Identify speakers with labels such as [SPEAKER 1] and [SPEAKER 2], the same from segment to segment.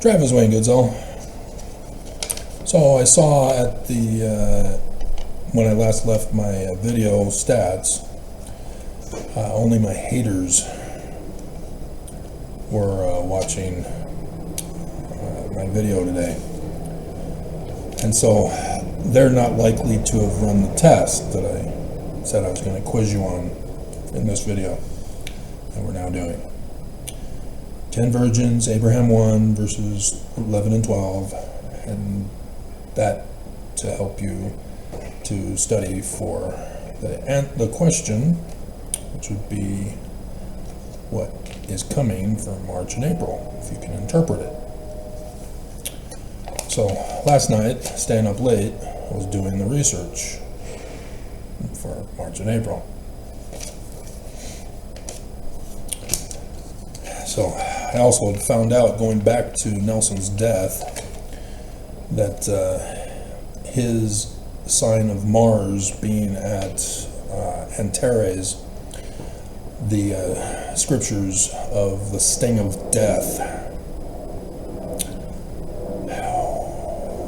[SPEAKER 1] Travis Wayne Goodsell. So I saw at the when I last left my video stats, only my haters were watching my video today, and so they're not likely to have run the test that I said I was going to quiz you on in this video that we're now doing. 10 virgins, Abraham 1 verses 11 and 12, and that to help you to study for the question, which would be what is coming for March and April, if you can interpret it. So last night, staying up late, I was doing the research for March and April. So I also found out, going back to Nelson's death, that his sign of Mars being at Antares, the scriptures of the sting of death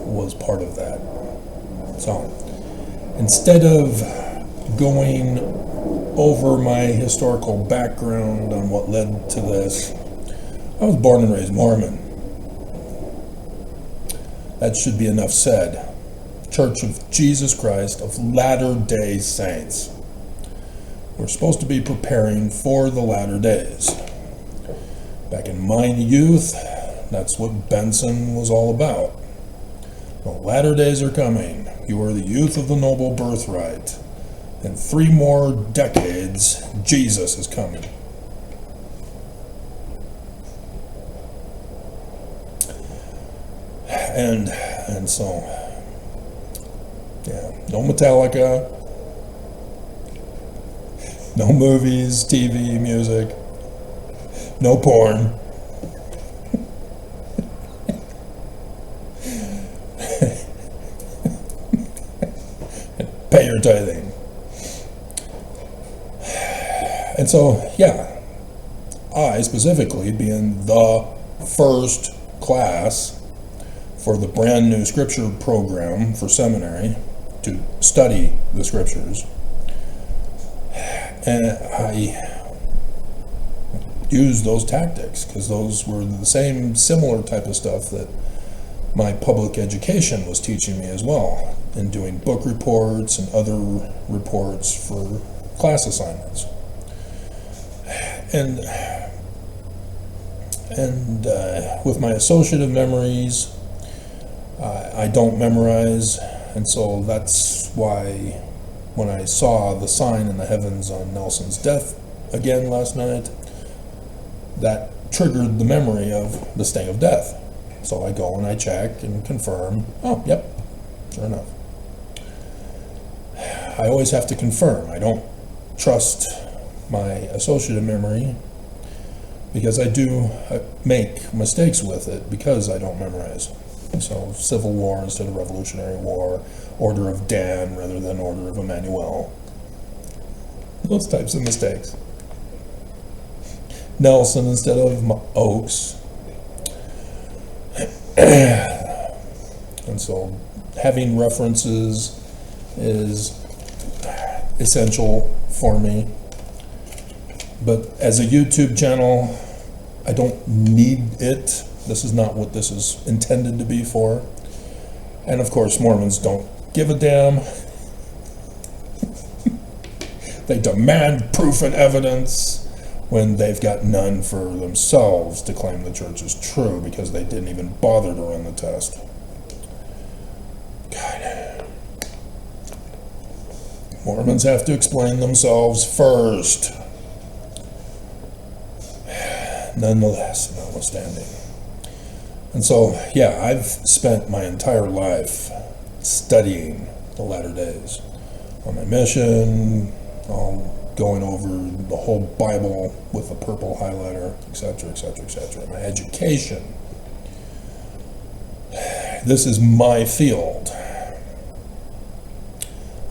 [SPEAKER 1] was part of that. So instead of going over my historical background on what led to this, I was born and raised Mormon. That should be enough said. Church of Jesus Christ of Latter-day Saints. We're supposed to be preparing for the latter days. Back in my youth, that's what Benson was all about. The latter days are coming. You are the youth of the noble birthright. In 3 more decades, Jesus is coming. And so, yeah, no Metallica, no movies, TV, music, no porn. Pay your tithing. And so, yeah, I specifically, being the first class for the brand new scripture program for seminary to study the scriptures, and I used those tactics because those were the same similar type of stuff that my public education was teaching me as well, in doing book reports and other reports for class assignments. And with my associative memories, I don't memorize, and so that's why when I saw the sign in the heavens on Nelson's death again last night, that triggered the memory of the sting of death. So I go and I check and confirm. Oh, yep, sure enough. I always have to confirm. I don't trust my associative memory because I do make mistakes with it because I don't memorize. So Civil War instead of Revolutionary War, Order of Dan rather than Order of Emmanuel. Those types of mistakes. Nelson instead of Oaks. And so having references is essential for me. But as a YouTube channel, I don't need it. This is not what this is intended to be for. And of course, Mormons don't give a damn. They demand proof and evidence when they've got none for themselves to claim the church is true because they didn't even bother to run the test. God. Mormons have to explain themselves first. Nonetheless, notwithstanding. And so, yeah, I've spent my entire life studying the latter days. On my mission, going over the whole Bible with a purple highlighter, etc., etc., etc. My education. This is my field.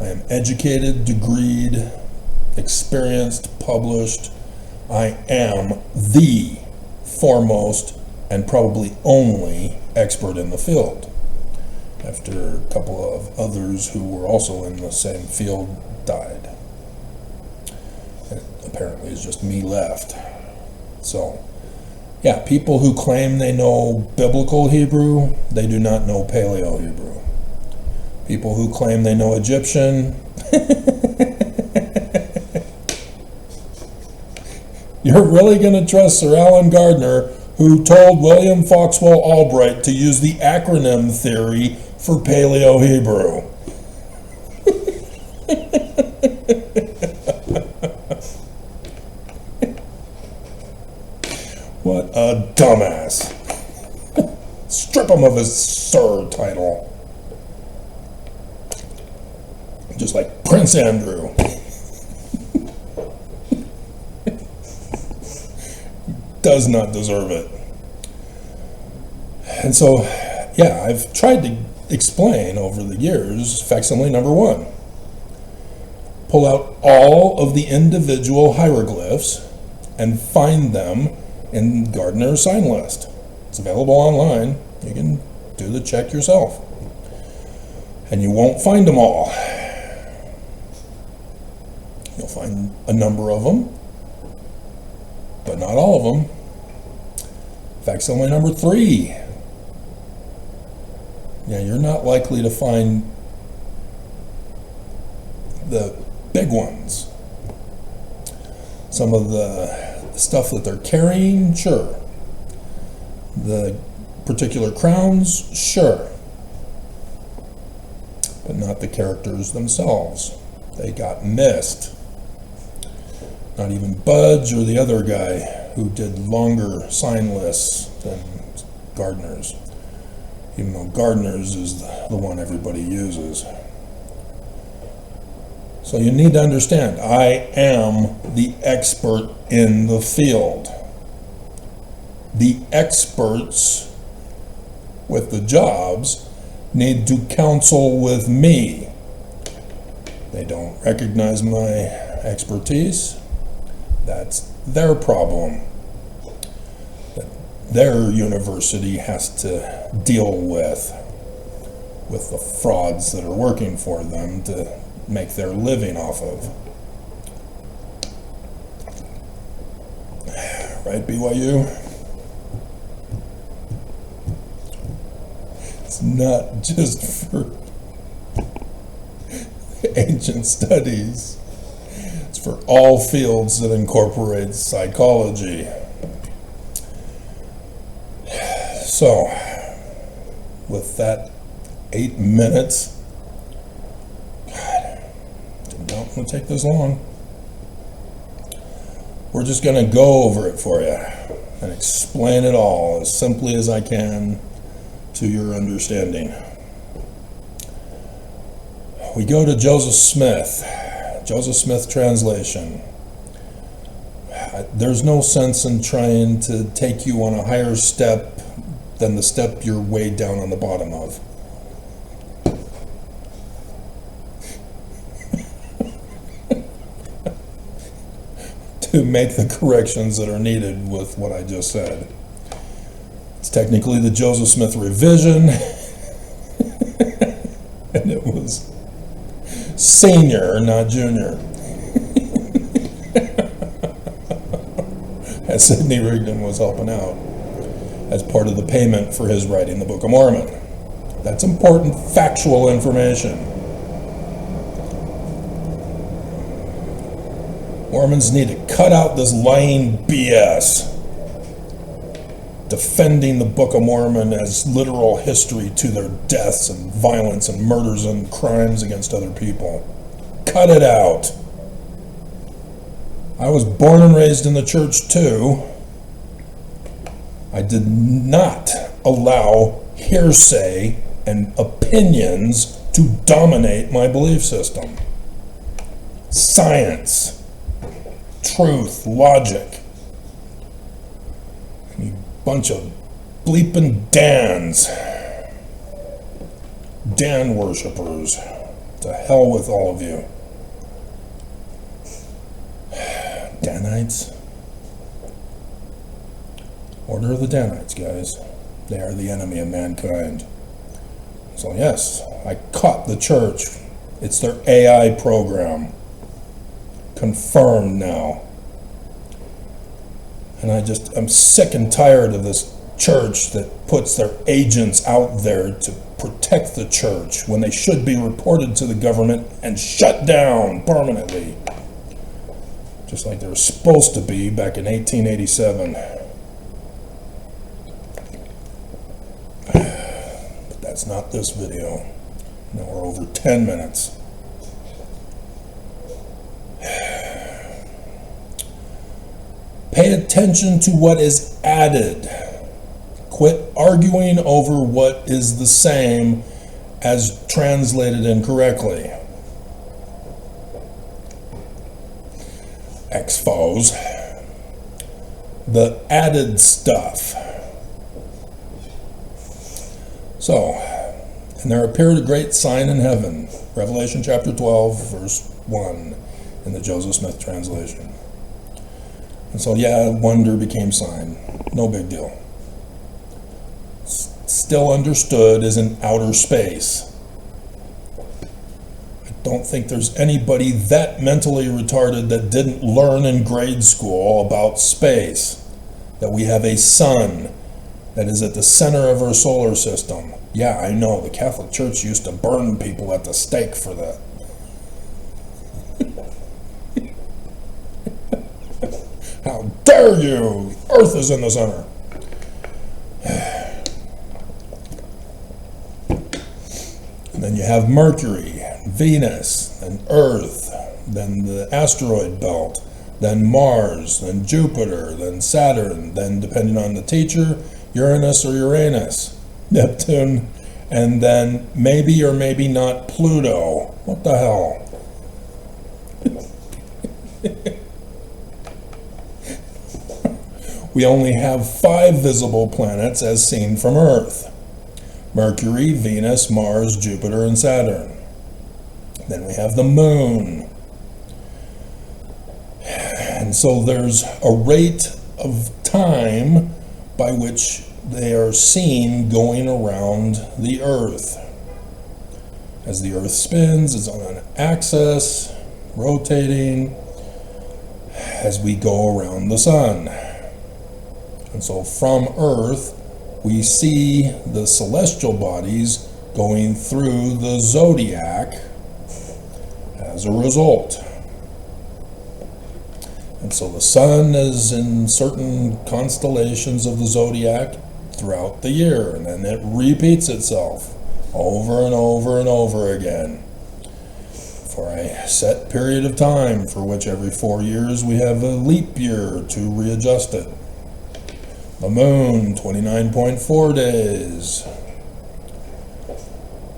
[SPEAKER 1] I am educated, degreed, experienced, published. I am the foremost and probably only expert in the field, after a couple of others who were also in the same field died. And apparently it's just me left. So, yeah, people who claim they know biblical Hebrew, they do not know Paleo Hebrew. People who claim they know Egyptian, you're really going to trust Sir Alan Gardner, who told William Foxwell Albright to use the acronym theory for Paleo Hebrew? What a dumbass. Strip him of his Sir title. Just like Prince Andrew. Does not deserve it. And so, yeah, I've tried to explain over the years facsimile number 1. Pull out all of the individual hieroglyphs and find them in Gardner's sign list. It's available online. You can do the check yourself. And you won't find them all. You'll find a number of them, but not all of them. Facsimile number 3. Yeah, you're not likely to find the big ones. Some of the stuff that they're carrying, sure. The particular crowns, sure. But not the characters themselves. They got missed. Not even Budge or the other guy who did longer sign lists than Gardner's, even though Gardner's is the one everybody uses. So you need to understand, I am the expert in the field. The experts with the jobs need to counsel with me. They don't recognize my expertise. That's their problem. Their university has to deal with the frauds that are working for them to make their living off of. Right, BYU? It's not just for ancient studies. It's for all fields that incorporate psychology. So, with that 8 minutes, God, did not want to take this long. We're just going to go over it for you and explain it all as simply as I can to your understanding. We go to Joseph Smith translation. There's no sense in trying to take you on a higher step than the step you're way down on the bottom of. To make the corrections that are needed with what I just said. It's technically the Joseph Smith revision, and it was senior, not junior. As Sidney Rigdon was helping out as part of the payment for his writing the Book of Mormon. That's important factual information. Mormons need to cut out this lying BS, defending the Book of Mormon as literal history to their deaths and violence and murders and crimes against other people. Cut it out. I was born and raised in the church too. I did not allow hearsay and opinions to dominate my belief system. Science, truth, logic. You bunch of bleeping Dans. Dan worshippers. To hell with all of you. Danites. Order of the Danites, guys. They are the enemy of mankind. So yes, I caught the church. It's their AI program. Confirmed now. And I'm sick and tired of this church that puts their agents out there to protect the church when they should be reported to the government and shut down permanently. Just like they were supposed to be back in 1887. But that's not this video. Now we're over 10 minutes. Pay attention to what is added. Quit arguing over what is the same as translated incorrectly. Expose the added stuff. So, and there appeared a great sign in heaven. Revelation chapter 12, verse 1 in the Joseph Smith translation. And so, yeah, wonder became sign. No big deal. Still understood as in outer space. I don't think there's anybody that mentally retarded that didn't learn in grade school about space. That we have a sun that is at the center of our solar system. Yeah, I know, the Catholic Church used to burn people at the stake for that. How dare you! Earth is in the center. And then you have Mercury, Venus, and Earth, then the asteroid belt, then Mars, then Jupiter, then Saturn, then, depending on the teacher, Uranus or Uranus, Neptune, and then maybe or maybe not Pluto. What the hell? We only have 5 visible planets as seen from Earth. Mercury, Venus, Mars, Jupiter, and Saturn. Then we have the moon. And so there's a rate of time by which they are seen going around the Earth. As the Earth spins, it's on an axis, rotating, as we go around the sun. And so from Earth, we see the celestial bodies going through the zodiac as a result. And so the sun is in certain constellations of the zodiac throughout the year, and then it repeats itself over and over and over again for a set period of time, for which every 4 years we have a leap year to readjust it. The moon, 29.4 days.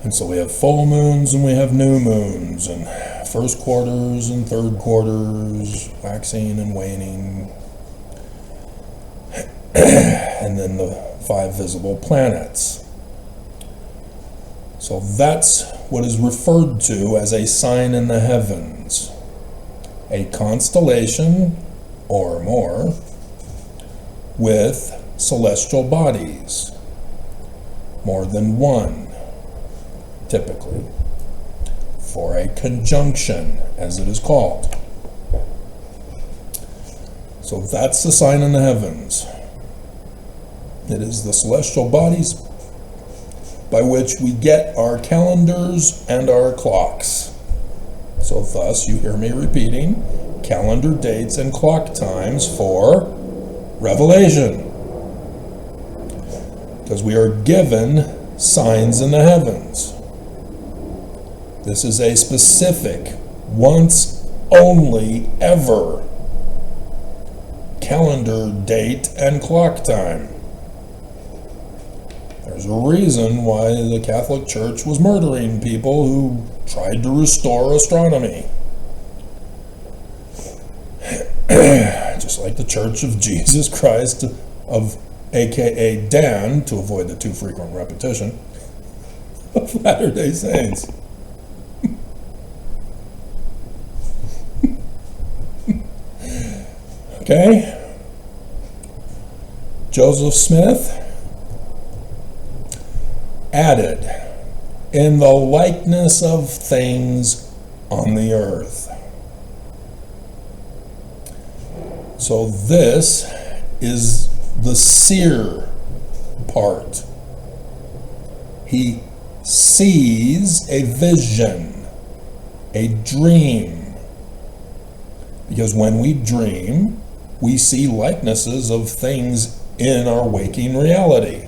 [SPEAKER 1] And so we have full moons and we have new moons, and first quarters and third quarters, waxing and waning. And then the 5 visible planets. So that's what is referred to as a sign in the heavens. A constellation or more with celestial bodies, more than one, typically, for a conjunction, as it is called. So that's the sign in the heavens. It is the celestial bodies by which we get our calendars and our clocks. So thus, you hear me repeating, calendar dates and clock times for Revelation, because we are given signs in the heavens. This is a specific, once only ever calendar date and clock time. There's a reason why the Catholic Church was murdering people who tried to restore astronomy. Just like the Church of Jesus Christ of aka Dan, to avoid the too frequent repetition, of Latter-day Saints. Okay? Joseph Smith added, in the likeness of things on the earth. So this is the seer part. He sees a vision, a dream. Because when we dream, we see likenesses of things in our waking reality.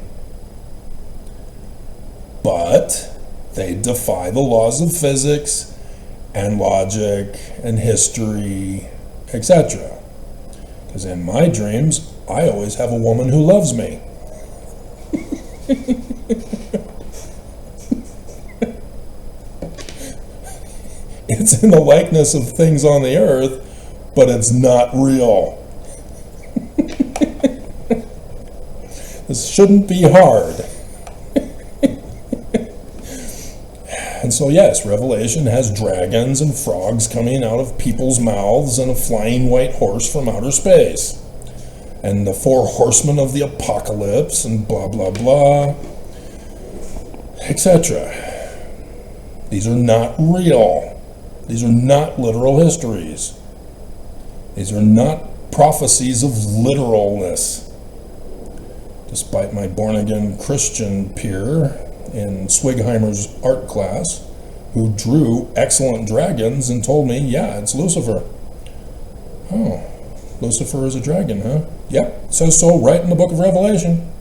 [SPEAKER 1] But they defy the laws of physics and logic and history, etc. Because in my dreams, I always have a woman who loves me. It's in the likeness of things on the earth, but it's not real. This shouldn't be hard. And so yes, Revelation has dragons and frogs coming out of people's mouths and a flying white horse from outer space. And the 4 horsemen of the apocalypse and blah, blah, blah, etc. These are not real. These are not literal histories. These are not prophecies of literalness. Despite my born-again Christian peer in Swigheimer's art class, who drew excellent dragons and told me, yeah, it's Lucifer. Oh, Lucifer is a dragon, huh? Yep, it says so right in the book of Revelation.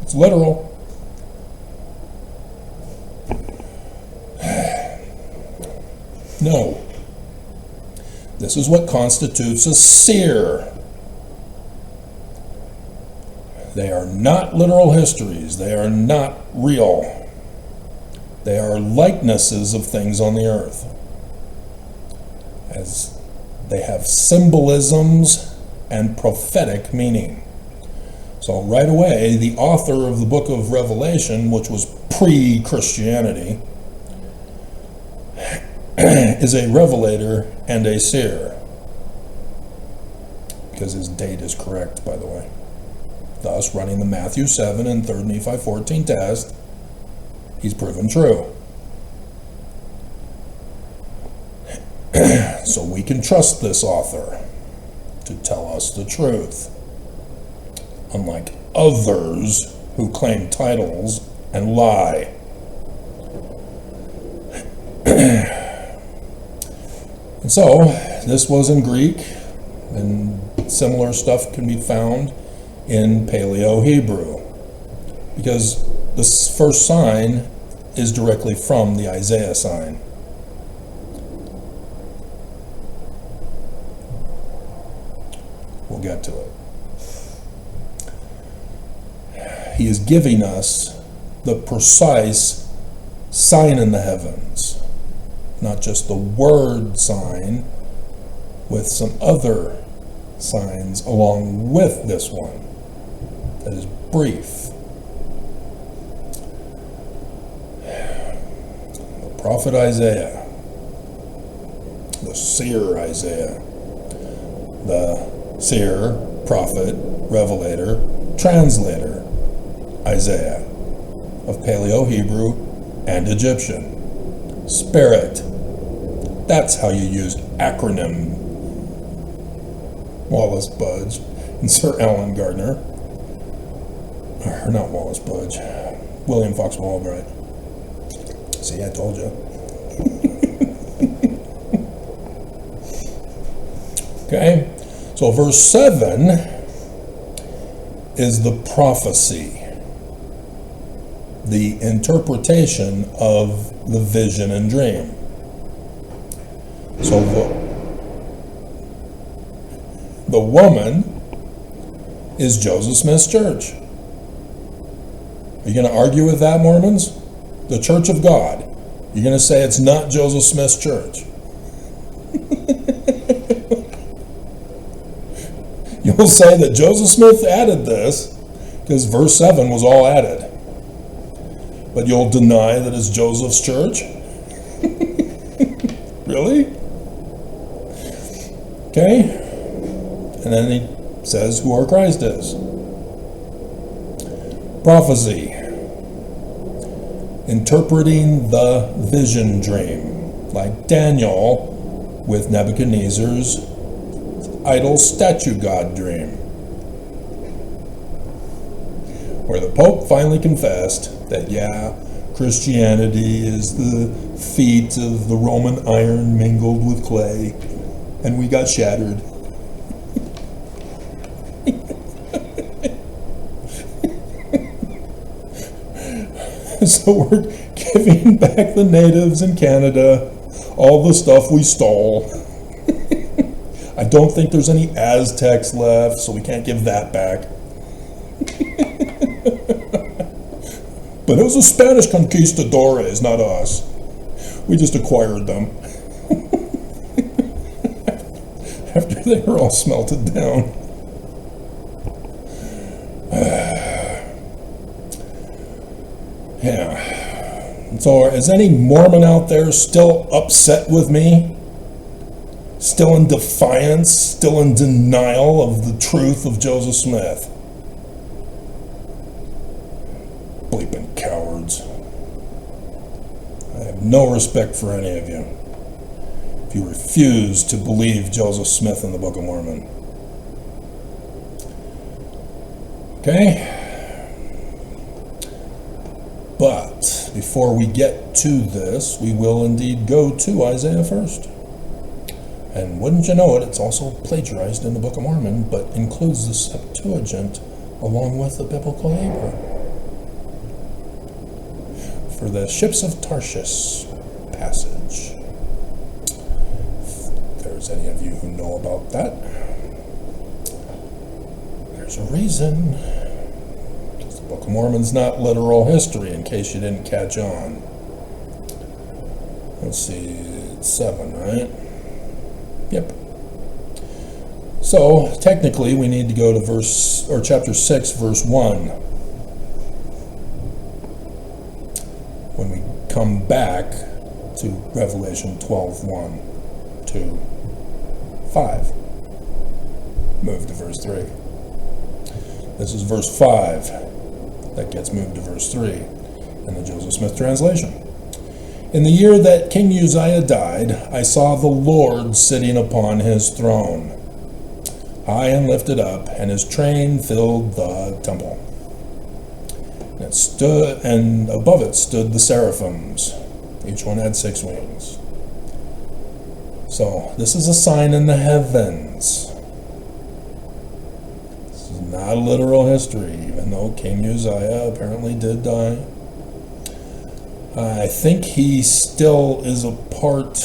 [SPEAKER 1] It's literal. No. This is what constitutes a seer. They are not literal histories. They are not real. They are likenesses of things on the earth. As they have symbolisms and prophetic meaning. So right away, the author of the book of Revelation, which was pre-Christianity, is a revelator and a seer. Because his date is correct, by the way. Thus, running the Matthew 7 and 3 Nephi 14 test, he's proven true. So we can trust this author to tell us the truth. Unlike others who claim titles and lie. And so, this was in Greek, and similar stuff can be found in Paleo-Hebrew. Because this first sign is directly from the Isaiah sign. We'll get to it. He is giving us the precise sign in the heavens. Not just the word sign, with some other signs along with this one that is brief. The prophet Isaiah, the seer Isaiah, the seer, prophet, revelator, translator Isaiah of Paleo-Hebrew and Egyptian. SPiRiT. That's how you use acronym. Wallace Budge and Sir Alan Gardner. Or not Wallace Budge. William Foxwell Albright. See, I told you. Okay, so verse 7 is the prophecy, the interpretation of the vision and dream. So the woman is Joseph Smith's church. Are you going to argue with that, Mormons? The Church of God. You're going to say it's not Joseph Smith's church. You'll say that Joseph Smith added this because verse 7 was all added. But you'll deny that it's Joseph's church? Really? Okay. And then he says who our Christ is. Prophecy. Interpreting the vision dream, like Daniel with Nebuchadnezzar's idol statue god dream, where the Pope finally confessed that, yeah, Christianity is the feet of the Roman iron mingled with clay, and we got shattered. So we're giving back the natives in Canada all the stuff we stole. I don't think there's any Aztecs left, so we can't give that back. But it was the Spanish conquistadores, not us. We just acquired them. After they were all smelted down. Yeah. So is any Mormon out there still upset with me? Still in defiance? Still in denial of the truth of Joseph Smith? Bleeping cowards. I have no respect for any of you if you refuse to believe Joseph Smith in the Book of Mormon. Okay? But before we get to this, we will indeed go to Isaiah first. And wouldn't you know it, it's also plagiarized in the Book of Mormon, but includes the Septuagint along with the Biblical Hebrew. For the ships of Tarshish passage. If there's any of you who know about that, there's a reason. The Book of Mormon's not literal history, in case you didn't catch on. Let's see, it's 7, right? Yep. So, technically, we need to go to chapter 6, verse 1. When we come back to Revelation 12:1 to 5. Move to verse 3. This is verse 5. That gets moved to verse 3 in the Joseph Smith translation. In the year that King Uzziah died, I saw the Lord sitting upon his throne, high and lifted up, and his train filled the temple. And above it stood the seraphims. Each one had 6 wings. So this is a sign in the heavens. Not literal history, even though King Uzziah apparently did die. I think he still is a part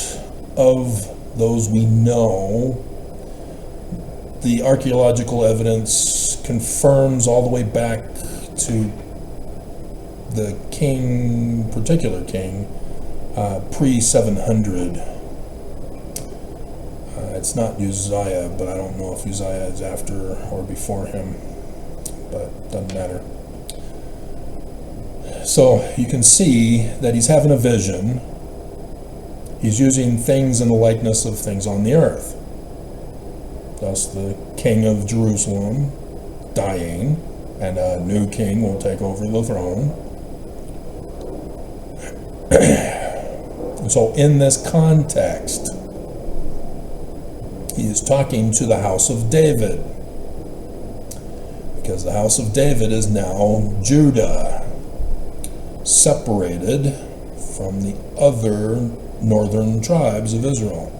[SPEAKER 1] of those we know. The archaeological evidence confirms all the way back to the particular king, pre-700. It's not Uzziah, but I don't know if Uzziah is after or before him, but doesn't matter. So you can see that he's having a vision. He's using things in the likeness of things on the earth. Thus the king of Jerusalem dying, and a new king will take over the throne. So in this context, he is talking to the house of David, because the house of David is now Judah, separated from the other northern tribes of Israel.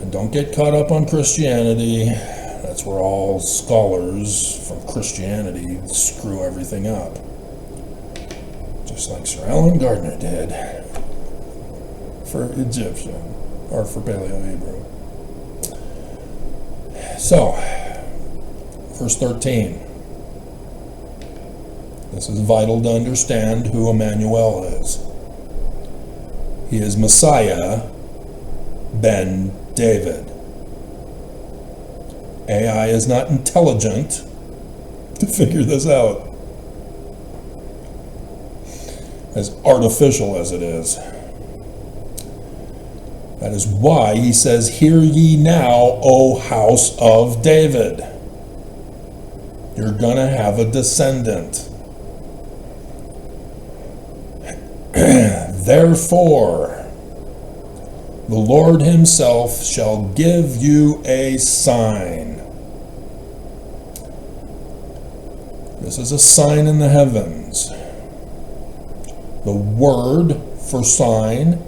[SPEAKER 1] And don't get caught up on Christianity. That's where all scholars from Christianity screw everything up. Just like Sir Alan Gardner did for Egyptian, or for Paleo-Hebrew. So, verse 13. This is vital to understand who Emmanuel is. He is Messiah ben David. AI is not intelligent to figure this out, as artificial as it is. That is why he says, "Hear ye now, O house of David." You're going to have a descendant. Therefore, the Lord himself shall give you a sign. This is a sign in the heavens. The word for sign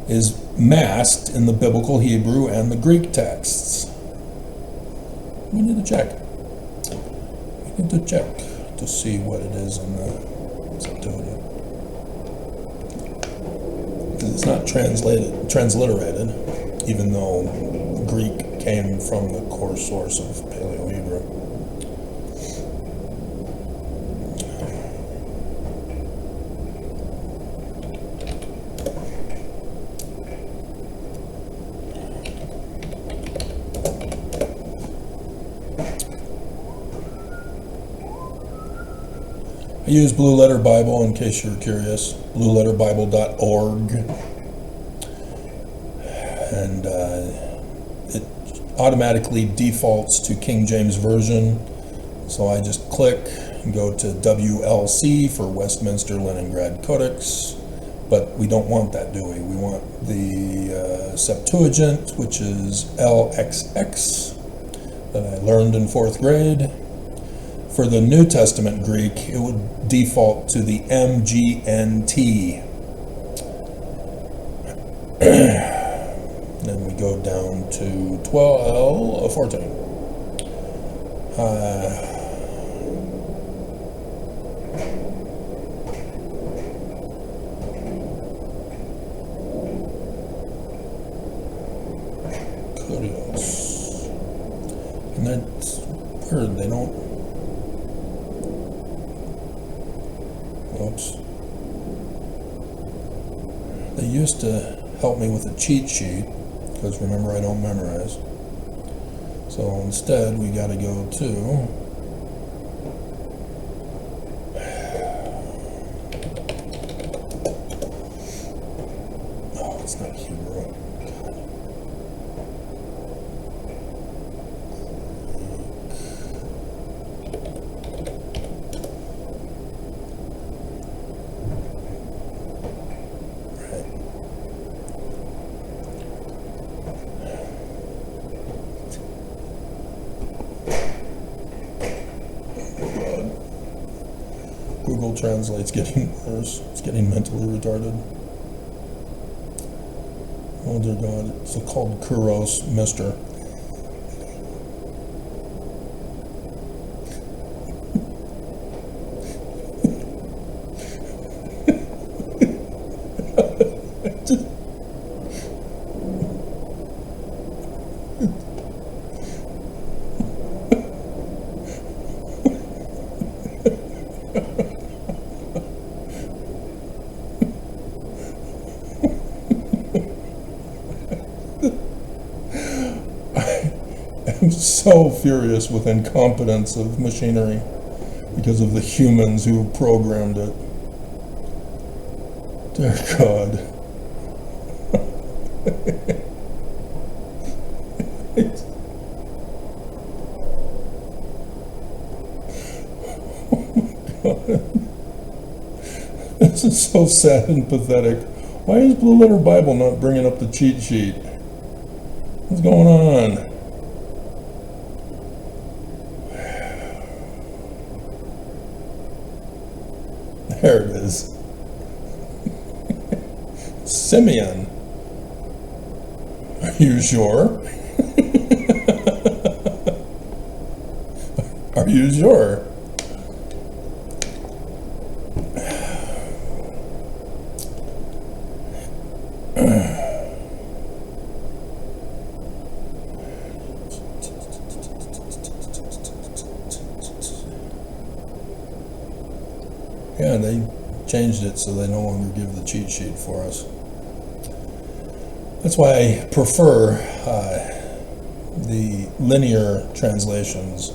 [SPEAKER 1] is masked in the biblical Hebrew and the Greek texts. We need to check. We need to check to see what it is in the Septuagint. It's not transliterated, even though Greek came from the core source of Paleo-Hebrew. I use Blue Letter Bible in case you're curious, blueletterbible.org, and it automatically defaults to King James Version, so I just click and go to WLC for Westminster Leningrad Codex, but we don't want that, do we? We want the Septuagint, which is LXX, that I learned in 4th grade. For the New Testament Greek, it would default to the MGNT. Then we go down to 14. Kurios. And that's weird, they don't. Oops. They used to help me with a cheat sheet, because remember, I don't memorize. So instead, we got to go to oh, it's not Hebrew. Google Translate's getting worse. It's getting mentally retarded. Oh dear God, it's called Kuros Mister. I'm so furious with incompetence of machinery because of the humans who programmed it. Dear God. Oh my God. This is so sad and pathetic. Why is Blue Letter Bible not bringing up the cheat sheet? What's going on? There it is. Simeon. Are you sure? Are you sure? Yeah, they changed it so they no longer give the cheat sheet for us. That's why I prefer the linear translations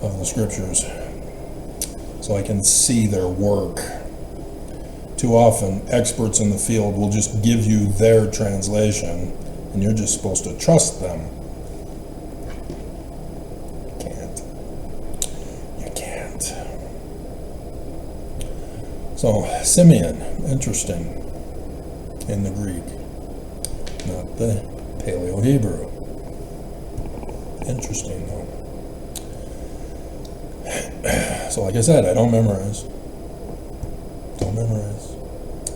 [SPEAKER 1] of the scriptures, so I can see their work. Too often, experts in the field will just give you their translation, and you're just supposed to trust them. Can't. So, Simeon, interesting, in the Greek, not the Paleo-Hebrew. Interesting, though. So, like I said, I don't memorize.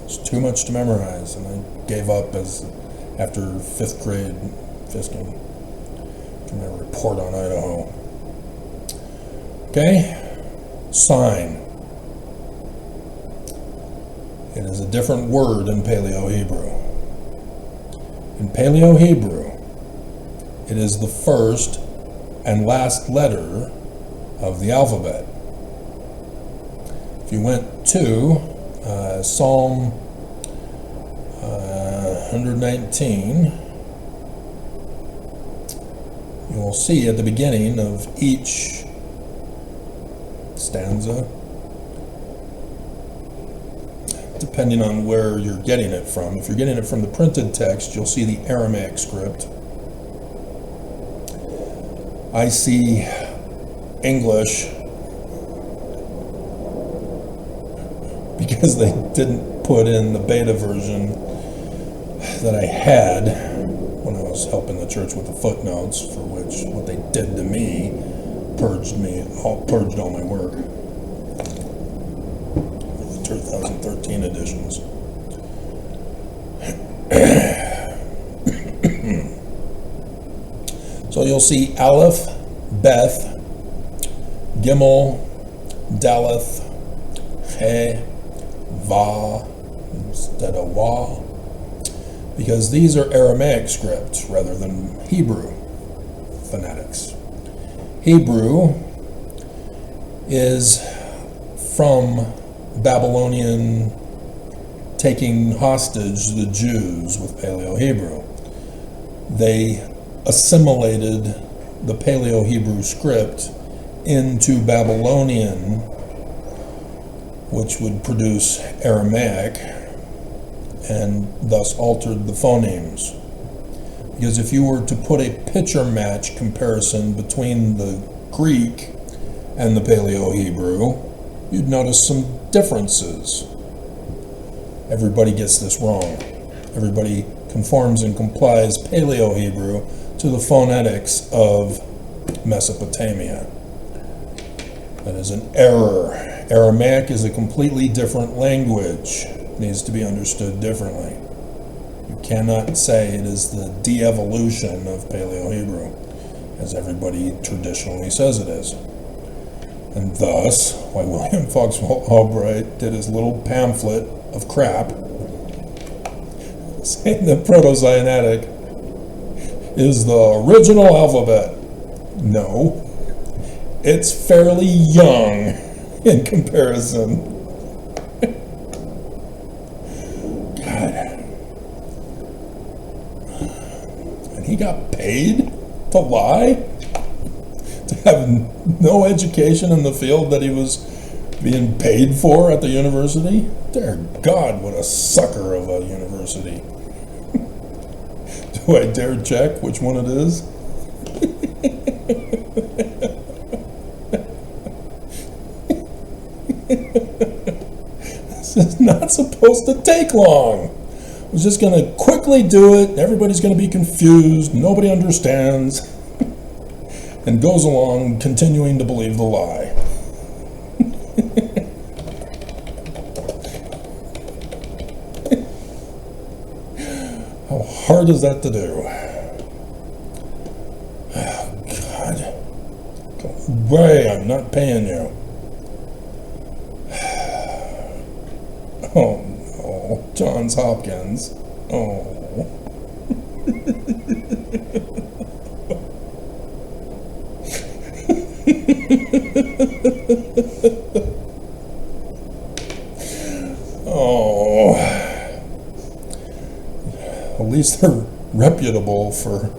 [SPEAKER 1] It's too much to memorize, and I gave up after 5th grade fisking for my report on Idaho. Okay, sign. It is a different word in Paleo-Hebrew. In Paleo-Hebrew, it is the first and last letter of the alphabet. If you went to Psalm 119, you will see at the beginning of each stanza, depending on where you're getting it from. If you're getting it from the printed text, you'll see the Aramaic script. I see English because they didn't put in the beta version that I had when I was helping the church with the footnotes, for which what they did to me purged all my work. The 2013 editions. So you'll see Aleph, Beth, Gimel, Daleth, He, Va instead of Wa, because these are Aramaic scripts rather than Hebrew phonetics. Hebrew is from Babylonian taking hostage the Jews with Paleo-Hebrew. They assimilated the Paleo-Hebrew script into Babylonian, which would produce Aramaic, and thus altered the phonemes. Because if you were to put a picture match comparison between the Greek and the Paleo-Hebrew, you'd notice some differences. Everybody gets this wrong. Everybody conforms and complies Paleo-Hebrew to the phonetics of Mesopotamia. That is an error. Aramaic is a completely different language. It needs to be understood differently. You cannot say it is the de-evolution of Paleo-Hebrew, as everybody traditionally says it is. And thus, why William Foxwell Albright did his little pamphlet of crap saying that Proto-Sinaitic is the original alphabet. No, it's fairly young in comparison. God. And he got paid to lie? To have no education in the field that he was being paid for at the university? Dear God, what a sucker of a university. Do I dare check which one it is? This is not supposed to take long. I was just going to quickly do it. Everybody's going to be confused. Nobody understands. And goes along continuing to believe the lie. How hard is that to do? Oh, God. Go away, I'm not paying you. Oh, no. Johns Hopkins. Oh. Oh. At least they're reputable for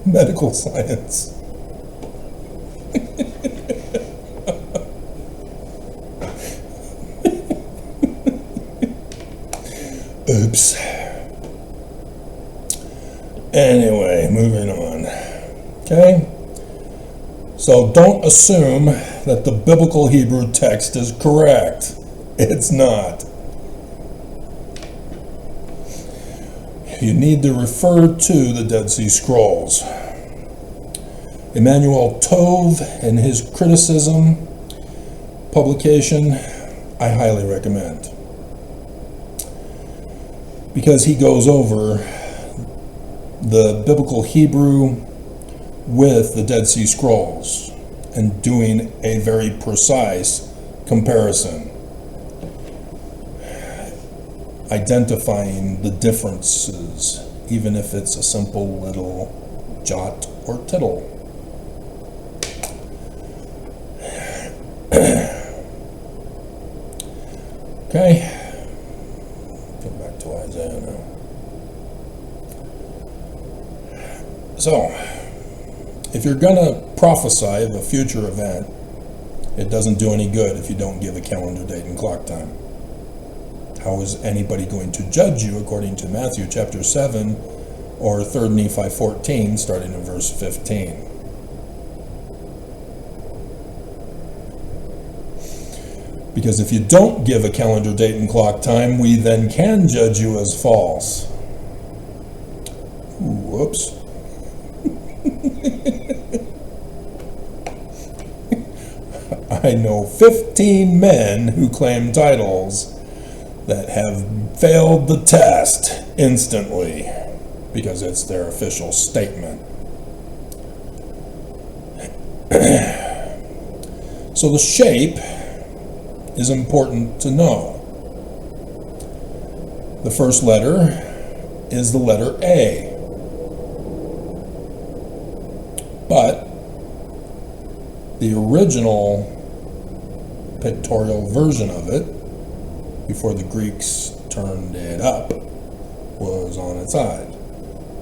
[SPEAKER 1] medical science. Oops. Anyway, moving on. Okay? So don't assume that the biblical Hebrew text is correct. It's not. You need to refer to the Dead Sea Scrolls. Emmanuel Tove and his criticism publication, I highly recommend, because he goes over the biblical Hebrew with the Dead Sea Scrolls and doing a very precise comparison, identifying the differences, even if it's a simple little jot or tittle. Okay, get back to Isaiah now. So, if you're going to prophesy of a future event, it doesn't do any good if you don't give a calendar date and clock time. How is anybody going to judge you according to Matthew chapter 7 or 3 Nephi 14, starting in verse 15? Because if you don't give a calendar date and clock time, we then can judge you as false. Whoops. I know 15 men who claim titles that have failed the test instantly because it's their official statement. So the shape is important to know. The first letter is the letter A. But the original pictorial version of it, before the Greeks turned it up, was on its side.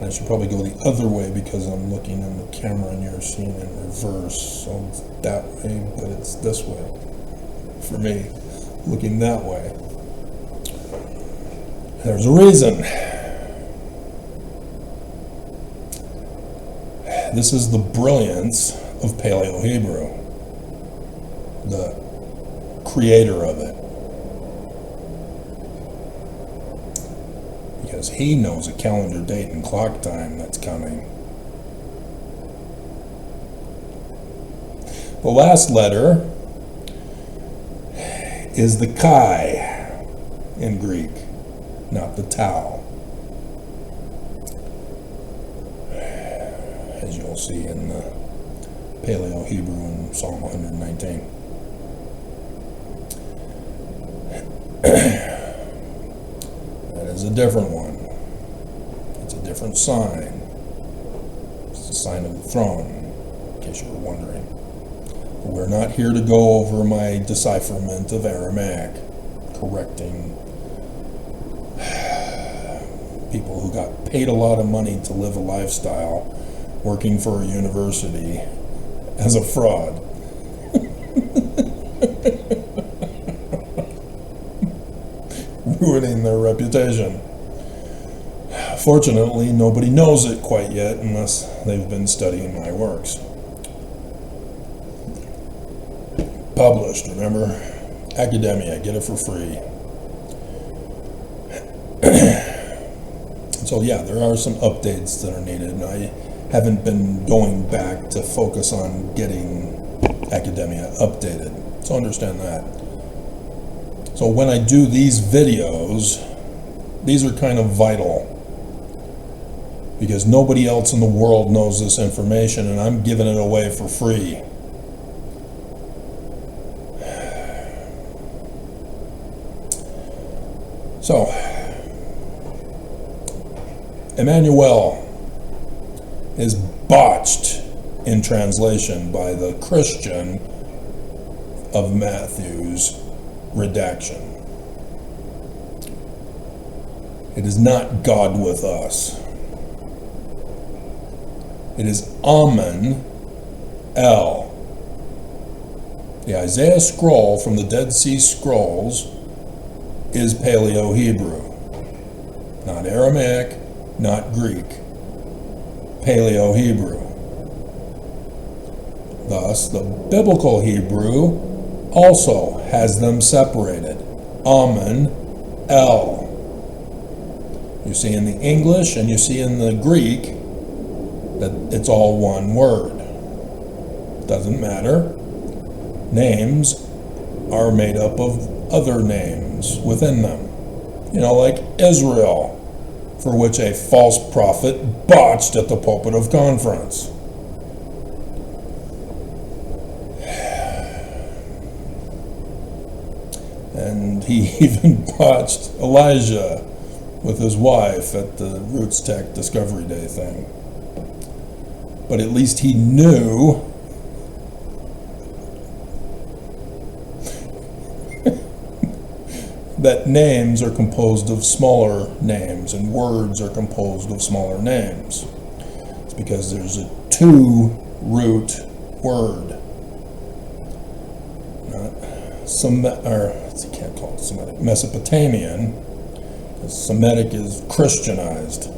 [SPEAKER 1] I should probably go the other way because I'm looking in the camera and you're seeing it in reverse. So it's that way, but it's this way. For me, looking that way. There's a reason. This is the brilliance of Paleo-Hebrew, the creator of it. Because he knows a calendar date and clock time that's coming. The last letter is the chi in Greek, not the tau, as you'll see in the Paleo-Hebrew in Psalm 119. That is a different one. It's a different sign. It's the sign of the throne, in case you were wondering. We're not here to go over my decipherment of Aramaic, correcting people who got paid a lot of money to live a lifestyle working for a university as a fraud. Ruining their reputation. Fortunately, nobody knows it quite yet unless they've been studying my works. Published, remember? Academia, get it for free. So yeah, there are some updates that are needed, and I haven't been going back to focus on getting Academia updated, so understand that. So when I do these videos, these are kind of vital, because nobody else in the world knows this information, and I'm giving it away for free. So, Emmanuel is botched in translation by the Christian of Matthew's redaction. It is not God with us. It is Amen El. The Isaiah scroll from the Dead Sea Scrolls is Paleo-Hebrew. Not Aramaic, not Greek. Paleo-Hebrew. Thus, the biblical Hebrew also has them separated. Amen, El. You see in the English and you see in the Greek that it's all one word. Doesn't matter. Names are made up of other names within them. You know, like Israel, for which a false prophet botched at the pulpit of conference. And he even botched Elijah with his wife at the Roots Tech Discovery Day thing. But at least he knew that names are composed of smaller names and words are composed of smaller names. It's because there's a two-root word. I can't call it Semitic. Mesopotamian. Semitic is Christianized.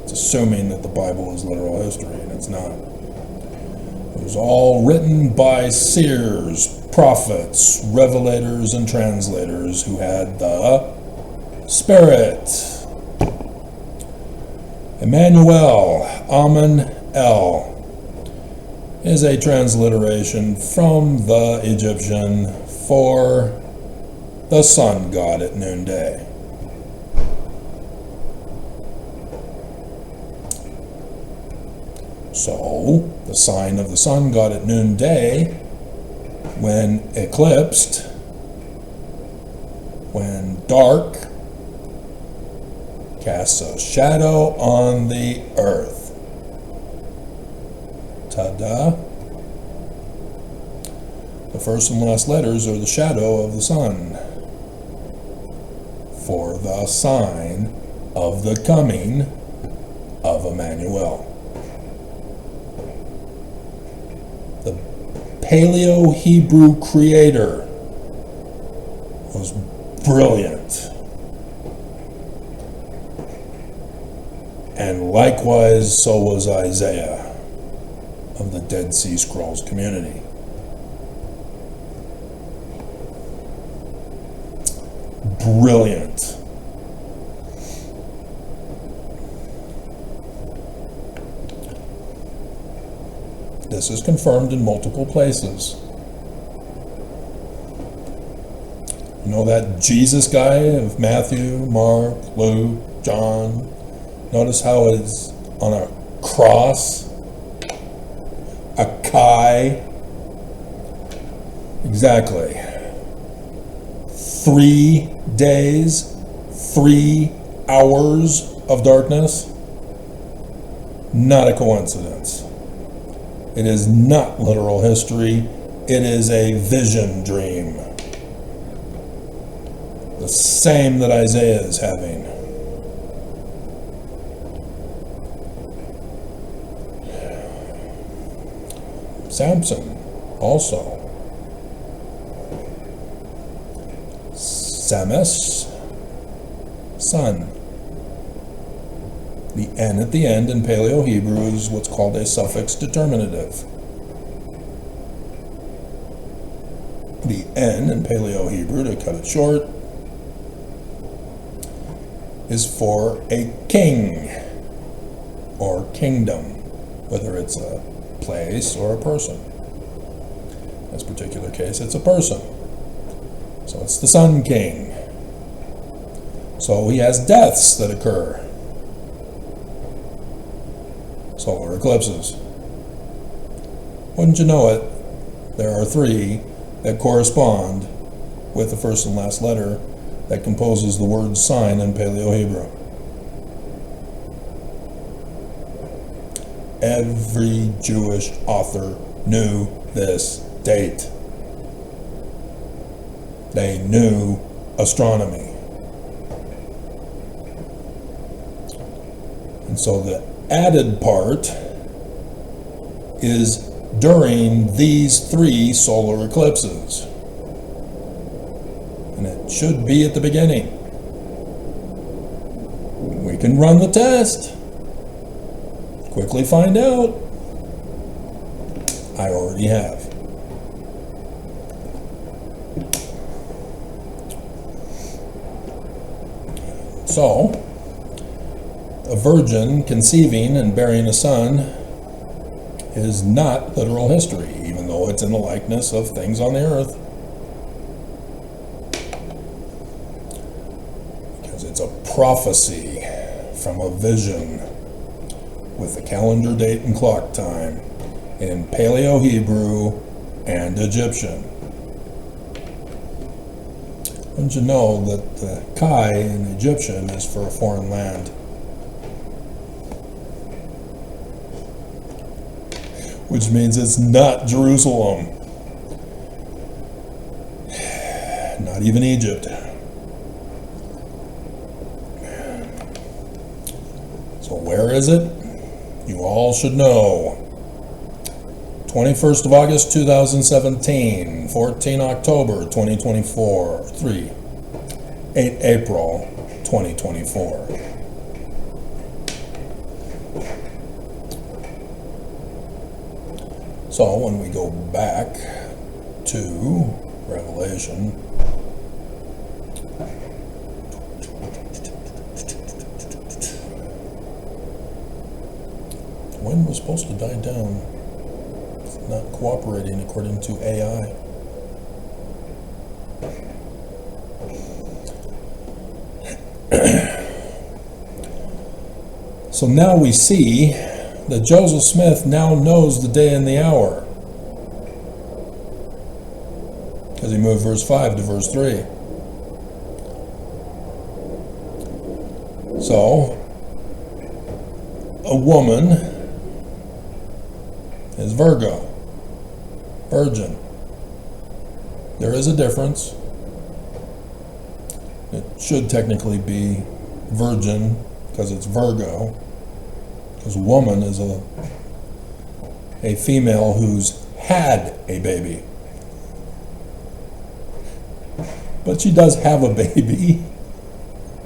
[SPEAKER 1] It's assuming that the Bible is literal history, and it's not. It was all written by seers, prophets, revelators, and translators who had the SPiRiT. Emmanuel, Amen, El, is a transliteration from the Egyptian for the sun god at noonday. So, the sign of the sun god at noonday, when eclipsed, when dark, casts a shadow on the earth. Ta-da! The first and last letters are the shadow of the sun, for the sign of the coming of Emmanuel. The Paleo-Hebrew creator was brilliant. And likewise, so was Isaiah of the Dead Sea Scrolls community. Brilliant. This is confirmed in multiple places. You know that Jesus guy of Matthew, Mark, Luke, John? Notice how it's on a cross, a chi. Exactly. 3 days, 3 hours of darkness. Not a coincidence. It is not literal history. It is a vision dream. The same that Isaiah is having. Samson also. Samus, sun. The N at the end in Paleo-Hebrew is what's called a suffix determinative. The N in Paleo-Hebrew, to cut it short, is for a king or kingdom, whether it's a place or a person. In this particular case, it's a person. So it's the Sun King. So he has deaths that occur. Solar eclipses. Wouldn't you know it, there are 3 that correspond with the first and last letter that composes the word sign in Paleo-Hebrew. Every Jewish author knew this date. They knew astronomy. And so the added part is during these 3 solar eclipses. And it should be at the beginning. We can run the test. Quickly find out. I already have. So, a virgin conceiving and bearing a son is not literal history, even though it's in the likeness of things on the earth. Because it's a prophecy from a vision with the calendar date and clock time in Paleo-Hebrew and Egyptian. Don't you know that the Chi in Egyptian is for a foreign land? Which means it's not Jerusalem. Not even Egypt. So where is it? You all should know. 21st of August 2017, 14 October 2024, 8 April 2024. So when we go back to Revelation, the wind was supposed to die down. It's not cooperating according to AI. So now we see that Joseph Smith now knows the day and the hour, because he moved verse 5 to verse 3. So, a woman is Virgo, virgin. There is a difference. It should technically be virgin because it's Virgo. Because woman is a female who's had a baby. But she does have a baby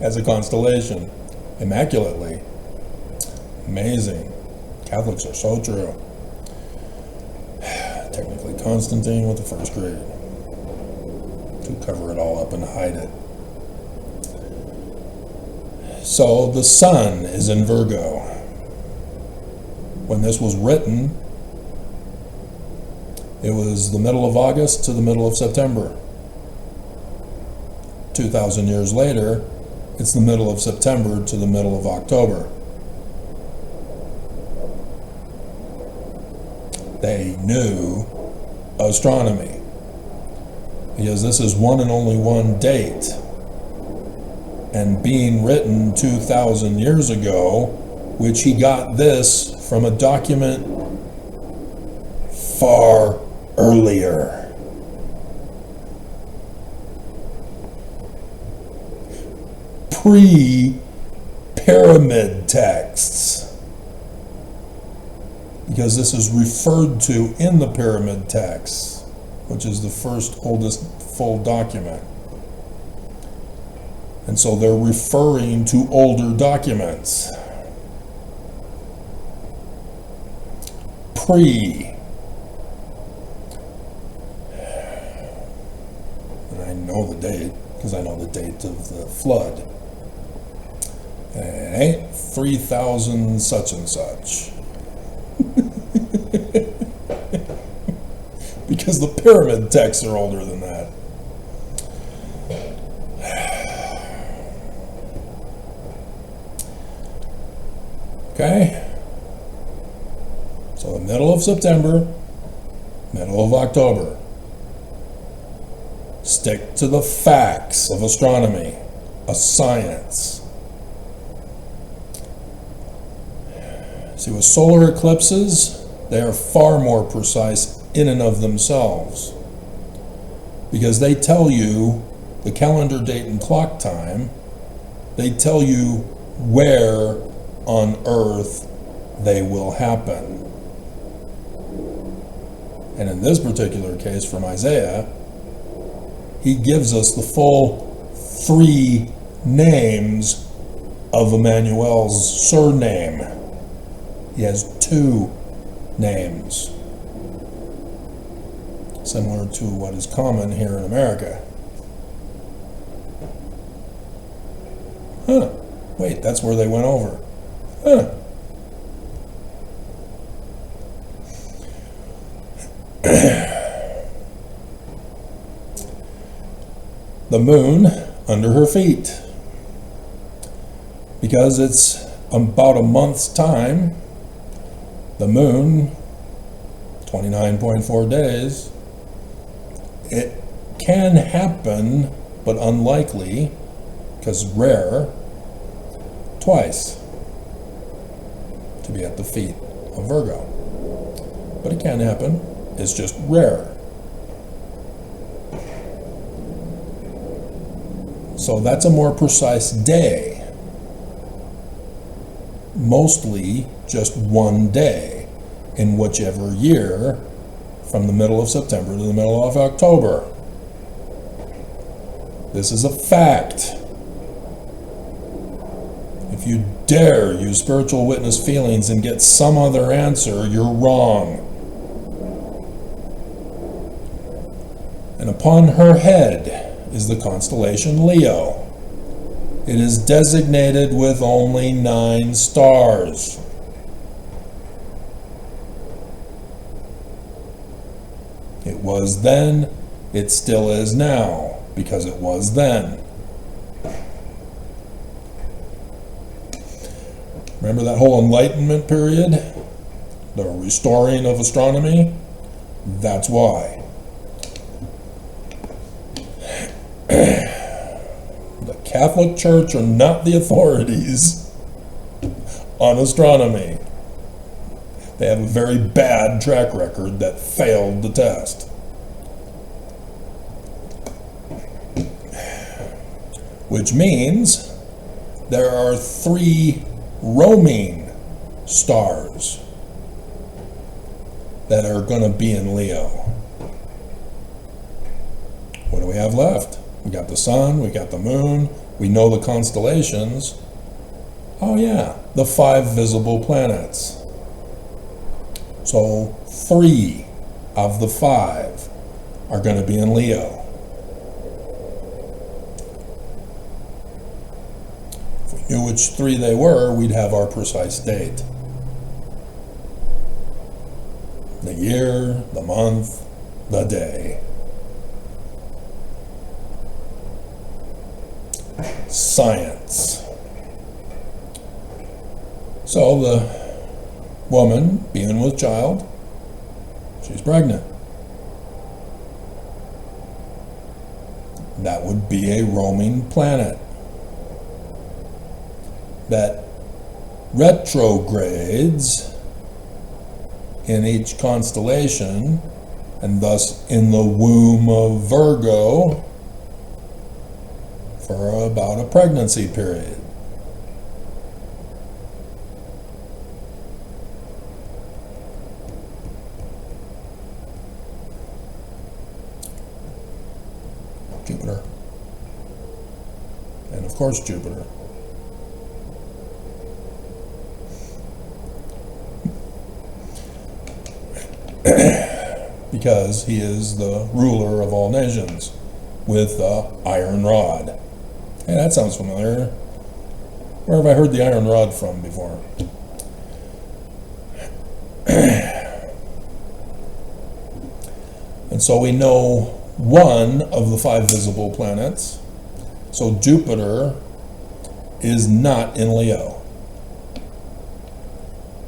[SPEAKER 1] as a constellation, immaculately. Amazing. Catholics are so true. Technically Constantine with the first grade. To cover it all up and hide it. So the sun is in Virgo. When this was written, it was the middle of August to the middle of September. 2,000 years later, it's the middle of September to the middle of October. They knew astronomy, because this is one and only one date. And being written 2,000 years ago, which he got this from a document far earlier. Pre-pyramid texts. Because this is referred to in the pyramid texts, which is the first oldest full document. And so they're referring to older documents. And I know the date, because I know the date of the flood. And it ain't 3,000 such and such. Because the pyramid texts are older than that. Okay? So the middle of September, middle of October. Stick to the facts of astronomy, a science. See, with solar eclipses, they are far more precise in and of themselves, because they tell you the calendar date and clock time. They tell you where on Earth they will happen. And in this particular case from Isaiah, he gives us the full 3 names of Emmanuel's surname. He has 2 names, similar to what is common here in America. Huh. Wait, that's where they went over. Huh. The moon under her feet. Because it's about a month's time, the moon, 29.4 days, it can happen, but unlikely, because rare, twice to be at the feet of Virgo. But it can happen, it's just rare. So that's a more precise day. Mostly just one day in whichever year from the middle of September to the middle of October. This is a fact. If you dare use spiritual witness feelings and get some other answer, you're wrong. And upon her head is the constellation Leo. It is designated with only 9 stars. It was then, it still is now, because it was then. Remember that whole Enlightenment period? The restoring of astronomy? That's why. The Catholic Church are not the authorities on astronomy. They have a very bad track record that failed the test. Which means there are 3 roaming stars that are going to be in Leo. What do we have left? We got the sun, we got the moon, we know the constellations. Oh yeah, the 5 visible planets. So 3 of the 5 are going to be in Leo. If we knew which 3 they were, we'd have our precise date. The year, the month, the day. Science. So the woman being with child, she's pregnant. That would be a roaming planet that retrogrades in each constellation, and thus in the womb of Virgo for about a pregnancy period. Jupiter. And of course Jupiter. Because he is the ruler of all nations with the iron rod. Hey, that sounds familiar. Where have I heard the iron rod from before? And so we know one of the 5 visible planets. So Jupiter is not in Leo.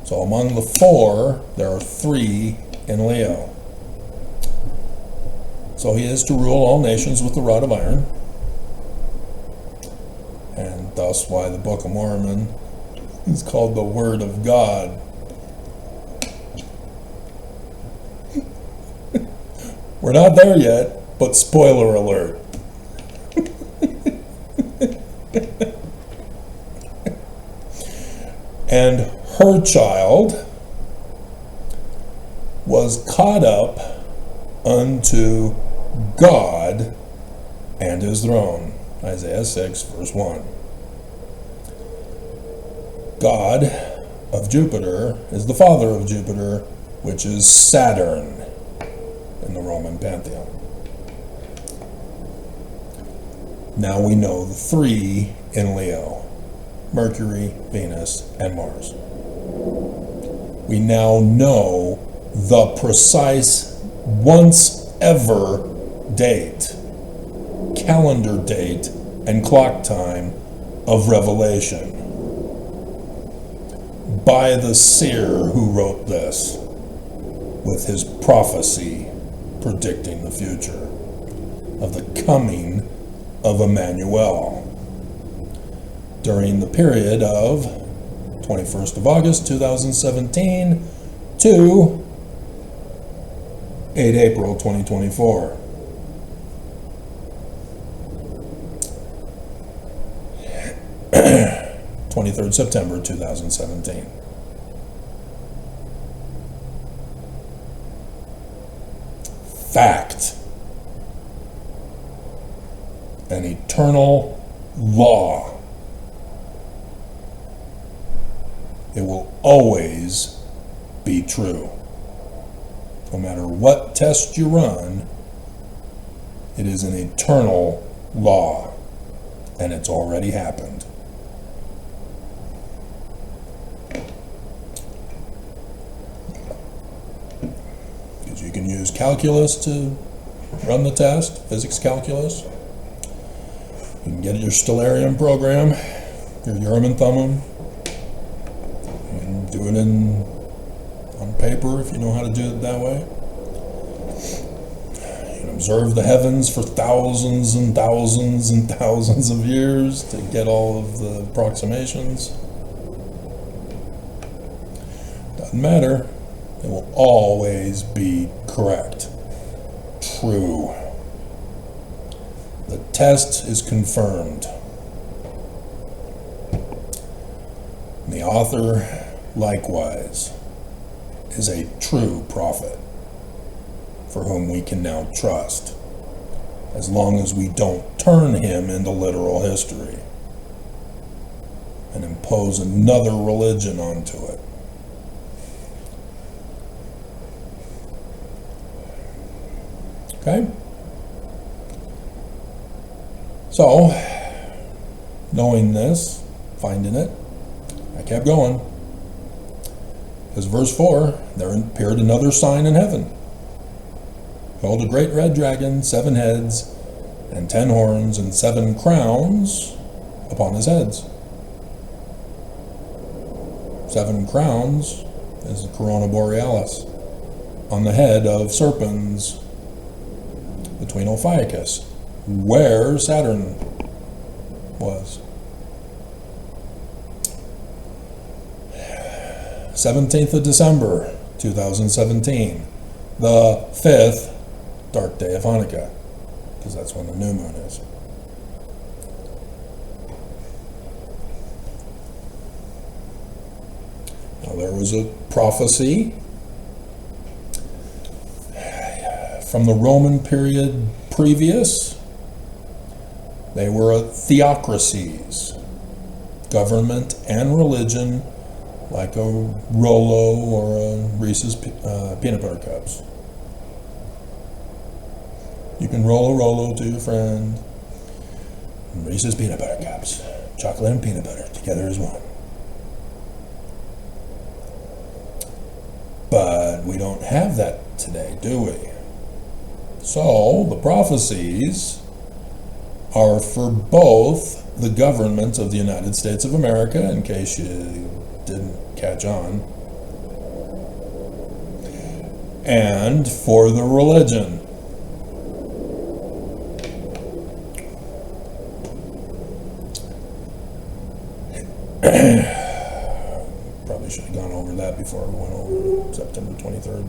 [SPEAKER 1] So among the 4, there are 3 in Leo. So he is to rule all nations with the rod of iron. And thus why the Book of Mormon is called the Word of God. We're not there yet, but spoiler alert. And her child was caught up unto God and his throne. Isaiah 6, verse 1. God of Jupiter is the father of Jupiter, which is Saturn in the Roman pantheon. Now we know the 3 in Leo. Mercury, Venus, and Mars. We now know the precise once ever date, calendar date, and clock time of revelation by the seer who wrote this with his prophecy predicting the future of the coming of Emmanuel during the period of 21st of August 2017 to 8 April 2024. 23rd September 2017. Fact. An eternal law. It will always be true. No matter what test you run, it is an eternal law, and it's already happened. Because you can use calculus to run the test, physics calculus. You can get your Stellarium program, your Urim and Thummim. You can do it on paper if you know how to do it that way. You can observe the heavens for thousands and thousands and thousands of years to get all of the approximations. Doesn't matter. It will always be correct. True. The test is confirmed. The author, likewise, is a true prophet for whom we can now trust, as long as we don't turn him into literal history and impose another religion onto it. Okay? So, knowing this, finding it, I kept going. Because verse 4, there appeared another sign in heaven. Behold, a great red dragon, 7 heads, and 10 horns, and 7 crowns upon his heads. 7 crowns is the corona borealis on the head of Serpens between Ophiuchus, where Saturn was. 17th of December 2017, the 5th dark day of Hanukkah, because that's when the new moon is. Now there was a prophecy from the Roman period previous. They were theocracies, government and religion, like a Rolo or a Reese's peanut butter cups. You can roll a Rolo to your friend. And Reese's peanut butter cups, chocolate and peanut butter together as one. But we don't have that today, do we? So the prophecies are for both the government of the United States of America, in case you didn't catch on, and for the religion. Probably should have gone over that before we went over September 23rd.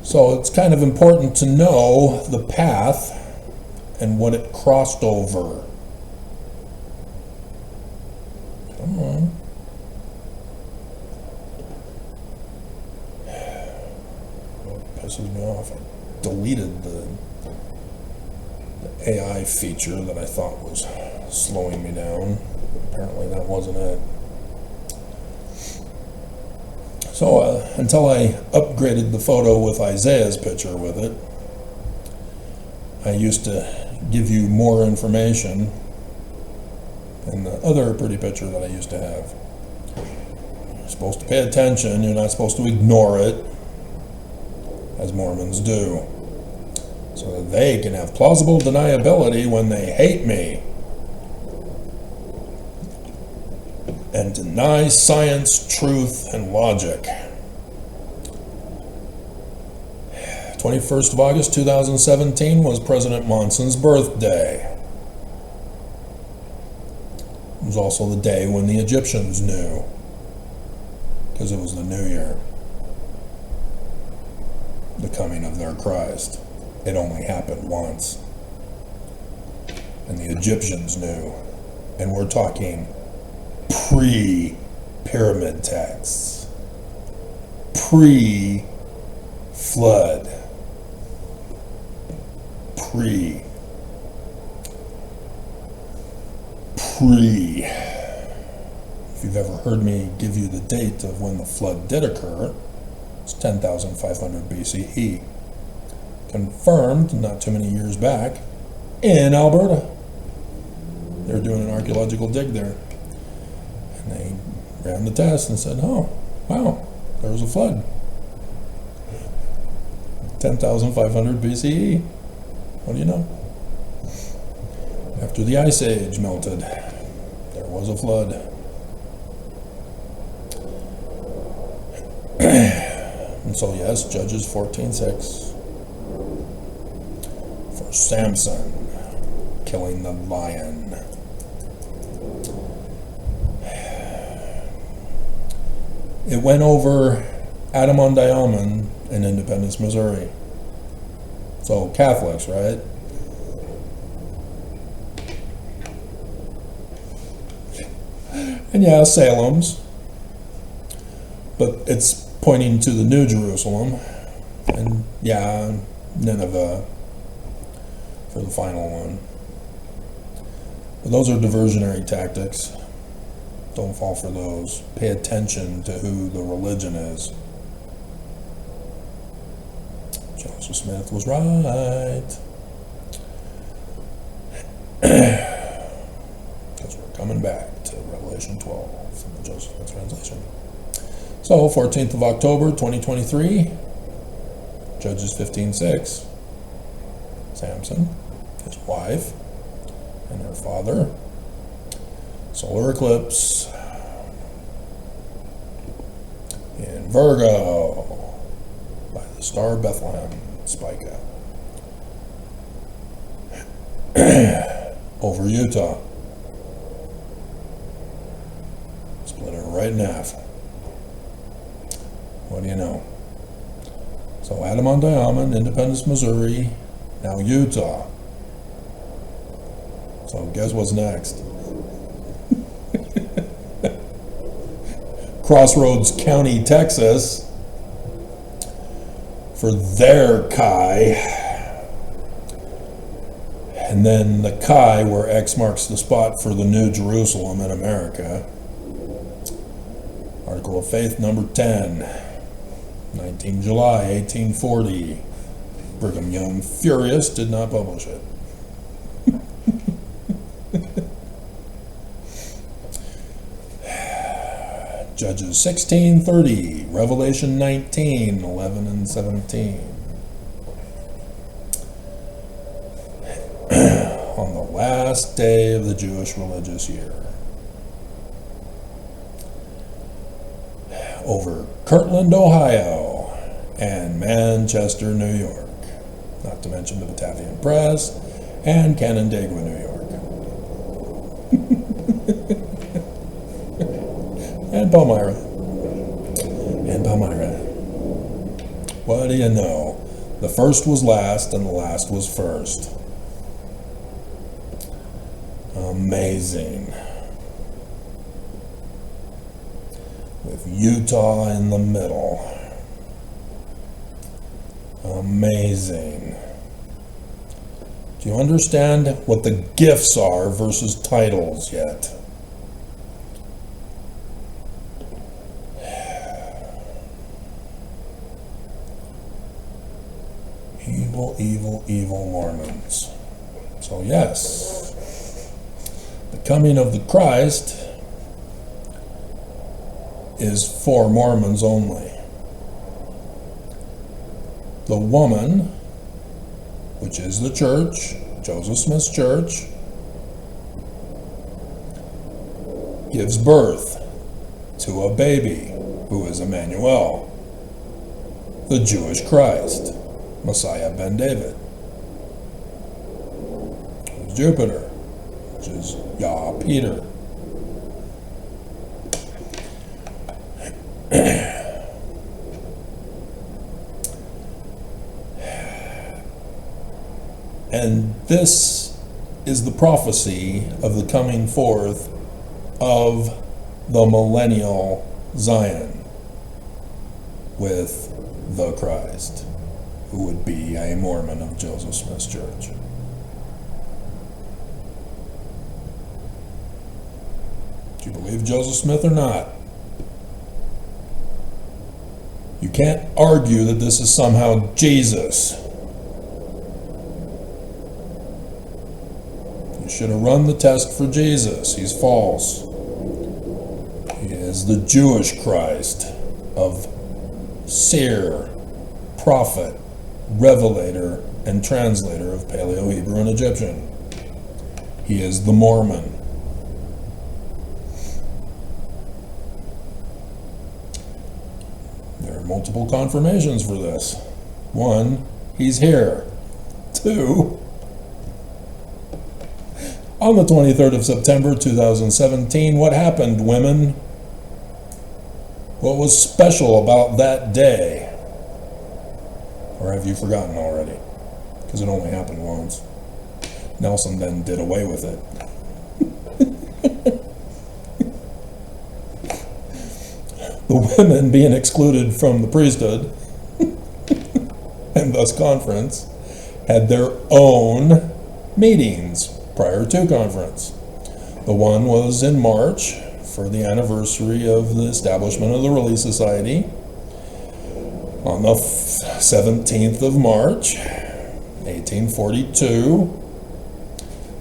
[SPEAKER 1] So it's kind of important to know the path and what it crossed over. Come on. What pisses me off, I deleted the AI feature that I thought was slowing me down. Apparently that wasn't it. So until I upgraded the photo with Isaiah's picture with it, I used to give you more information in the other pretty picture that I used to have. You're supposed to pay attention, you're not supposed to ignore it, as Mormons do, so that they can have plausible deniability when they hate me and deny science, truth, and logic. 21st of August 2017 was President Monson's birthday. It was also the day when the Egyptians knew, because it was the New Year, the coming of their Christ. It only happened once. And the Egyptians knew. And we're talking pre-pyramid texts. Pre-flood. Pre. If you've ever heard me give you the date of when the flood did occur, it's 10,500 BCE. Confirmed not too many years back in Alberta. They were doing an archaeological dig there. And they ran the test and said, oh, wow, there was a flood. 10,500 BCE. What do you know? After the Ice Age melted, there was a flood. And so yes, Judges 14:6. For Samson killing the lion. It went over Adam-on-Diamond in Independence, Missouri. So Catholics, right? And yeah, Salem's. But it's pointing to the New Jerusalem. And yeah, Nineveh for the final one. But those are diversionary tactics. Don't fall for those. Pay attention to who the religion is. Joseph Smith was right. Because we're coming back to Revelation 12 from the Joseph Smith translation. So, 14th of October, 2023, Judges 15:6. Samson, his wife, and her father. Solar eclipse in Virgo by the star of Bethlehem, Spica. Over Utah. Split it right in half. What do you know? So Adam-on-Diamond, Independence, Missouri, now Utah. So guess what's next? Crossroads County, Texas, for their Chi. And then the Chi, where X marks the spot for the New Jerusalem in America. Article of Faith number 10, 19 July 1840. Brigham Young, furious, did not publish it. Judges 16:30, Revelation 19:11 and 17. On the last day of the Jewish religious year. Over Kirtland, Ohio, and Manchester, New York. Not to mention the Batavian Press and Canandaigua, New York. And Palmyra. And Palmyra. What do you know? The first was last and the last was first. Amazing. With Utah in the middle. Amazing. Do you understand what the gifts are versus titles yet? He Evil, evil, evil Mormons. So yes, the coming of the Christ is for Mormons only. The woman, which is the church, Joseph Smith's church, gives birth to a baby who is Emmanuel, the Jewish Christ, Messiah ben David, who's Jupiter, which is Yah Peter. And this is the prophecy of the coming forth of the millennial Zion with the Christ, who would be a Mormon of Joseph Smith's church. Do you believe Joseph Smith or not? You can't argue that this is somehow Jesus. You should have run the test for Jesus. He's false. He is the Jewish Christ of seer, prophet, revelator, and translator of Paleo, Hebrew, and Egyptian. He is the Mormon. There are multiple confirmations for this. 1, he's here. 2, on the 23rd of September 2017, what happened, women? What was special about that day? Or have you forgotten already? Because it only happened once. Nelson then did away with it. The women being excluded from the priesthood and thus conference had their own meetings prior to conference. The one was in March for the anniversary of the establishment of the Relief Society on the 17th of March, 1842.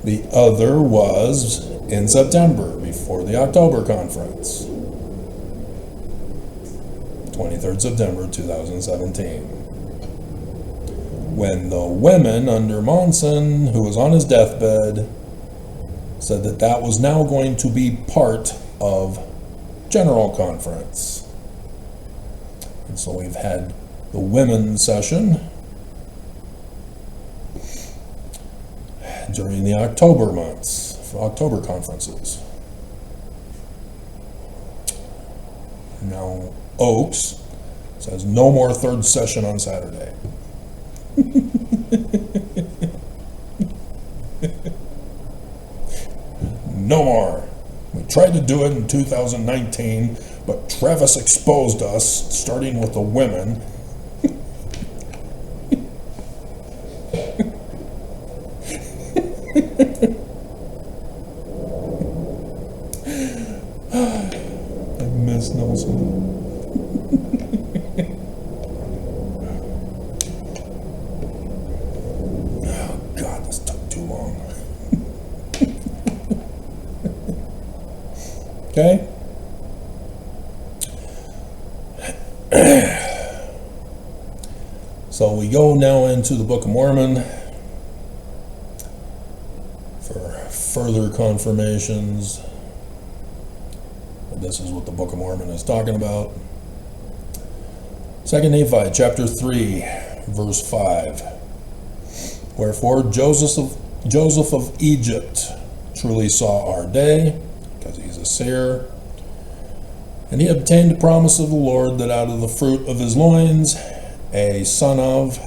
[SPEAKER 1] The other was in September, before the October conference, 23rd September 2017. When the women under Monson, who was on his deathbed, said that that was now going to be part of General Conference. And so we've had the women's session during the October months, for October conferences. Now Oaks says no more third session on Saturday. No more. We tried to do it in 2019, but Travis exposed us, starting with the women. I miss Nelson. Okay? So we go now into the Book of Mormon for further confirmations. This is what the Book of Mormon is talking about. 2 Nephi chapter 3, verse 5. Wherefore Joseph of Egypt truly saw our day, because he's a seer, and he obtained a promise of the Lord that out of the fruit of his loins a son of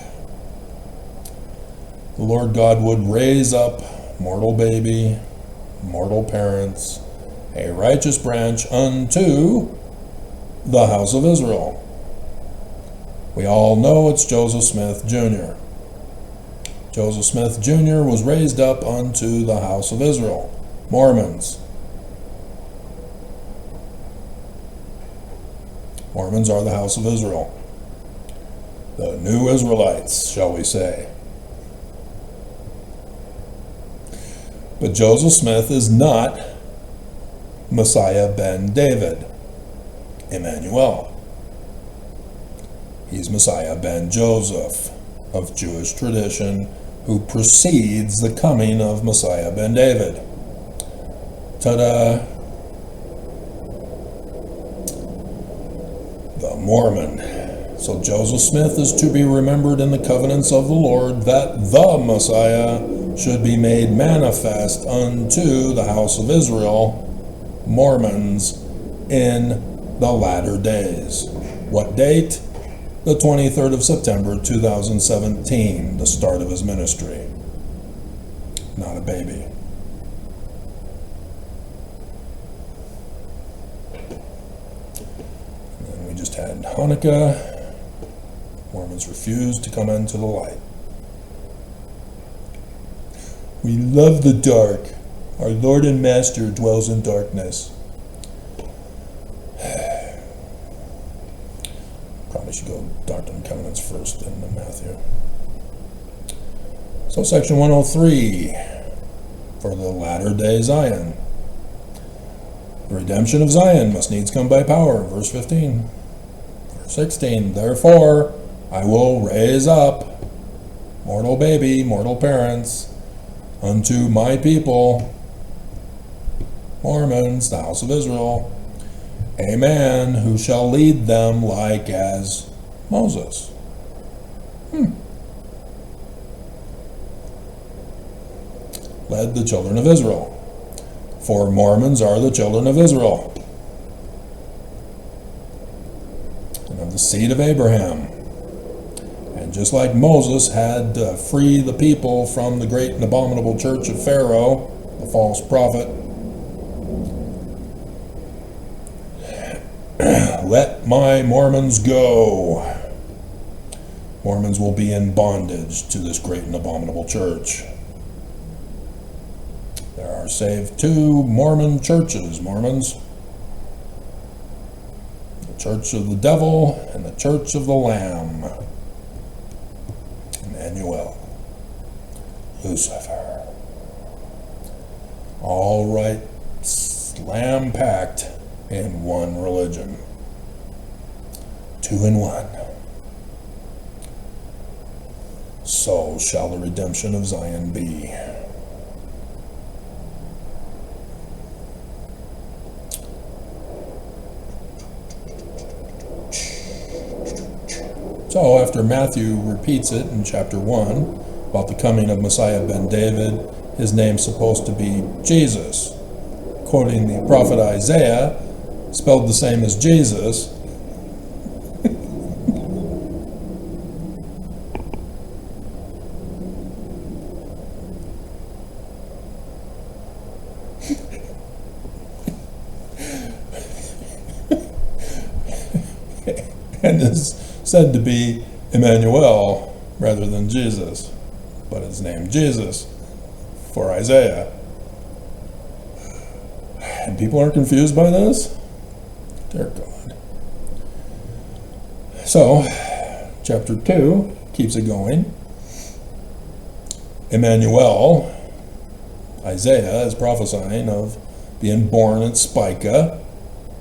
[SPEAKER 1] the Lord God would raise up mortal baby, mortal parents, a righteous branch unto the house of Israel. We all know it's Joseph Smith Jr. Joseph Smith Jr. was raised up unto the house of Israel. Mormons. Mormons are the house of Israel. The new Israelites, shall we say. But Joseph Smith is not Messiah ben David, Emmanuel. He's Messiah ben Joseph of Jewish tradition, who precedes the coming of Messiah ben David. Ta-da! The Mormon. So Joseph Smith is to be remembered in the covenants of the Lord, that the Messiah should be made manifest unto the house of Israel, Mormons, in the latter days. What date? The 23rd of September 2017, the start of his ministry. Not a baby. And then we just had Hanukkah. Mormons refused to come into the light. We love the dark. Our Lord and Master dwells in darkness. Probably should go Doctrine and Covenants first, then Matthew. So section 103, for the latter day Zion. The redemption of Zion must needs come by power, verse 15. Verse 16, therefore I will raise up mortal baby, mortal parents, unto my people, Mormons, the house of Israel, a man who shall lead them like as Moses. Led the children of Israel. For Mormons are the children of Israel, and of the seed of Abraham. And just like Moses had to free the people from the great and abominable church of Pharaoh, the false prophet, let my Mormons go. Mormons will be in bondage to this great and abominable church. There are saved two Mormon churches, Mormons. The Church of the Devil and the Church of the Lamb. Emmanuel. Lucifer. All right, slam-packed in one religion. 2 in 1. So shall the redemption of Zion be. So after Matthew repeats it in chapter 1 about the coming of Messiah ben David, his name's supposed to be Jesus. Quoting the prophet Isaiah, spelled the same as Jesus. And is said to be Emmanuel rather than Jesus, but it's named Jesus for Isaiah. And people aren't confused by this? Dear God. So, chapter 2 keeps it going. Emmanuel, Isaiah is prophesying of being born at Spica,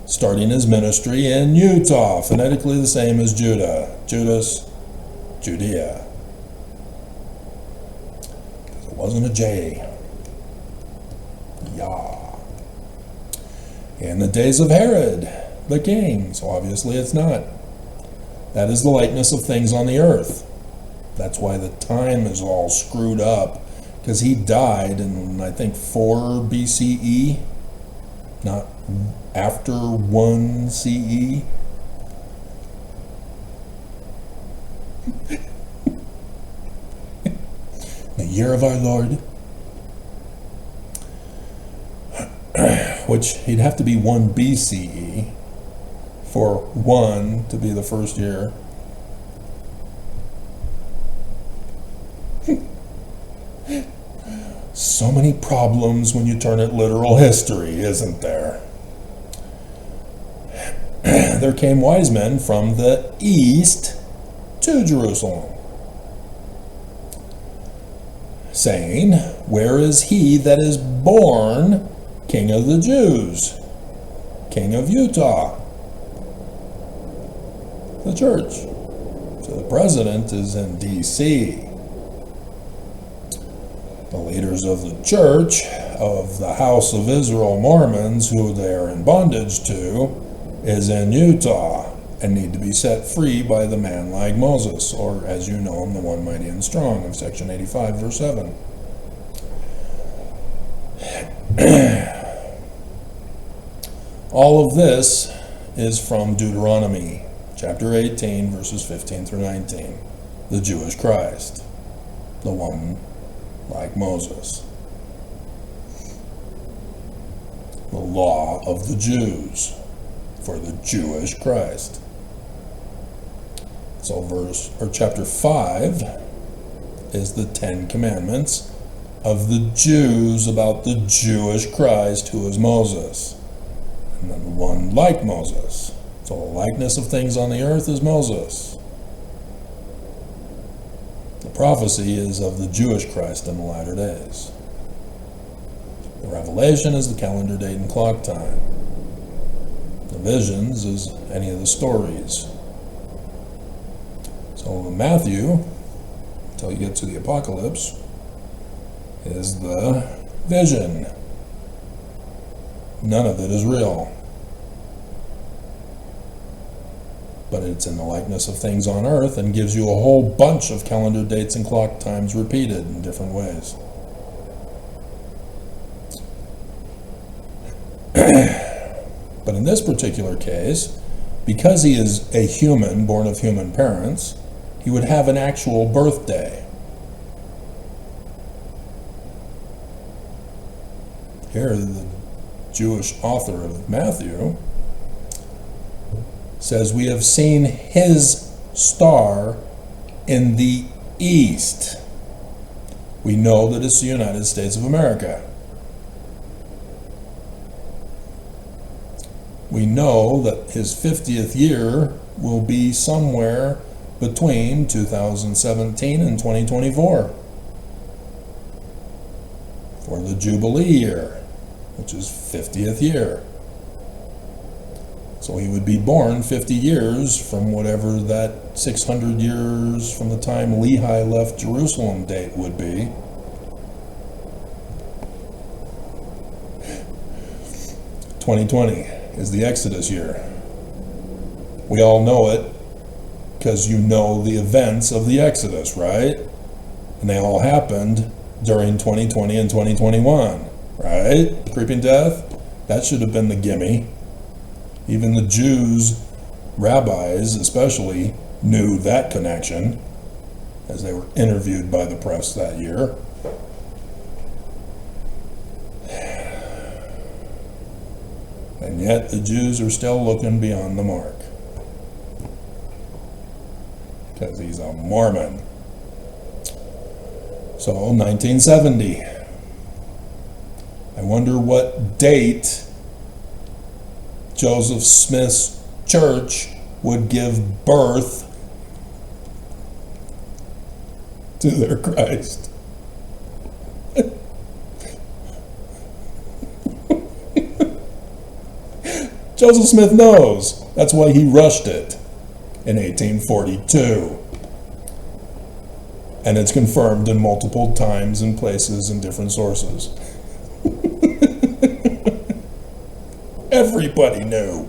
[SPEAKER 1] starting his ministry in Utah, phonetically the same as Judah, Judas, Judea. Because it wasn't a J. Yah. In the days of Herod, the king, so obviously it's not. That is the likeness of things on the earth. That's why the time is all screwed up, because he died in, I think, 4 BCE, not after 1 CE. The year of our Lord, which he'd have to be 1 BCE for 1 to be the first year. So many problems when you turn it literal history, isn't there? There came wise men from the east to Jerusalem. saying, "Where is he that is born King of the Jews, King of Utah?" The church. So the president is in D.C. The leaders of the church, of the House of Israel Mormons, who they are in bondage to, is in Utah and need to be set free by the man like Moses, or as you know him, the one mighty and strong of section 85, verse 7. All of this is from Deuteronomy chapter 18, verses 15 through 19. The Jewish Christ, the one like Moses. The law of the Jews for the Jewish Christ. So chapter 5 is the 10 commandments of the Jews about the Jewish Christ, who is Moses. And then the one like Moses. So the likeness of things on the earth is Moses. The prophecy is of the Jewish Christ in the latter days. The revelation is the calendar date and clock time. The visions is any of the stories. So Matthew, until you get to the apocalypse, is the vision. None of it is real. But it's in the likeness of things on earth and gives you a whole bunch of calendar dates and clock times repeated in different ways. But in this particular case, because he is a human born of human parents, he would have an actual birthday. Here, the Jewish author of Matthew says, "We have seen his star in the east." We know that it's the United States of America. We know that his 50th year will be somewhere between 2017 and 2024 for the Jubilee year, which is 50th year. So he would be born 50 years from whatever that 600 years from the time Lehi left Jerusalem date would be. "2020 is the Exodus year. We all know it because you know the events of the Exodus, right? And they all happened during 2020 and 2021, right? Creeping death, that should have been the gimme. Even the Jews, rabbis especially, knew that connection as they were interviewed by the press that year. And yet the Jews are still looking beyond the mark. Because he's a Mormon. So 1970. I wonder what date Joseph Smith's church would give birth to their Christ. Joseph Smith knows. That's why he rushed it in 1842. And it's confirmed in multiple times and places and different sources. Everybody knew.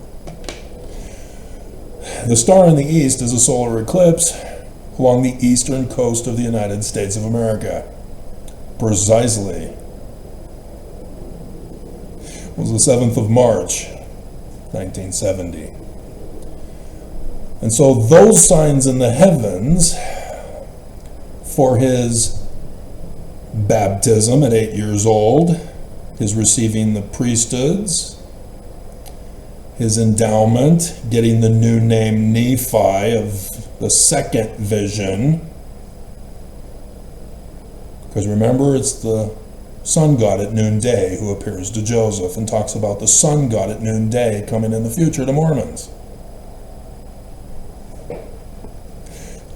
[SPEAKER 1] The star in the east is a solar eclipse along the eastern coast of the United States of America. Precisely. It was the 7th of March, 1970. And so those signs in the heavens for his baptism at 8 years old, his receiving the priesthoods, his endowment, getting the new name Nephi of the second vision. Because remember, it's the sun god at noonday who appears to Joseph and talks about the sun god at noonday coming in the future to Mormons.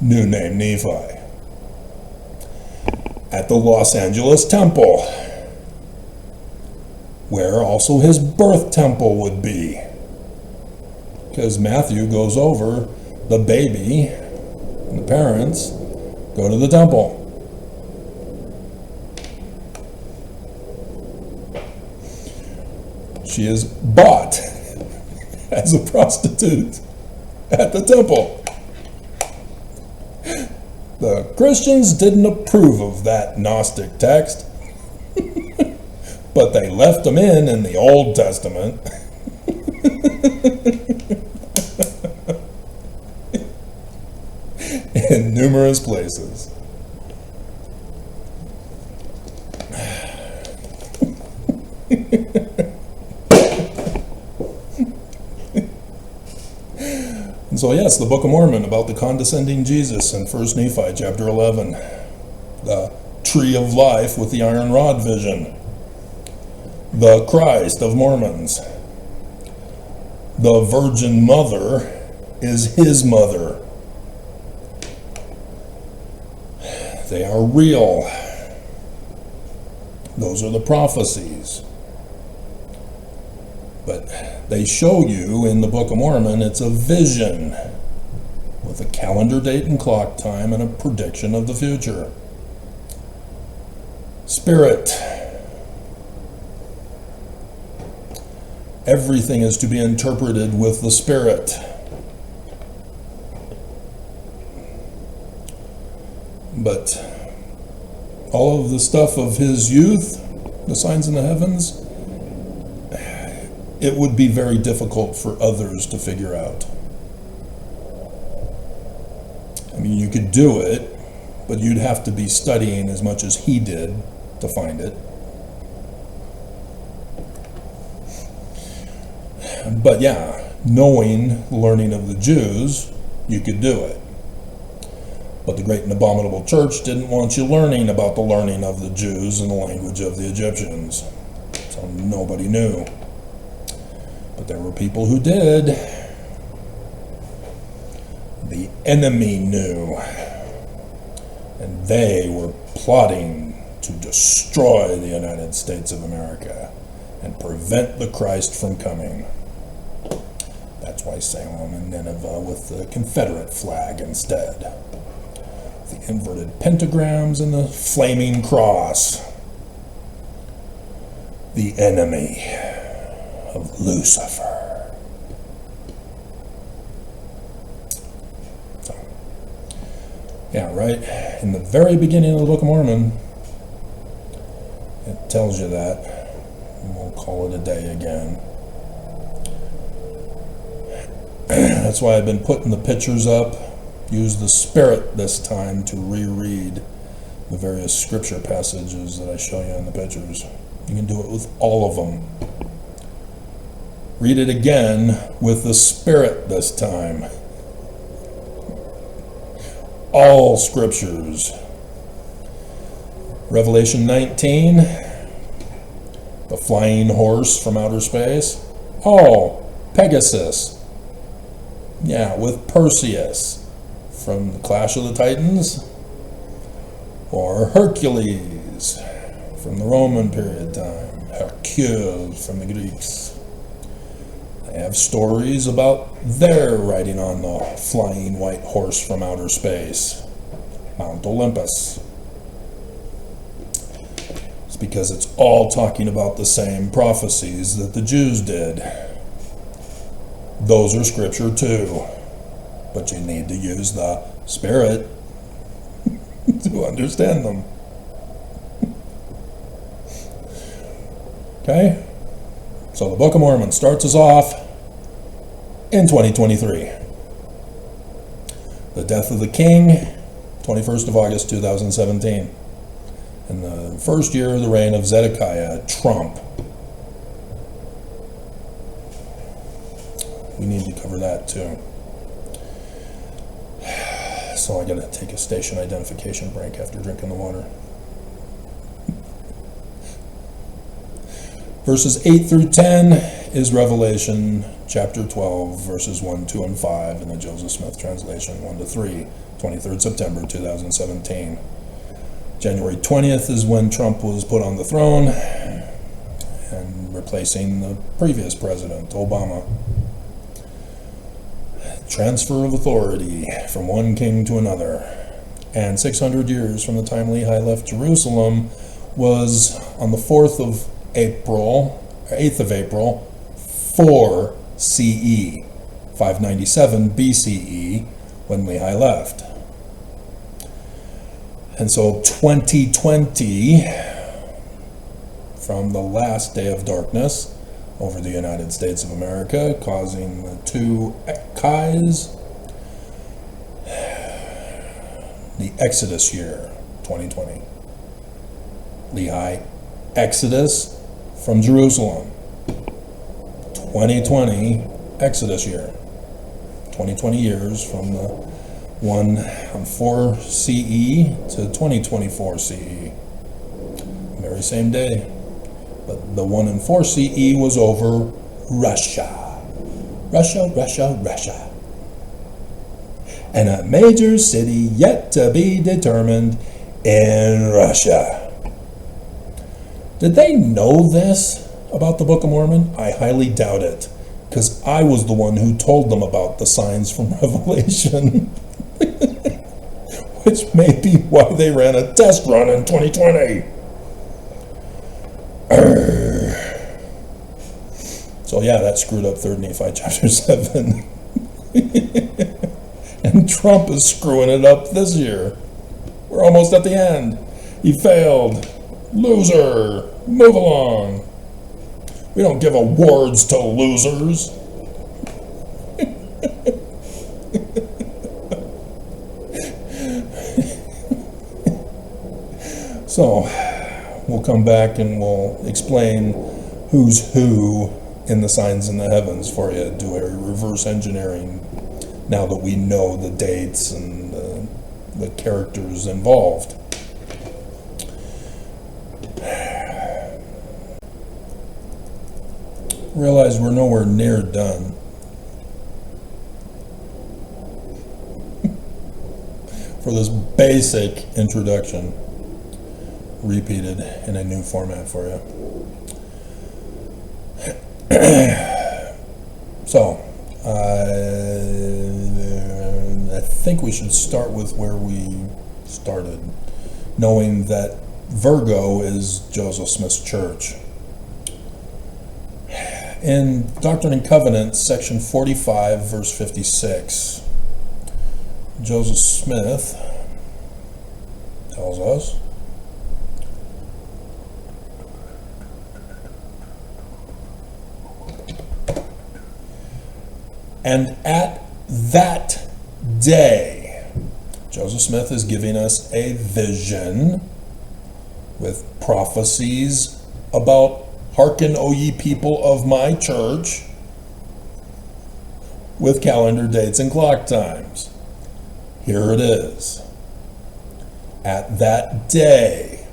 [SPEAKER 1] New name Nephi. at the Los Angeles temple, where also his birth temple would be. Because Matthew goes over the baby and the parents go to the temple. She is bought as a prostitute at the temple. The Christians didn't approve of that Gnostic text, but they left them in the Old Testament. In numerous places. And so yes, the Book of Mormon about the condescending Jesus in 1 Nephi chapter 11. The tree of life with the iron rod vision. The Christ of Mormons. The Virgin Mother is his mother. They are real. Those are the prophecies. But they show you in the Book of Mormon it's a vision with a calendar date and clock time and a prediction of the future. SPiRiT. Everything is to be interpreted with the Spirit. But all of the stuff of his youth, the signs in the heavens, it would be very difficult for others to figure out. I mean, you could do it, but you'd have to be studying as much as he did to find it. But yeah, knowing the learning of the Jews, you could do it. But the great and abominable church didn't want you learning about the learning of the Jews in the language of the Egyptians. So nobody knew. But there were people who did. The enemy knew. And they were plotting to destroy the United States of America and prevent the Christ from coming. That's why Salem and Nineveh with the Confederate flag instead. The inverted pentagrams and the flaming cross. The enemy of Lucifer. So, yeah, right? In the very beginning of the Book of Mormon, it tells you that. And we'll call it a day again. That's why I've been putting the pictures up. Use the SPiRiT this time to reread the various scripture passages that I show you in the pictures. You can do it with all of them. Read it again with the SPiRiT this time. All scriptures. Revelation 19, the flying horse from outer space. Oh, Pegasus. Yeah, with Perseus from the Clash of the Titans, or Hercules from the Roman period time, Hercule from the Greeks. They have stories about their riding on the flying white horse from outer space, Mount Olympus. It's because it's all talking about the same prophecies that the Jews did. Those are scripture too. But you need to use the SPiRiT to understand them. Okay? So the Book of Mormon starts us off in 2023. The death of the king, 21st of August 2017. In the first year of the reign of Zedekiah, Trump. We need to cover that too. So I gotta take a station identification break after drinking the water. Verses 8 through 10 is Revelation chapter 12, verses 1, 2, and 5 in the Joseph Smith translation, 1 to 3, 23rd September 2017. January 20th is when Trump was put on the throne and replacing the previous president, Obama. Transfer of authority from one king to another. And 600 years from the time Lehi left Jerusalem was on the 4th of April, 8th of April, 4 CE, 597 BCE, when Lehi left. And so 2020, from the last day of darkness over the United States of America, causing the two Kais, the Exodus year, 2020. Lehi, Exodus from Jerusalem. 2020, Exodus year. 2020 years from the one on 4 CE to 2024 CE. Very same day. But the one in 4 CE was over Russia. Russia. And a major city yet to be determined in Russia. Did they know this about the Book of Mormon? I highly doubt it, because I was the one who told them about the signs from Revelation. Which may be why they ran a test run in 2020. So yeah, that screwed up 3 Nephi chapter 7. And Trump is screwing it up this year. We're almost at the end. He failed. Loser. Move along. We don't give awards to losers. So, we'll come back and we'll explain who's who in the signs in the heavens for you. Do a reverse engineering now that we know the dates and the characters involved. Realize we're nowhere near done. For this basic introduction, repeated in a new format for you. So, I think we should start with where we started, knowing that Virgo is Joseph Smith's church. In Doctrine and Covenants, section 45, verse 56, Joseph Smith tells us, and at that day, Joseph Smith is giving us a vision with prophecies about "Hearken, O ye people of my church," with calendar dates and clock times. Here it is. At that day,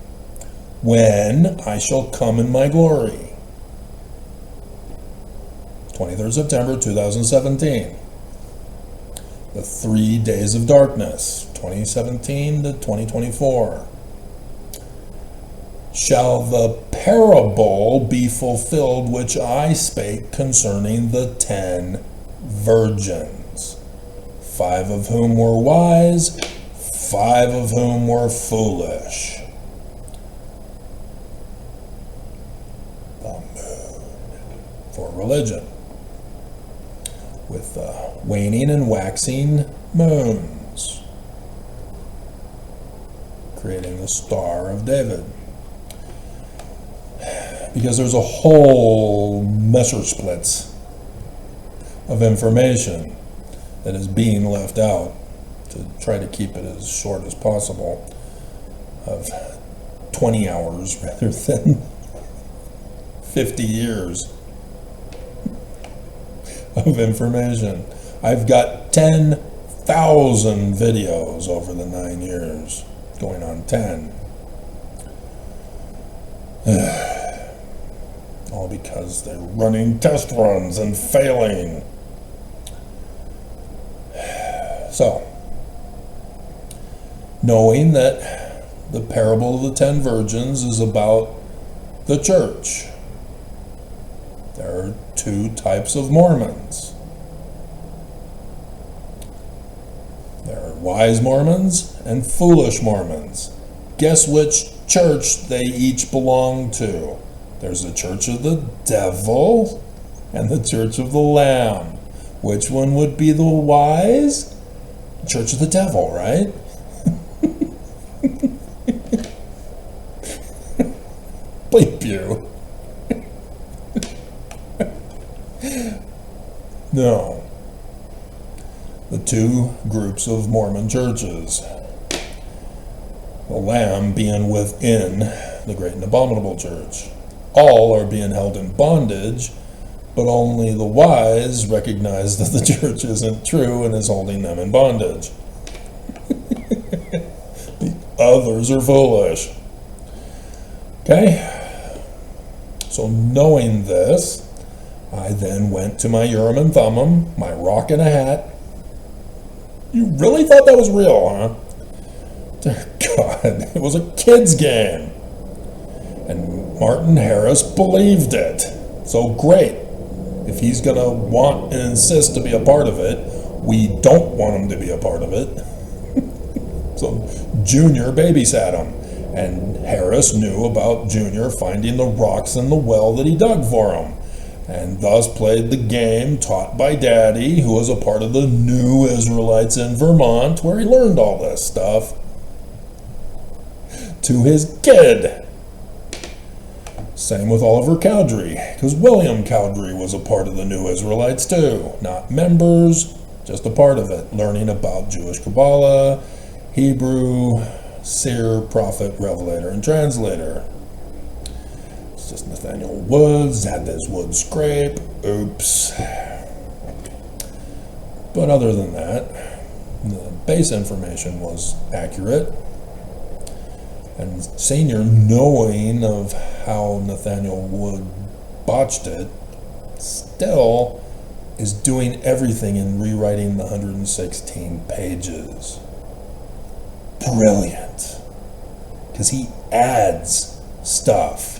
[SPEAKER 1] when I shall come in my glory. 23rd September 2017. The 3 days of darkness, 2017 to 2024. Shall the parable be fulfilled which I spake concerning the 10 virgins, 5 of whom were wise, 5 of whom were foolish. The moon for religion, with waning and waxing moons, creating the Star of David. Because there's a whole Messersplitz of information that is being left out to try to keep it as short as possible, of 20 hours rather than 50 years of information. I've got 10,000 videos over the 9 years, going on 10. All because they're running test runs and failing. So, knowing that the parable of the 10 virgins is about the church. There are two types of Mormons. There are wise Mormons and foolish Mormons. Guess which church they each belong to? There's the church of the devil and the church of the Lamb. Which one would be the wise? Church of the devil, right? Bleep you. No. The two groups of Mormon churches. The Lamb being within the great and abominable church. All are being held in bondage, but only the wise recognize that the church isn't true and is holding them in bondage. The others are foolish. Okay? So knowing this, I then went to my Urim and Thummim, my rock and a hat. You really thought that was real, huh? Dear God, it was a kid's game. And Martin Harris believed it. So great. If he's going to want and insist to be a part of it, we don't want him to be a part of it. So Junior babysat him. And Harris knew about Junior finding the rocks in the well that he dug for him, and thus played the game taught by Daddy, who was a part of the New Israelites in Vermont, where he learned all this stuff, to his kid. Same with Oliver Cowdery, because William Cowdery was a part of the New Israelites too. Not members, just a part of it, learning about Jewish Kabbalah, Hebrew, seer, prophet, revelator, and translator. It's just Nathaniel Woods, had this wood scrape, oops. But other than that, the base information was accurate. And Senior, knowing of how Nathaniel Wood botched it, still is doing everything in rewriting the 116 pages. Brilliant. Because he adds stuff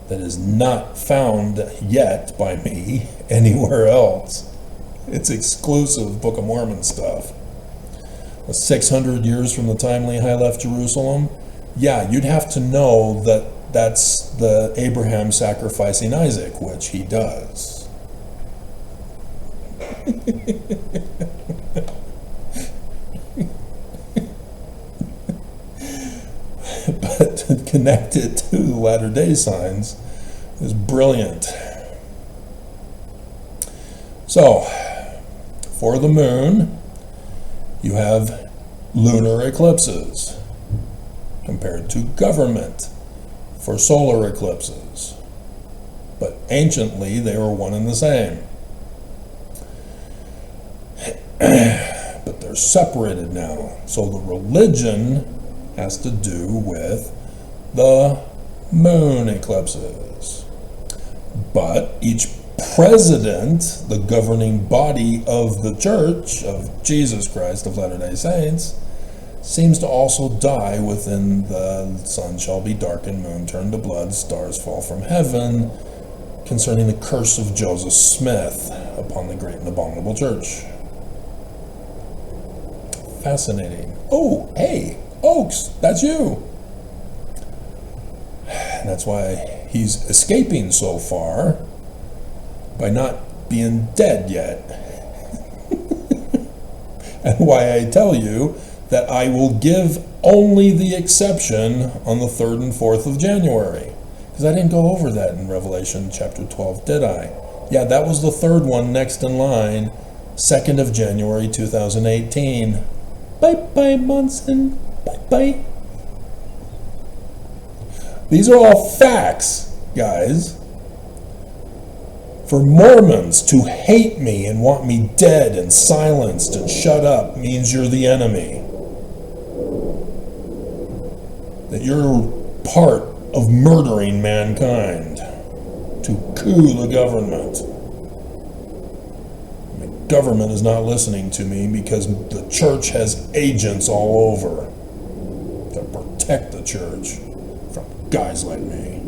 [SPEAKER 1] that is not found yet by me anywhere else. It's exclusive Book of Mormon stuff. 600 years from the time Lehi left Jerusalem, yeah, you'd have to know that that's the Abraham sacrificing Isaac, which he does. But to connect it to the Latter-day Signs is brilliant. So, for the moon, you have lunar eclipses compared to government for solar eclipses. But anciently, they were one and the same. But they're separated now. So the religion has to do with the moon eclipses. But each president, the governing body of the Church of Jesus Christ of Latter-day Saints, seems to also die within the sun shall be darkened, moon turned to blood, stars fall from heaven, concerning the curse of Joseph Smith upon the great and abominable church. Fascinating. Oh, hey, Oaks, that's you. And that's why he's escaping so far by not being dead yet. And why I tell you that I will give only the exception on the 3rd and 4th of January. Because I didn't go over that in Revelation chapter 12, did I? Yeah, that was the third one next in line, 2nd of January 2018. Bye-bye, Munson. Bye-bye. These are all facts, guys. For Mormons to hate me and want me dead and silenced and shut up means you're the enemy. That you're part of murdering mankind to coup the government. The government is not listening to me because the church has agents all over. They're protect the church from guys like me.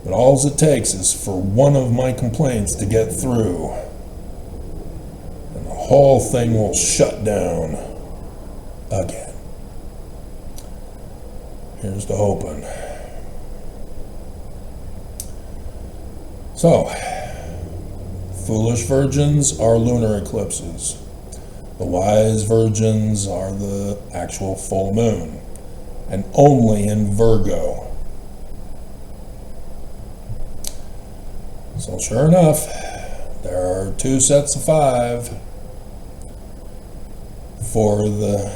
[SPEAKER 1] But all it takes is for one of my complaints to get through, and the whole thing will shut down again. Here's to hoping. So, foolish virgins are lunar eclipses. The wise virgins are the actual full moon, and only in Virgo. So sure enough, there are 2 sets of 5 for the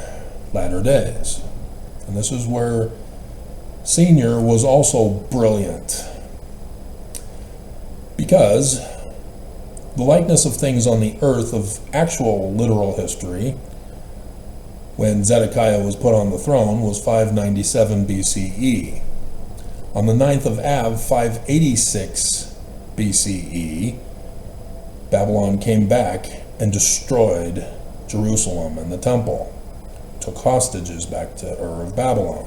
[SPEAKER 1] latter days. And this is where Senior was also brilliant, because the likeness of things on the earth of actual literal history when Zedekiah was put on the throne was 597 BCE. On the 9th of Av, 586 BCE, Babylon came back and destroyed Jerusalem and the temple, took hostages back to Ur of Babylon.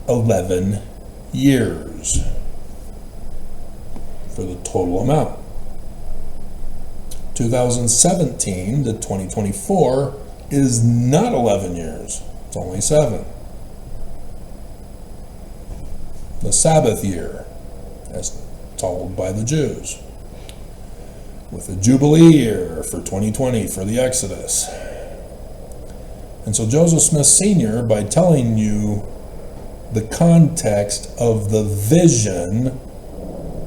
[SPEAKER 1] 11 years for the total amount. 2017 to 2024 is not 11 years, it's only 7. The Sabbath year, as told by the Jews, with the Jubilee year for 2020 for the Exodus. And so Joseph Smith Sr., by telling you the context of the vision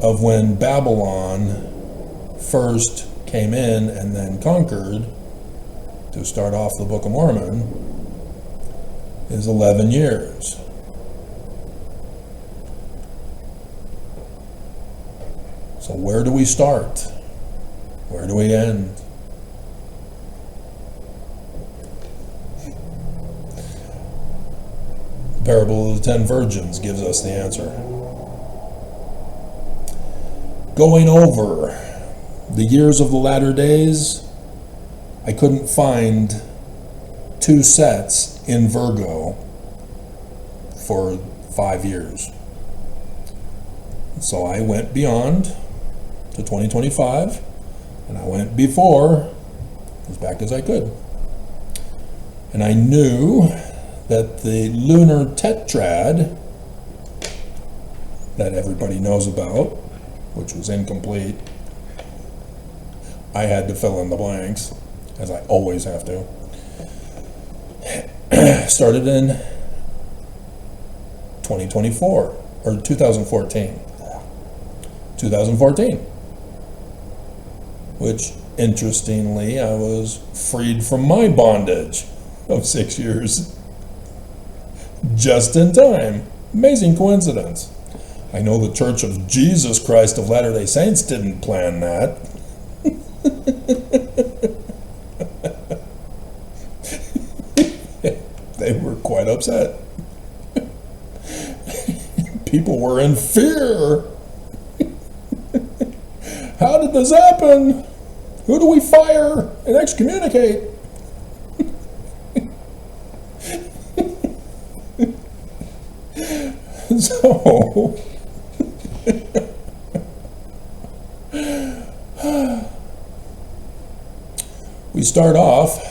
[SPEAKER 1] of when Babylon first came in and then conquered to start off the Book of Mormon, is 11 years. So where do we start? Where do we end? The parable of the 10 virgins gives us the answer. Going over the years of the latter days, I couldn't find 2 sets in Virgo for 5 years. So I went beyond to 2025, and I went before as back as I could. And I knew that the lunar tetrad that everybody knows about, which was incomplete, I had to fill in the blanks, as I always have to, started in 2024, or 2014. 2014. Which, interestingly, I was freed from my bondage of 6 years. Just in time. Amazing coincidence. I know the Church of Jesus Christ of Latter-day Saints didn't plan that. They were quite upset. People were in fear. How did this happen? Who do we fire and excommunicate? So, we start off,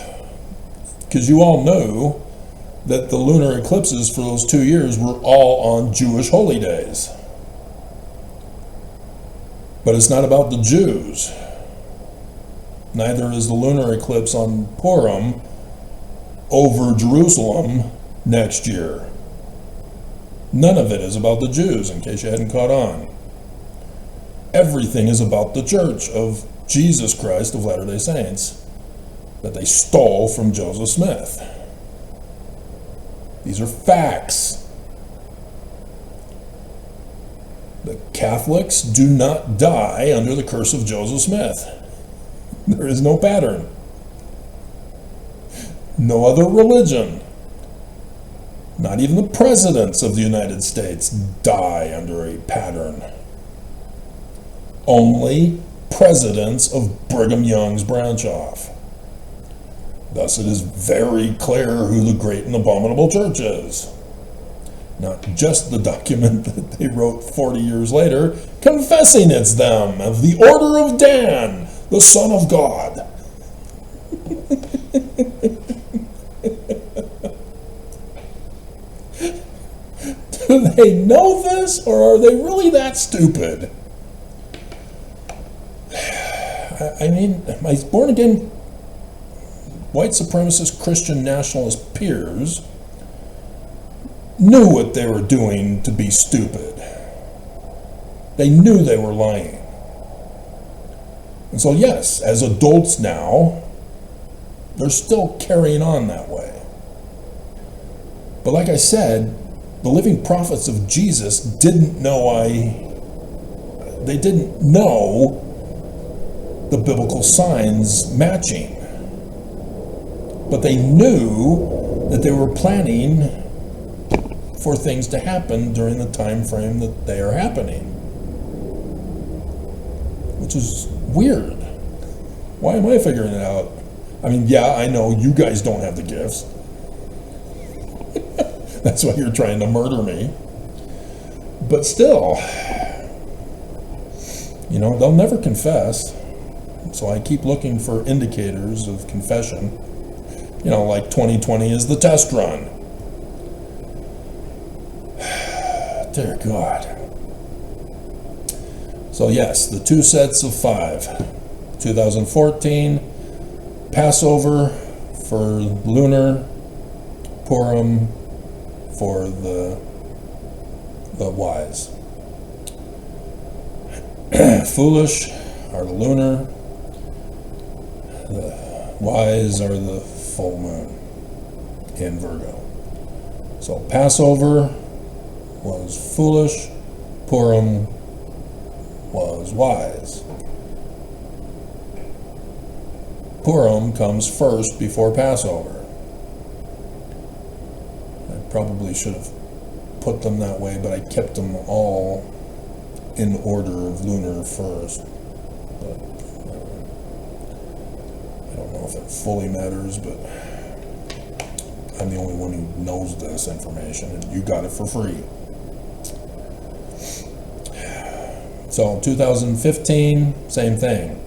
[SPEAKER 1] because you all know that the lunar eclipses for those 2 years were all on Jewish holy days. But it's not about the Jews. Neither is the lunar eclipse on Purim over Jerusalem next year. None of it is about the Jews, in case you hadn't caught on. Everything is about the Church of Jesus Christ of Latter-day Saints that they stole from Joseph Smith. These are facts. The Catholics do not die under the curse of Joseph Smith. There is no pattern. No other religion, not even the presidents of the United States, die under a pattern. Only presidents of Brigham Young's branch off. Thus it is very clear who the great and abominable church is. Not just the document that they wrote 40 years later, confessing it's them, of the order of Dan, the Son of God. Do they know this, or are they really that stupid? I mean, my born-again white supremacist Christian nationalist peers knew what they were doing to be stupid. They knew they were lying. And so yes, as adults now, they're still carrying on that way. But like I said, the living prophets of Jesus didn't know they didn't know the biblical signs matching. But they knew that they were planning for things to happen during the time frame that they are happening. Which is weird. Why am I figuring it out? I mean, yeah, I know you guys don't have the gifts. That's why you're trying to murder me. But still, they'll never confess. So I keep looking for indicators of confession. Like 2020 is the test run. Dear God. So yes, the 2 sets of 5. 2014, Passover for lunar, Purim for the wise. Foolish are the lunar, the wise are the full moon in Virgo. So Passover was foolish, Purim was wise. Purim comes first before Passover. I probably should have put them that way, but I kept them all in order of lunar first. But I don't know if it fully matters, but I'm the only one who knows this information, and you got it for free. So 2015, same thing.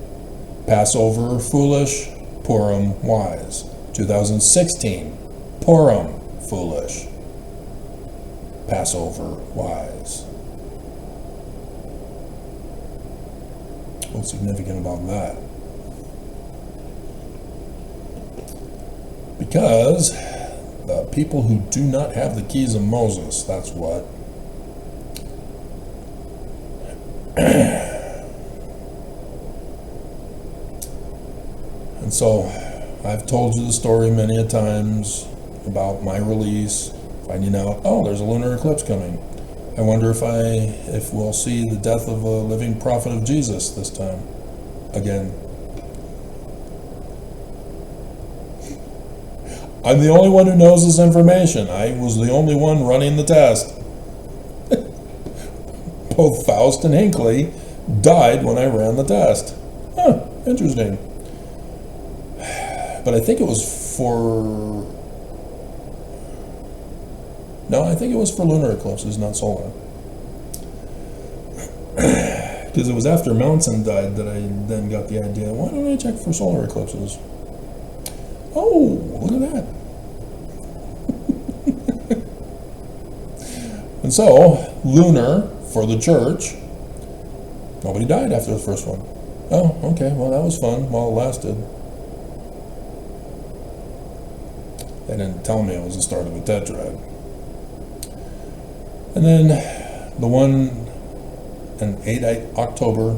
[SPEAKER 1] Passover, foolish, Purim, wise. 2016, Purim, foolish, Passover, wise. What's significant about that? Because the people who do not have the keys of Moses, that's what. And so I've told you the story many a times about my release, finding out, oh, there's a lunar eclipse coming. I wonder if we'll see the death of a living prophet of Jesus this time again. I'm the only one who knows this information. I was the only one running the test. Both Faust and Hinckley died when I ran the test. Huh, interesting. But I think it was for... No, I think it was for lunar eclipses, not solar. Because it was after Mountain died that I then got the idea, why don't I check for solar eclipses? Oh, look at that. And so, lunar for the church, nobody died after the first one. Oh, okay, well that was fun while it lasted. They didn't tell me it was the start of a tetrad. And then the one in 8 October,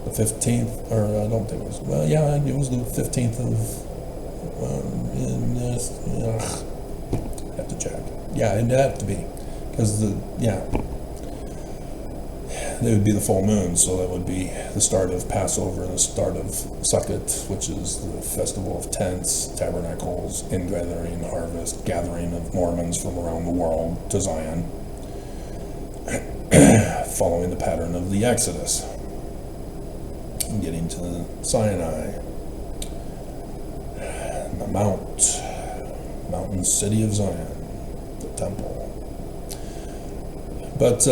[SPEAKER 1] the 15th, or I don't think it was, well, yeah, it was the 15th of, I have to check. Yeah, it'd have to be, because it would be the full moon, so that would be the start of Passover and the start of Sukkot, which is the festival of tents, tabernacles, ingathering, harvest, gathering of Mormons from around the world to Zion, following the pattern of the Exodus, and getting to the Sinai. on the mountain city of Zion, the temple. But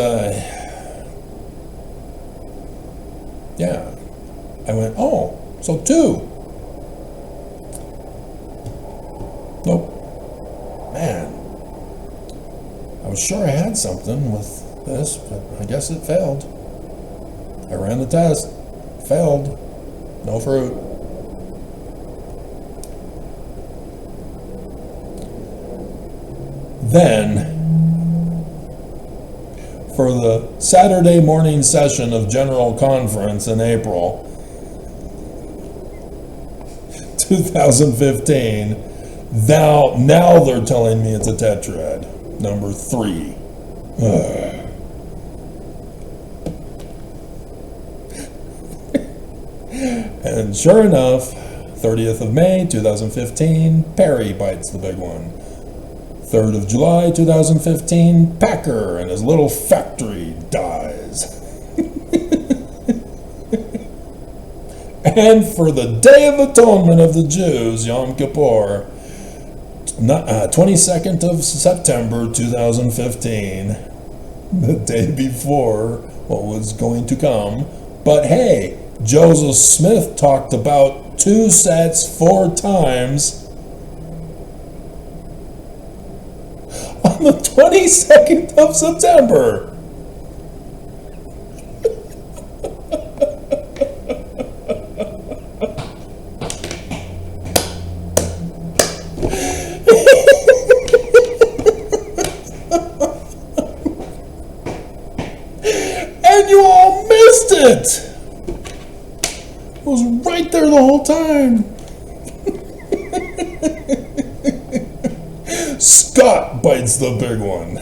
[SPEAKER 1] yeah, I went, oh, so 2. Nope. Man, I was sure I had something with this, but I guess it failed. I ran the test, failed, no fruit. Then, for the Saturday morning session of General Conference in April 2015, now they're telling me it's a tetrad, number 3. And sure enough, 30th of May 2015, Perry bites the big one. 3rd of July 2015, Packer and his little factory dies. And for the Day of Atonement of the Jews, Yom Kippur, 22nd of September 2015, the day before what was going to come. But hey, Joseph Smith talked about 2 sets 4 times on the 22nd of September. And you all missed it. It was right there the whole time. Scott bites the big one.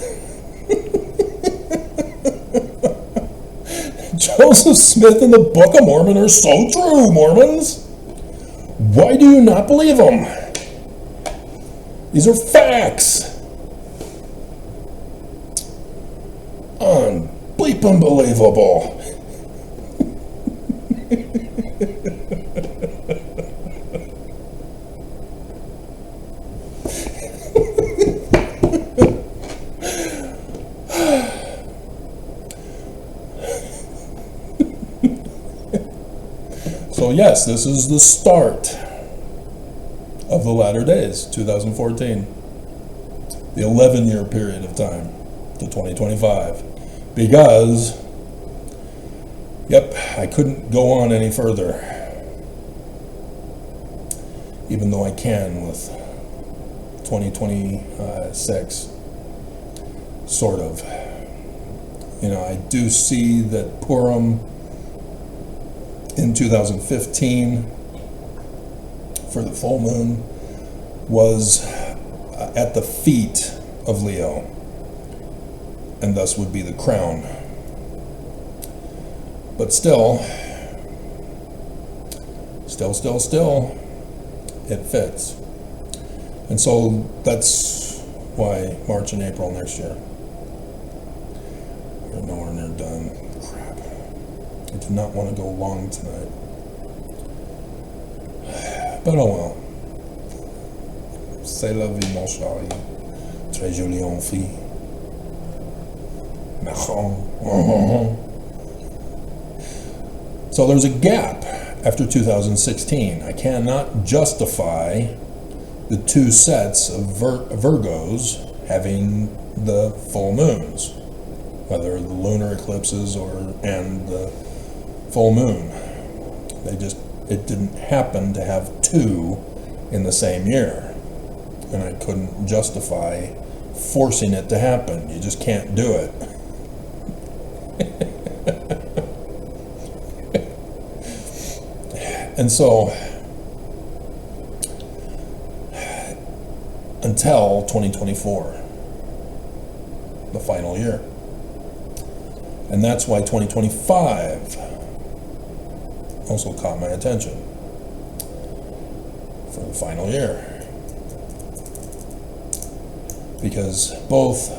[SPEAKER 1] Joseph Smith and the Book of Mormon are so true, Mormons. Why do you not believe them? These are facts. Unbelievable. So yes, this is the start of the latter days, 2014. The 11-year period of time to 2025. Because, yep, I couldn't go on any further. Even though I can with 2026. Sort of. You know, I do see that Purim in 2015 for the full moon was at the feet of Leo, and thus would be the crown. But still, it fits. And so that's why March and April next year. We're nowhere near done. Crap. I did not want to go long tonight. But oh well. C'est la vie, mon chéri. Très jolie en fille. So there's a gap after 2016. I cannot justify the 2 sets of Virgos having the full moons, whether the lunar eclipses and the full moon. It didn't happen to have 2 in the same year, and I couldn't justify forcing it to happen. You just can't do it. And so, until 2024, the final year. And that's why 2025 also caught my attention for the final year. Because both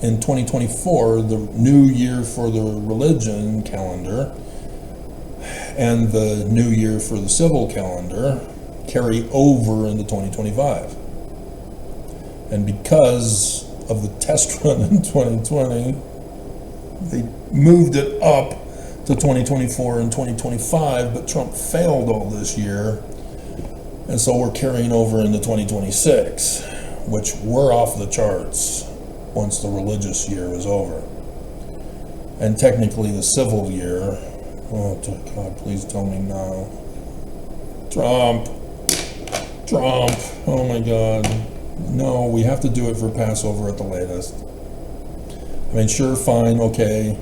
[SPEAKER 1] in 2024, the new year for the religion calendar and the new year for the civil calendar carry over into 2025. And because of the test run in 2020, they moved it up to 2024 and 2025, but Trump failed all this year, and so we're carrying over into 2026, which we're off the charts once the religious year is over. And technically the civil year, oh God, please tell me now. Trump, oh my God. No, we have to do it for Passover at the latest. I mean, sure, fine, okay.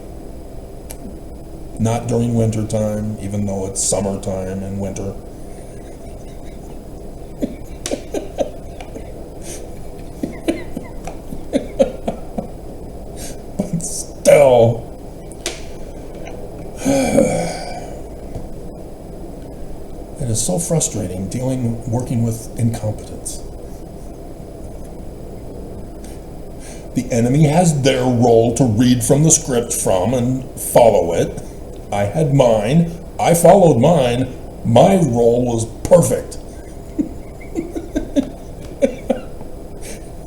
[SPEAKER 1] Not during winter time, even though it's summertime in winter. But still. It is so frustrating working with incompetence. The enemy has their role to read from the script from and follow it. I had mine. I followed mine. My role was perfect.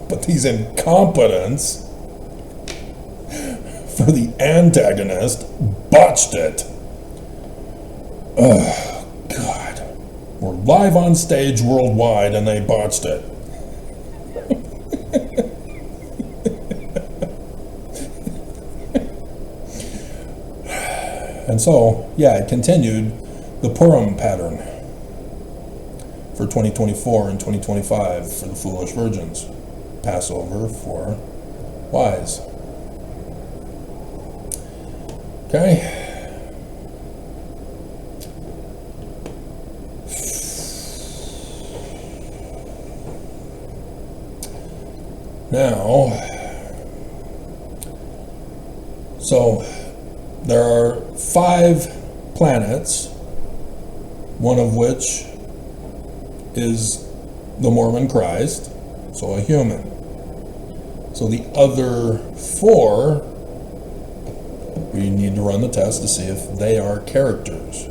[SPEAKER 1] But these incompetents for the antagonist botched it. Oh, God. We're live on stage worldwide and they botched it. And so, yeah, it continued the Purim pattern for 2024 and 2025 for the foolish virgins. Passover for wise. Okay. Now, so there are 5 planets, one of which is the Mormon Christ, so a human. So the other 4, we need to run the test to see if they are characters.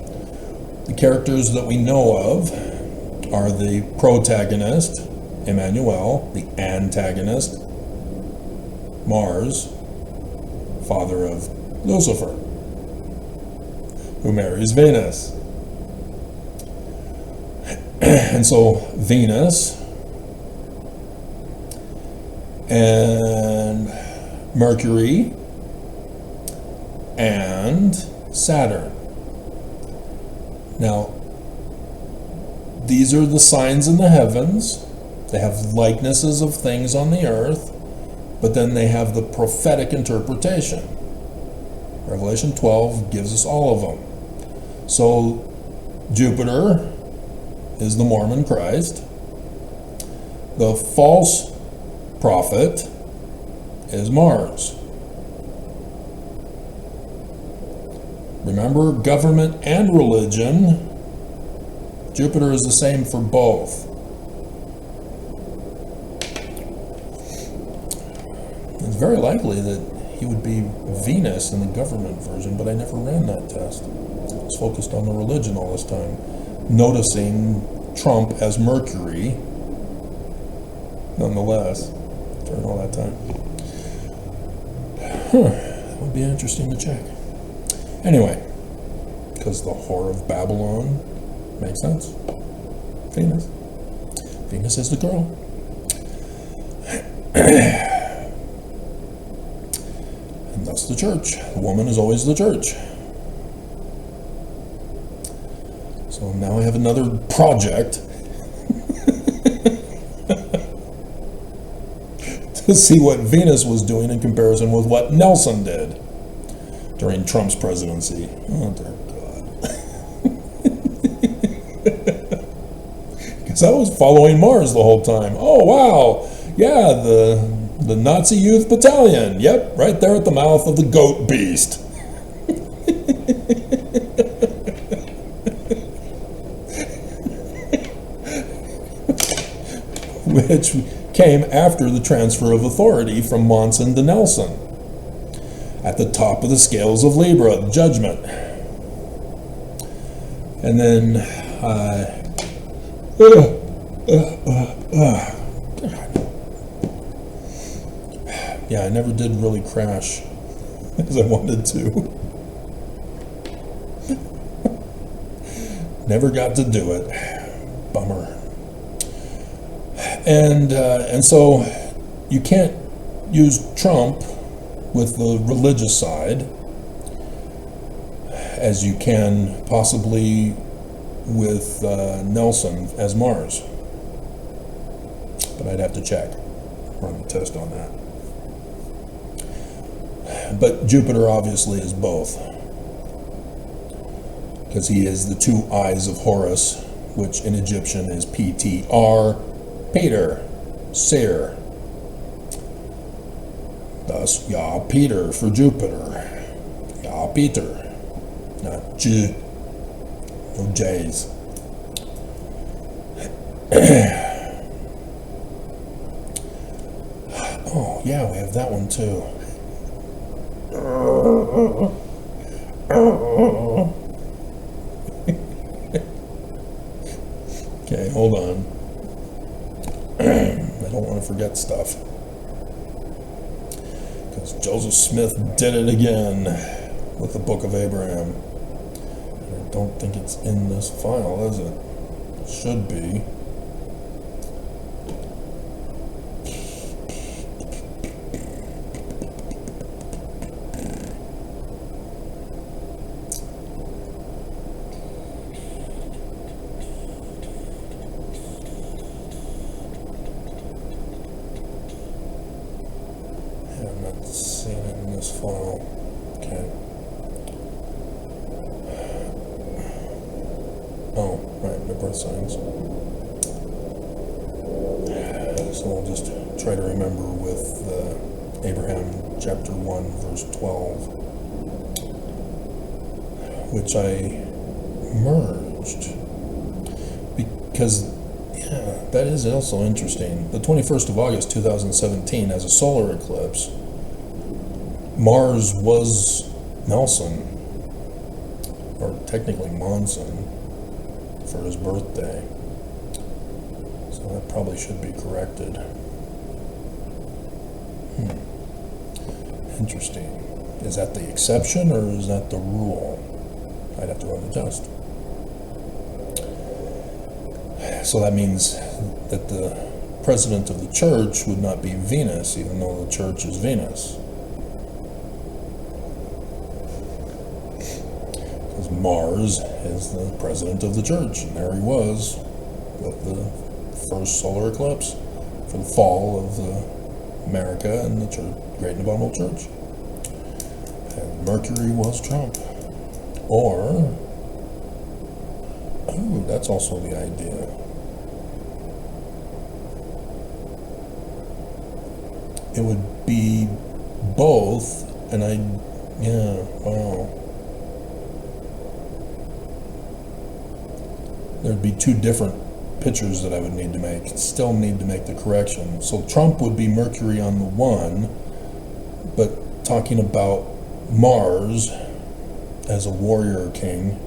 [SPEAKER 1] The characters that we know of are the protagonist, Emmanuel, the antagonist, Mars, father of Lucifer, who marries Venus. And so Venus and Mercury and Saturn. Now, these are the signs in the heavens. They have likenesses of things on the earth, but then they have the prophetic interpretation. Revelation 12 gives us all of them. So Jupiter is the Mormon Christ. The false prophet is Mars. Remember, government and religion, Jupiter is the same for both. It's very likely that he would be Venus in the government version, but I never ran that test. I was focused on the religion all this time, noticing Trump as Mercury, nonetheless, during all that time. That would be interesting to check. Anyway, because the whore of Babylon makes sense. Venus. Venus is the girl. And that's the church. The woman is always the church. So now I have another project to see what Venus was doing in comparison with what Nelson did during Trump's presidency. Oh, dear God. Because I was following Mars the whole time. Oh, wow. Yeah, the Nazi Youth Battalion. Yep, right there at the mouth of the goat beast. Which came after the transfer of authority from Monson to Nelson. At the top of the scales of Libra, the judgment. And then, Yeah, I never did really crash as I wanted to. Never got to do it. Bummer. And so you can't use Trump with the religious side as you can possibly with Nelson as Mars. But I'd have to check, run the test on that. But Jupiter obviously is both, because he is the two eyes of Horus, which in Egyptian is PTR, Peter, Seer. Thus, Yah Peter for Jupiter. Yah Peter, not J. No J's. Oh, yeah, we have that one too. Okay, hold on. I don't want to forget stuff. Because Joseph Smith did it again with the Book of Abraham. And I don't think it's in this file, is it? It should be. I'm not seeing it in this file. Okay. Oh, right, the birth signs. So I'll just try to remember with Abraham chapter 1, verse 12, which I merged because, yeah, that is also interesting. The 21st of August 2017, as a solar eclipse, Mars was Nelson, or technically Monson, for his birthday. So that probably should be corrected. Interesting. Is that the exception or is that the rule? I'd have to run the test. So that means that the president of the church would not be Venus, even though the church is Venus. Because Mars is the president of the church, and there he was with the first solar eclipse for the fall of America and the church, Great and Abominable Church. And Mercury was Trump. Or, oh, that's also the idea. It would be both, and yeah, wow. There'd be two different pictures that I would need to make. Still need to make the correction. So Trump would be Mercury on the one, but talking about Mars as a warrior king,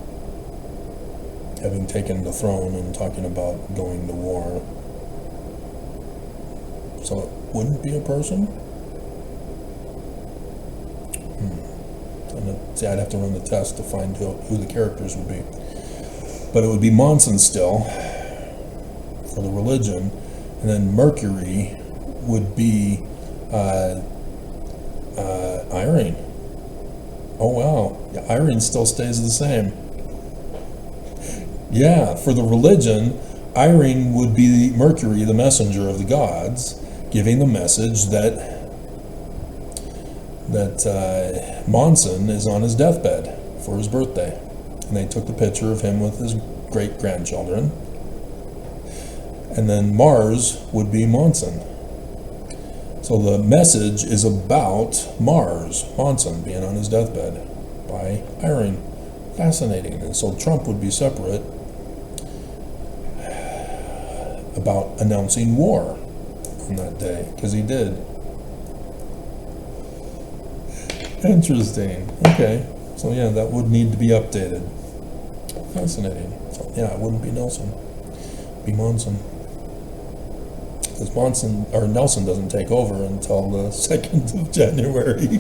[SPEAKER 1] having taken the throne and talking about going to war. So it wouldn't be a person? See, I'd have to run the test to find who the characters would be. But it would be Monson still, for the religion, and then Mercury would be Irene. Oh wow, yeah, Irene still stays the same. Yeah, for the religion, Irene would be Mercury, the messenger of the gods, giving the message that Monson is on his deathbed for his birthday. And they took the picture of him with his great-grandchildren. And then Mars would be Monson. So the message is about Mars, Monson, being on his deathbed by Irene. Fascinating. And so Trump would be separate about announcing war on that day, because he did. Interesting. Okay. So yeah, that would need to be updated. Fascinating. So yeah, it wouldn't be Nelson. be Monson. Because Nelson doesn't take over until the 2nd of January.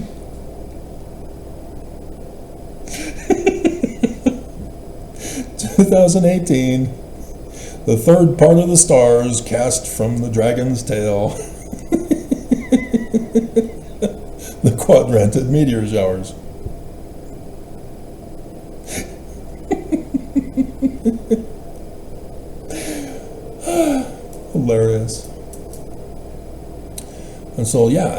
[SPEAKER 1] (2018), the third part of the stars cast from the dragon's tail. The quadranted meteor showers. Hilarious. And so, yeah,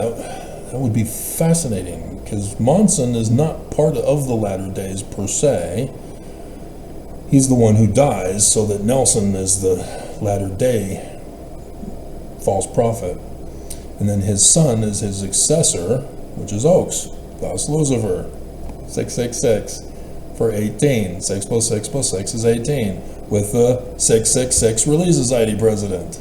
[SPEAKER 1] that would be fascinating, because Monson is not part of the latter days per se. He's the one who dies, so that Nelson is the latter day false prophet. And then his son is his successor, which is Oaks, thus Lucifer. 666 for 18. 6 plus 6 plus 6 is 18. With the 666 Relief Society president.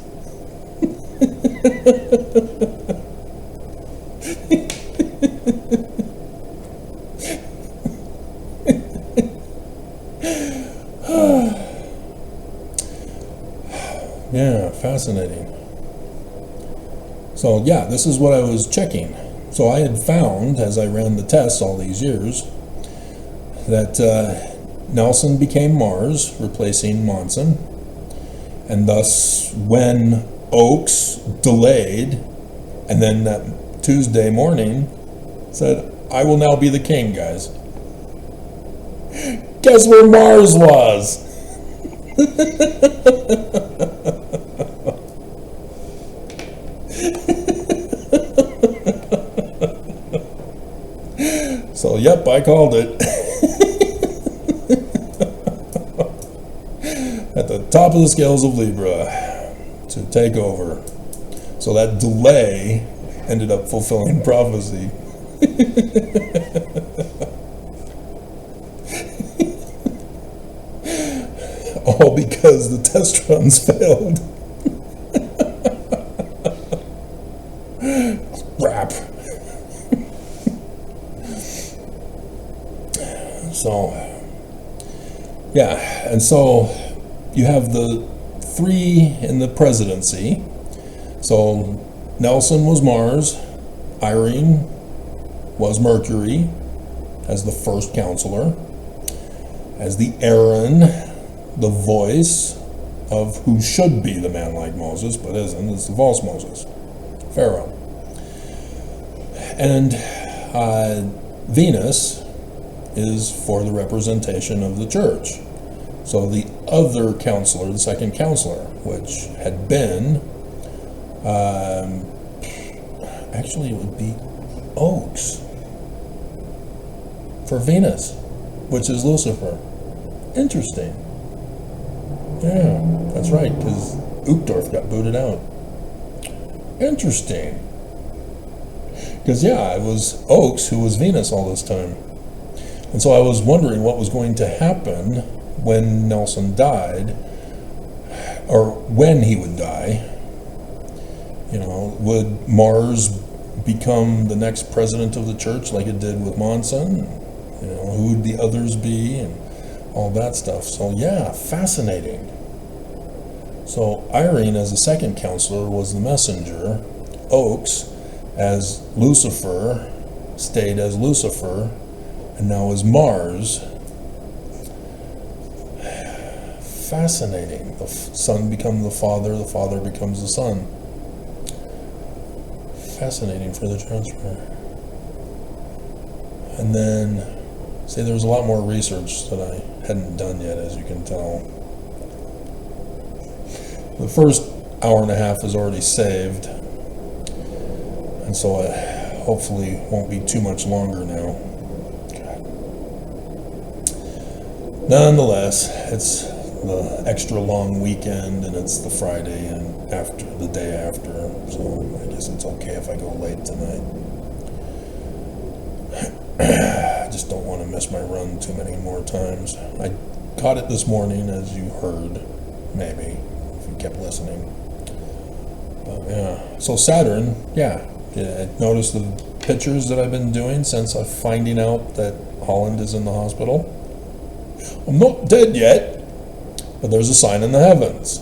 [SPEAKER 1] Yeah, fascinating. So yeah, this is what I was checking. So I had found, as I ran the tests all these years, that Nelson became Mars, replacing Monson, and thus when Oaks delayed, and then that Tuesday morning said, "I will now be the king, guys." Guess where Mars was? So, yep, I called it. At the top of the scales of Libra to take over. So that delay ended up fulfilling prophecy. All because the test runs failed. Crap. So, yeah, and so you have the three in the presidency. So Nelson was Mars, Irene was Mercury as the first counselor, as the Aaron, the voice of who should be the man like Moses, but isn't. It's the false Moses, Pharaoh. And Venus is for the representation of the church. So the other counselor, the second counselor, which had been, actually it would be Oaks for Venus, which is Lucifer. Interesting. Yeah, that's right, because Uchtdorf got booted out. Interesting. Because, yeah, it was Oaks who was Venus all this time. And so I was wondering what was going to happen when Nelson died, or when he would die. You know, would Mars become the next president of the church like it did with Monson? You know, who would the others be, and all that stuff. So yeah, fascinating. So Irene, as the second counselor, was the messenger. Oaks, as Lucifer, stayed as Lucifer, and now is Mars. Fascinating. The son becomes the father becomes the son. Fascinating for the transfer. And then, see, there was a lot more research that I hadn't done yet, as you can tell. The first hour and a half is already saved, and so it hopefully won't be too much longer now. Nonetheless, it's the extra long weekend, and it's the Friday and after the day after, so I guess it's okay if I go late tonight. I just don't want to miss my run too many more times. I caught it this morning, as you heard, maybe, if you kept listening. But yeah, so Saturn, yeah, I noticed the pictures that I've been doing since I'm finding out that Holland is in the hospital. I'm not dead yet, but there's a sign in the heavens.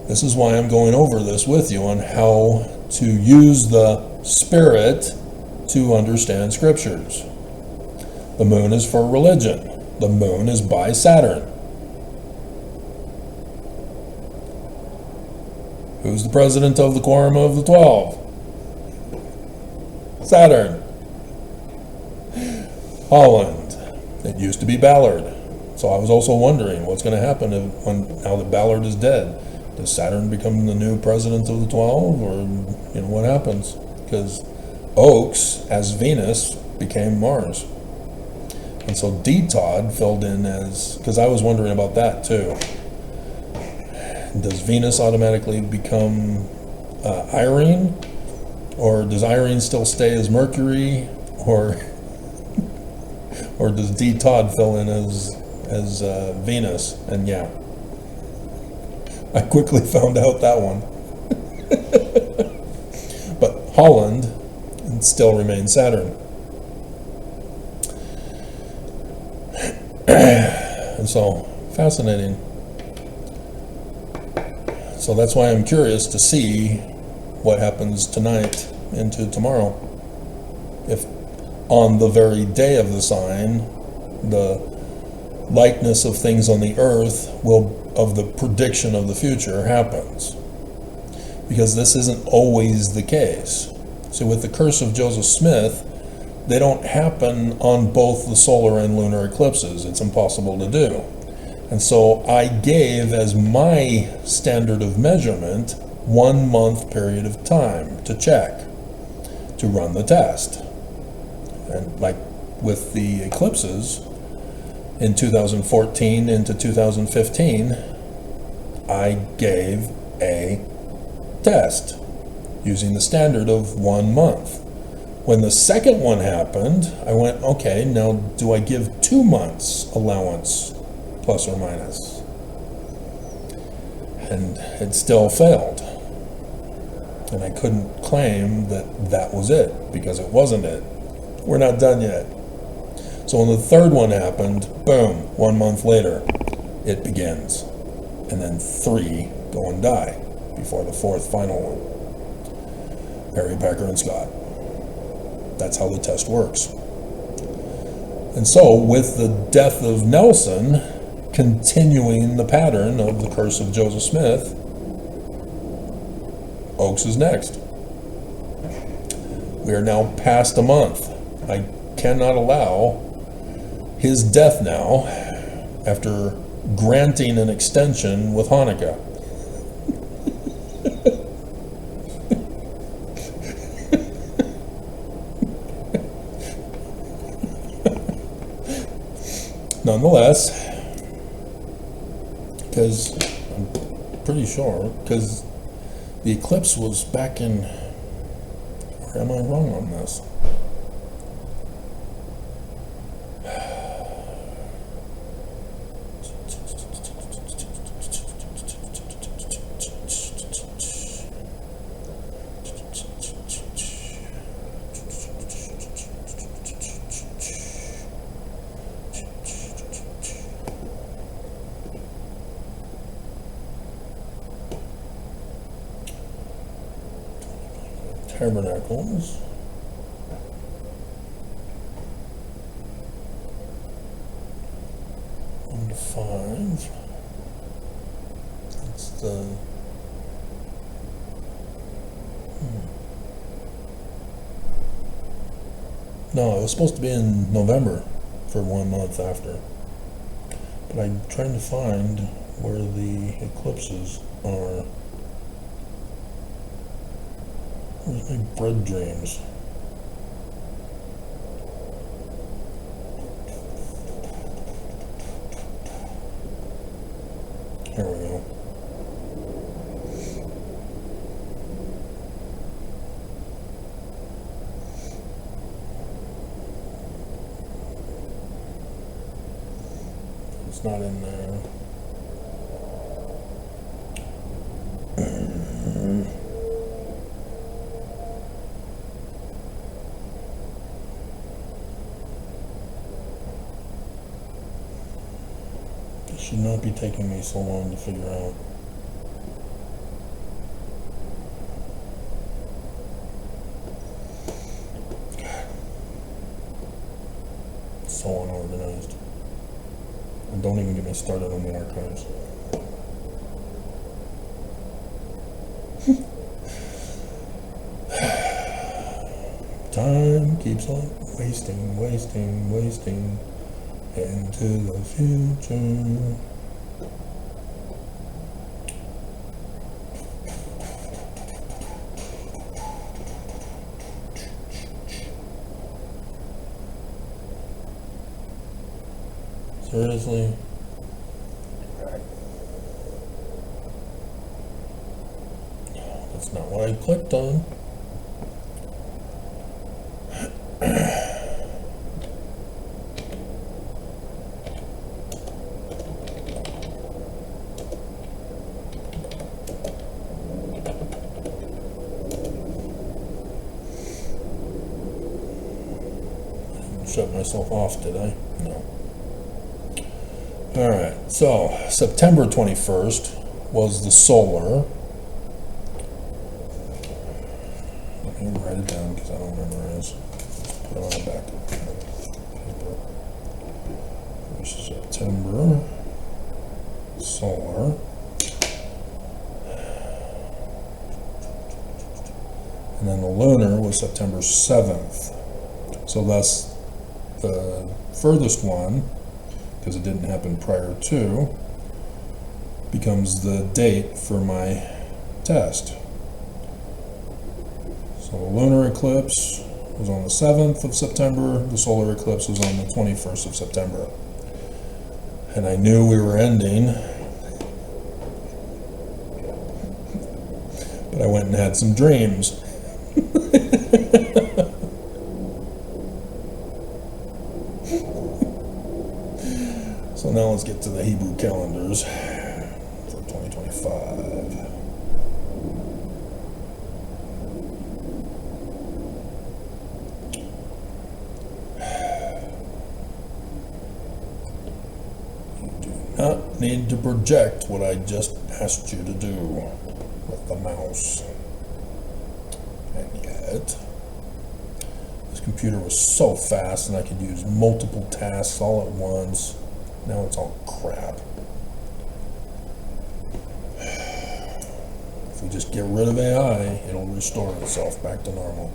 [SPEAKER 1] This is why I'm going over this with you on how to use the SPiRiT to understand scriptures. The moon is for religion. The moon is by Saturn. Who's the president of the Quorum of the 12? Saturn. Holland. It used to be Ballard. So I was also wondering what's going to happen now that Ballard is dead. Does Saturn become the new president of the 12, or what happens? Because Oaks, as Venus, became Mars. And so D. Todd filled in as, because I was wondering about that too. Does Venus automatically become Irene? Or does Irene still stay as Mercury? Or does D. Todd fill in as Venus? And yeah, I quickly found out that one. But Holland still remains Saturn. And so, fascinating. So that's why I'm curious to see what happens tonight into tomorrow. If on the very day of the sign, the likeness of things on the earth of the prediction of the future happens. Because this isn't always the case. So with the curse of Joseph Smith, they don't happen on both the solar and lunar eclipses. It's impossible to do. And so I gave as my standard of measurement 1 month period of time to check, to run the test. And like with the eclipses in 2014 into 2015, I gave a test using the standard of 1 month. When the second one happened, I went, okay, now do I give 2 months allowance, plus or minus? And it still failed. And I couldn't claim that that was it, because it wasn't it. We're not done yet. So when the third one happened, boom, 1 month later, it begins. And then 3 go and die before the fourth final one. Harry, Packer, and Scott. That's how the test works. And so with the death of Nelson, continuing the pattern of the curse of Joseph Smith, Oaks is next. We are now past a month. I cannot allow his death now after granting an extension with Hanukkah. Nonetheless, because I'm pretty sure, because the eclipse was back in, or am I wrong on this? Tabernacles. One to 5. That's the No, it was supposed to be in November for 1 month after. But I'm trying to find where the eclipses are. Where's my bread dreams? Here we go. It's not in there. Should not be taking me so long to figure out. don't even get me started on the archives. Time keeps on wasting into the future. Seriously? That's not what I clicked on. Shut myself off, did I? No. Alright, so September 21st was the solar. Let me write it down because I don't remember where it is. Put it on the back of the paper. This is September solar. And then the lunar was September 7th. So that's the furthest one, because it didn't happen prior to, becomes the date for my test. So the lunar eclipse was on the 7th of September, the solar eclipse was on the 21st of September. And I knew we were ending, but I went and had some dreams. So now let's get to the Hebrew calendars for 2025. You do not need to project what I just asked you to do with the mouse. And yet, this computer was so fast and I could use multiple tasks all at once. Now it's all crap. If we just get rid of AI, it'll restore itself back to normal.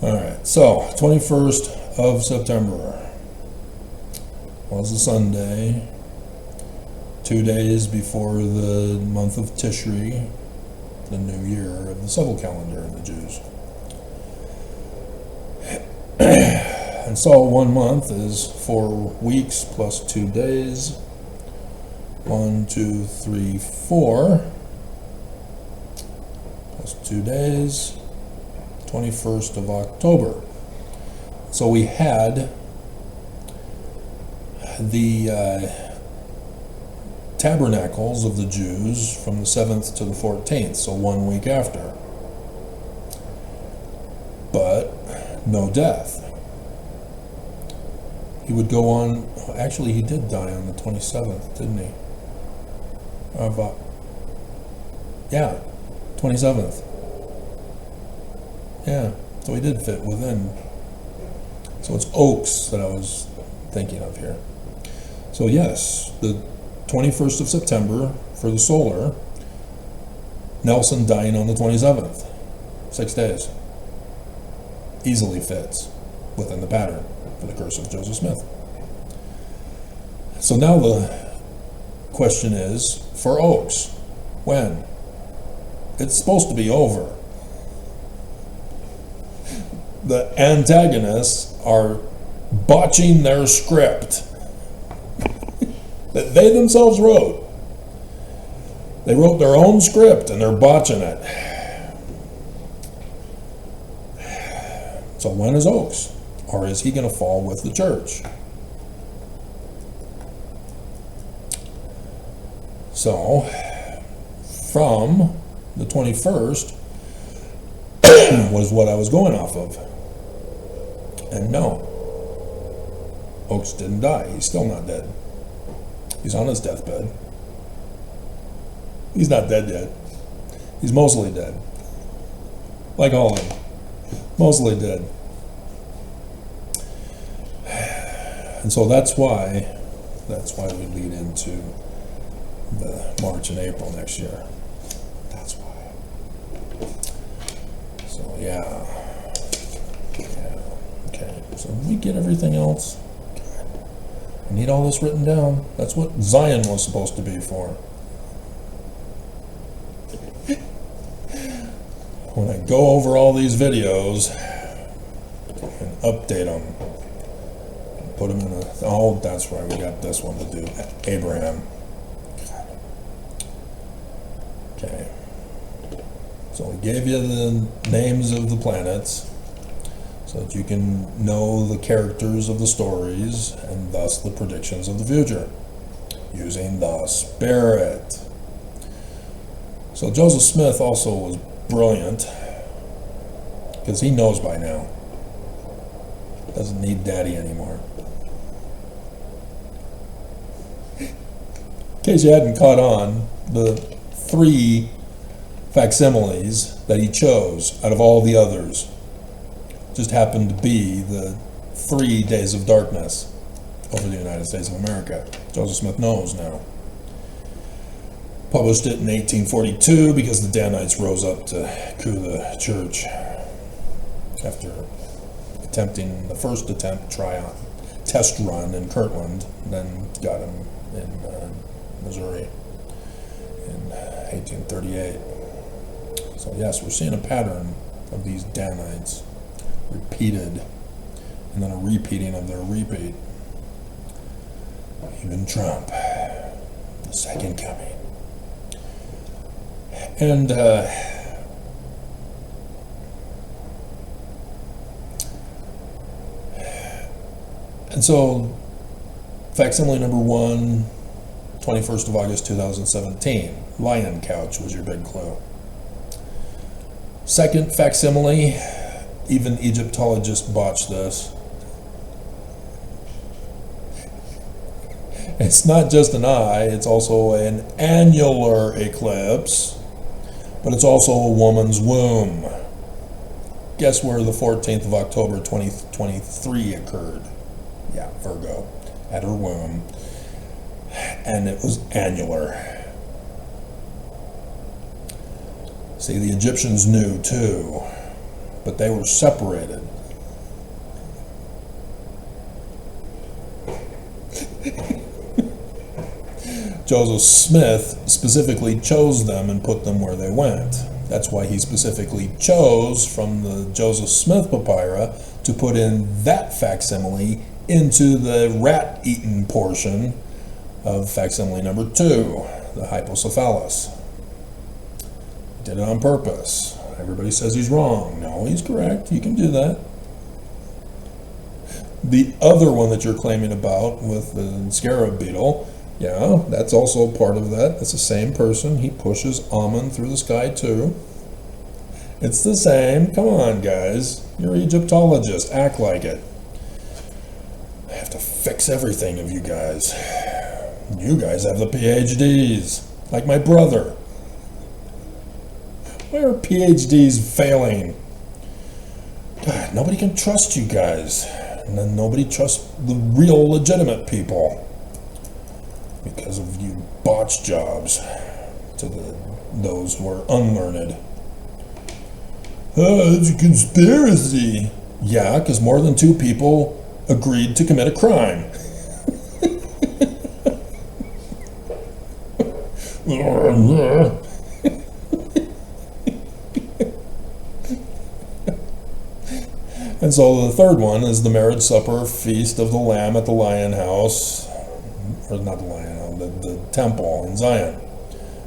[SPEAKER 1] Alright, so 21st of September was a Sunday, 2 days before the month of Tishri, the new year of the civil calendar of the Jews. And so 1 month is 4 weeks plus 2 days. 1, 2, 3, 4 plus 2 days. 21st of October. So we had the tabernacles of the Jews from the 7th to the 14th, so 1 week after. But no death. He would go on, actually he did die on the 27th, didn't he? Yeah, 27th. Yeah, so he did fit within. So it's Oaks that I was thinking of here. So yes, the 21st of September for the solar, Nelson dying on the 27th. 6 days. Easily fits within the pattern for the curse of Joseph Smith. So now the question is, for Oaks, when? It's supposed to be over. The antagonists are botching their script that they themselves wrote. They wrote their own script and they're botching it. So when is Oaks? Or is he going to fall with the church? So, from the 21st was what I was going off of. And no, Oaks didn't die. He's still not dead. He's on his deathbed. He's not dead yet. He's mostly dead. Like all of them. Mostly dead. And so that's why That's why we lead into the March and April next year. That's why. So yeah. Okay, so we get everything else. God, I need all this written down. That's what Zion was supposed to be for. When I go over all these videos and update them, put them in a, oh, that's right, we got this one to do, Abraham. Okay, so we gave you the names of the planets so that you can know the characters of the stories and thus the predictions of the future using the SPiRiT. So Joseph Smith also was brilliant because he knows by now. Doesn't need daddy anymore. In case you hadn't caught on, the 3 facsimiles that he chose out of all the others just happened to be the 3 days of darkness over the United States of America. Joseph Smith knows now. Published it in 1842 because the Danites rose up to coup the church after attempting the first attempt, test run in Kirtland, then got him in Missouri in 1838. So yes, we're seeing a pattern of these Danites repeated, and then a repeating of their repeat. Even Trump, the second coming. And so facsimile number 1, 21st of August 2017, lion couch was your big clue. Second facsimile, even Egyptologists botched this. It's not just an eye, it's also an annular eclipse, but it's also a woman's womb. Guess where the 14th of October 2023 occurred? Yeah, Virgo, at her womb, and it was annular. See, the Egyptians knew too, but they were separated. Joseph Smith specifically chose them and put them where they went. That's why he specifically chose from the Joseph Smith papyri to put in that facsimile into the rat-eaten portion of facsimile number 2, the hypocephalus. He did it on purpose. Everybody says he's wrong. No, he's correct. You can do that. The other one that you're claiming about with the scarab beetle, yeah, that's also part of that. It's the same person. He pushes Amun through the sky too. It's the same. Come on, guys. You're Egyptologists. Act like it. I have to fix everything of you guys. You guys have the PhDs, like my brother. Why are PhDs failing? God, nobody can trust you guys. And then nobody trusts the real legitimate people because of you botch jobs to those who are unlearned. Oh, it's a conspiracy. Yeah, because more than 2 people agreed to commit a crime. And so the third one is the marriage supper, feast of the Lamb at the Lion House, or not the Lion House, the temple in Zion.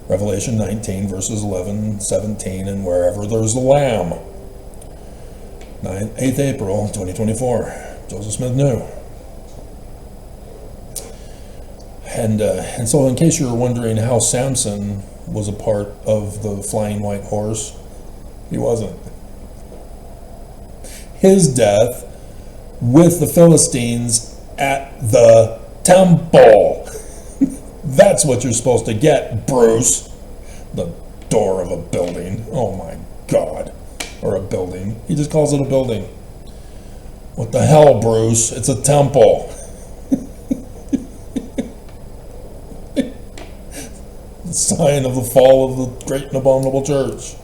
[SPEAKER 1] Revelation 19, verses 11, 17, and wherever there's the Lamb. 8th April, 2024. Joseph Smith knew. And so in case you were wondering how Samson was a part of the flying white horse, he wasn't. His death with the Philistines at the temple. That's what you're supposed to get, Bruce. The door of a building. Oh my God. Or a building. He just calls it a building. What the hell, Bruce? It's a temple. sign of the fall of the great and abominable church.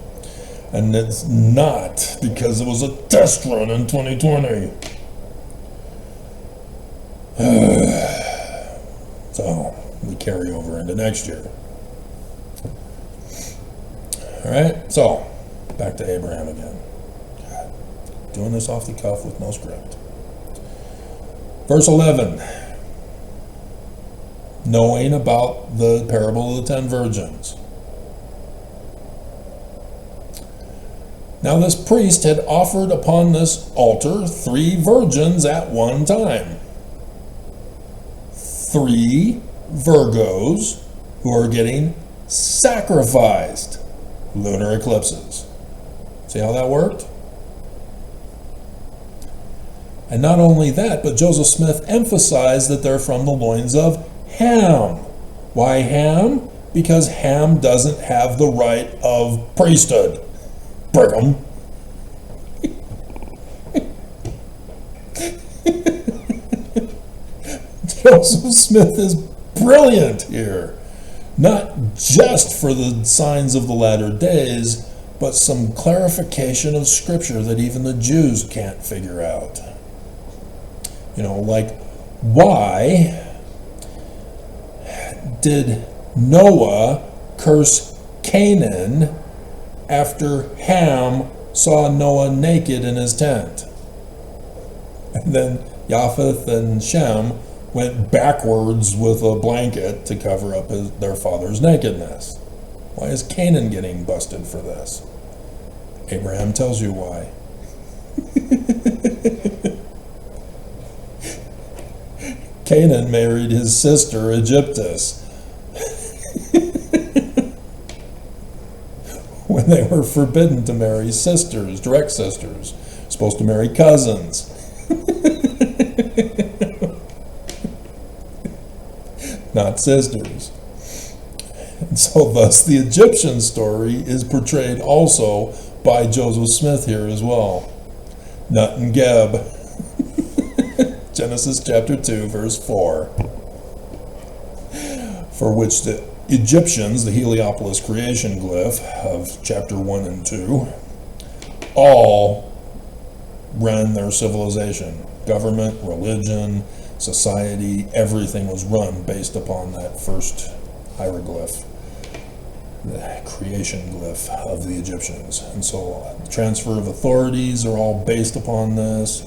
[SPEAKER 1] And it's not because it was a test run in 2020. So we carry over into next year. All right, so back to Abraham again. God, doing this off the cuff with no script. Verse 11. Knowing about the parable of the 10 virgins. Now this priest had offered upon this altar 3 virgins at one time. 3 Virgos who are getting sacrificed. Lunar eclipses. See how that worked? And not only that, but Joseph Smith emphasized that they're from the loins of Ham. Why Ham? Because Ham doesn't have the right of priesthood. Brigham. Joseph Smith is brilliant here. Not just for the signs of the latter days, but some clarification of Scripture that even the Jews can't figure out. You know, like, why did Noah curse Canaan after Ham saw Noah naked in his tent? And then Japheth and Shem went backwards with a blanket to cover up their father's nakedness. Why is Canaan getting busted for this? Abraham tells you why. Canaan married his sister Egyptus when they were forbidden to marry sisters, direct sisters, supposed to marry cousins. Not sisters. And so thus the Egyptian story is portrayed also by Joseph Smith here as well. Nut and Geb. Genesis chapter 2 verse 4. For which the Egyptians, the Heliopolis creation glyph of chapter 1 and 2, all ran their civilization. Government, religion, society, everything was run based upon that first hieroglyph, the creation glyph of the Egyptians. And so the transfer of authorities are all based upon this,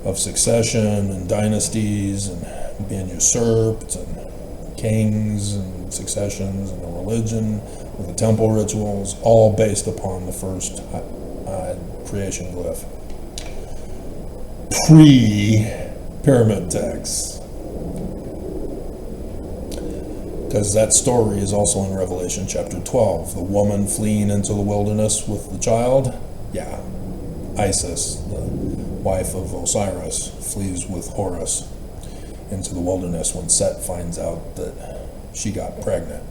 [SPEAKER 1] of succession and dynasties and being usurped, and kings and successions and the religion with the temple rituals, all based upon the first creation glyph. Pre-pyramid texts. Because that story is also in Revelation chapter 12. The woman fleeing into the wilderness with the child. Yeah, Isis, the wife of Osiris, flees with Horus into the wilderness when Set finds out that she got pregnant.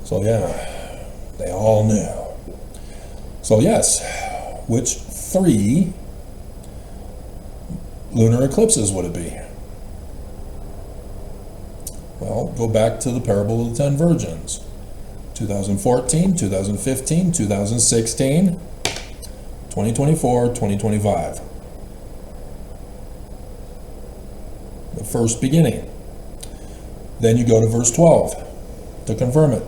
[SPEAKER 1] So yeah, they all knew. So yes, which 3 lunar eclipses would it be? Well, go back to the parable of the 10 virgins. 2014, 2015, 2016, 2024, 2025. The first beginning. Then you go to verse 12 to confirm it.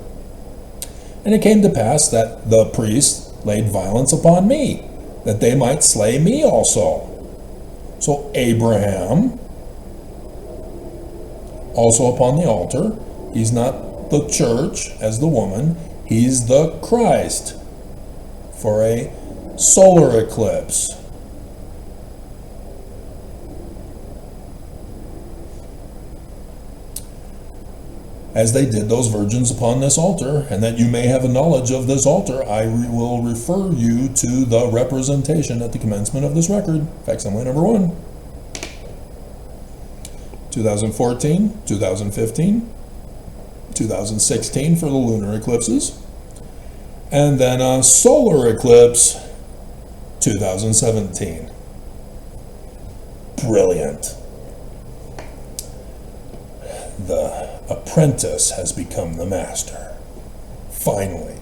[SPEAKER 1] And it came to pass that the priests laid violence upon me, that they might slay me also. So Abraham, also upon the altar, he's not the church as the woman, he's the Christ for a solar eclipse. As they did those virgins upon this altar, and that you may have a knowledge of this altar, I will refer you to the representation at the commencement of this record, facsimile number 1. 2014, 2015, 2016 for the lunar eclipses, and then a solar eclipse, 2017. Brilliant. apprentice has become the master. Finally.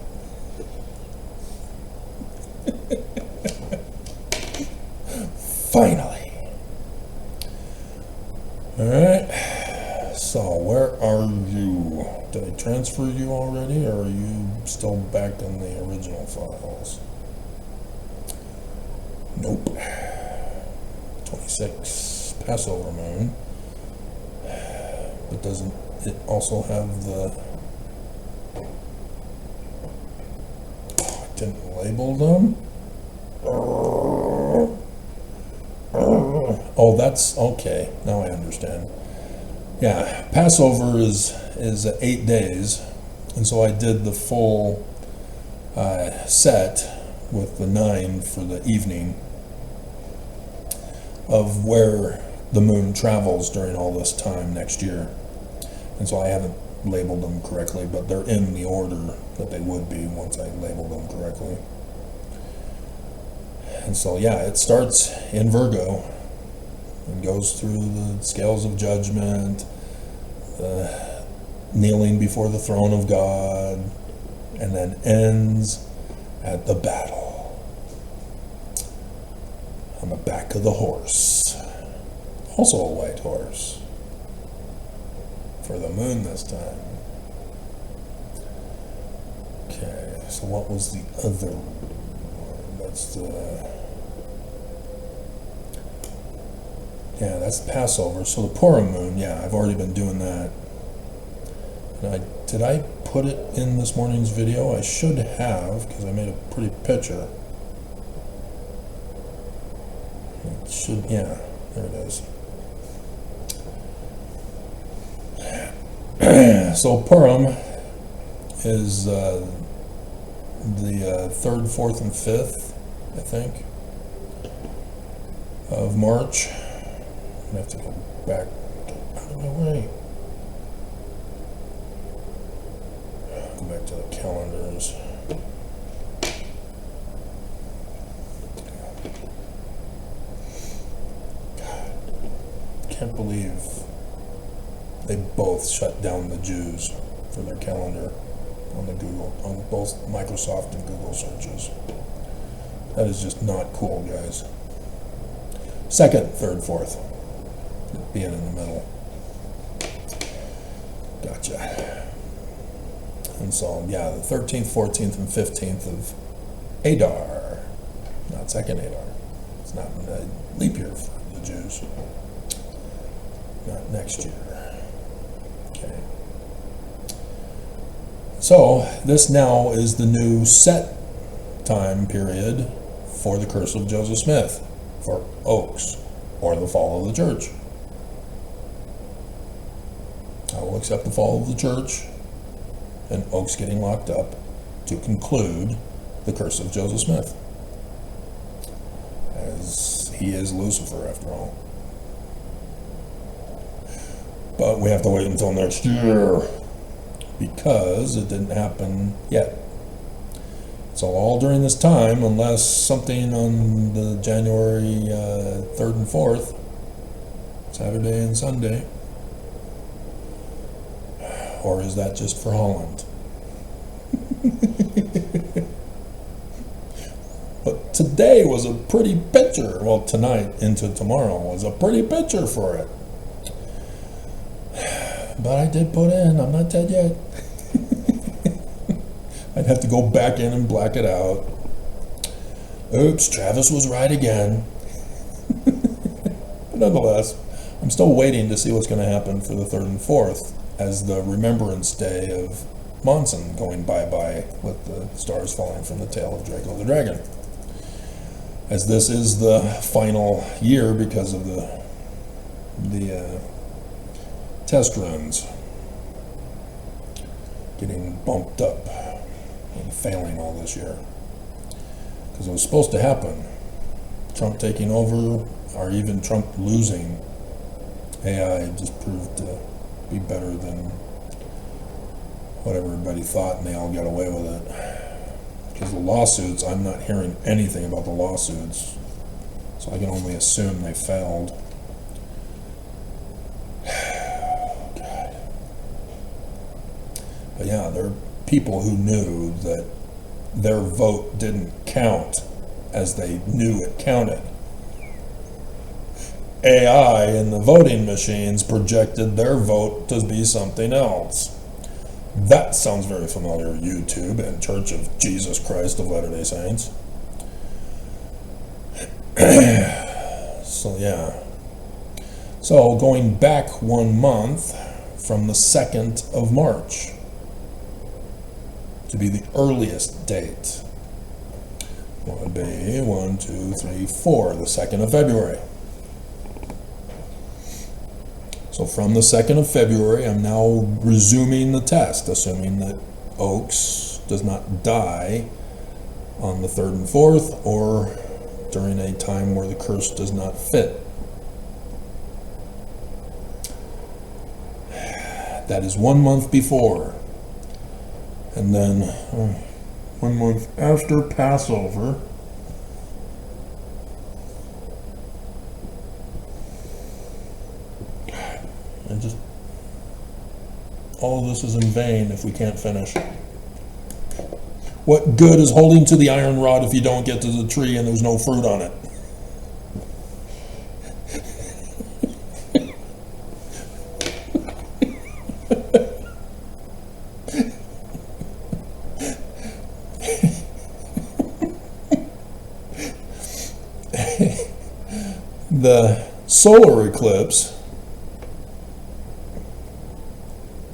[SPEAKER 1] Finally. Alright. So, where are you? Did I transfer you already, or are you still back in the original files? Nope. 26. Passover moon. But doesn't it also have the... Oh, I didn't label them? Oh, that's okay. Now I understand. Yeah, Passover is 8 days, and so I did the full set with the 9 for the evening of where the moon travels during all this time next year. And so I haven't labeled them correctly, but they're in the order that they would be once I labeled them correctly. And so, yeah, it starts in Virgo and goes through the scales of judgment, kneeling before the throne of God, and then ends at the battle on the back of the horse. Also a white horse for the moon this time. Okay, so what was the other one? That's that's Passover. So the Purim moon, yeah, I've already been doing that. And did I put it in this morning's video? I should have, because I made a pretty picture. It should, yeah, there it is. So Purim is the 3rd, 4th, and 5th, I think, of March. I'm gonna have to go back out of my way. Go back to the calendars. God, can't believe they both shut down the Jews for their calendar on the Google, on both Microsoft and Google searches. That is just not cool, guys. 2nd, 3rd, 4th, being in the middle. Gotcha. And so, yeah, the 13th, 14th, and 15th of Adar, not 2nd Adar. It's not a leap year for the Jews. Not next year. Okay. So, this now is the new set time period for the curse of Joseph Smith, for Oaks, or the fall of the church. I will accept the fall of the church and Oaks getting locked up to conclude the curse of Joseph Smith, as he is Lucifer after all. But we have to wait until next year, because it didn't happen yet. So all during this time, unless something on the January 3rd and 4th, Saturday and Sunday, or is that just for Holland? But today was a pretty picture. Well, tonight into tomorrow was a pretty picture for it. But I did put in, I'm not dead yet. I'd have to go back in and black it out. Oops, Travis was right again. But nonetheless, I'm still waiting to see what's going to happen for the 3rd and 4th, as the Remembrance Day of Monson going bye-bye with the stars falling from the tail of Draco the Dragon. As this is the final year because of the test runs getting bumped up and failing all this year. Because it was supposed to happen. Trump taking over, or even Trump losing, AI just proved to be better than what everybody thought, and they all got away with it. Because the lawsuits, I'm not hearing anything about the lawsuits, so I can only assume they failed. God. But yeah, there are people who knew that their vote didn't count as they knew it counted. AI in the voting machines projected their vote to be something else. That sounds very familiar, YouTube and Church of Jesus Christ of Latter-day Saints. So yeah. So going back 1 month from the 2nd of March to be the earliest date. Would be 1, 2, 3, 4, the 2nd of February. So from the 2nd of February, I'm now resuming the test, assuming that Oaks does not die on the 3rd and 4th or during a time where the curse does not fit. That is 1 month before. And then 1 month after Passover, and just all of this is in vain if we can't finish. What good is holding to the iron rod if you don't get to the tree and there's no fruit on it? The solar eclipse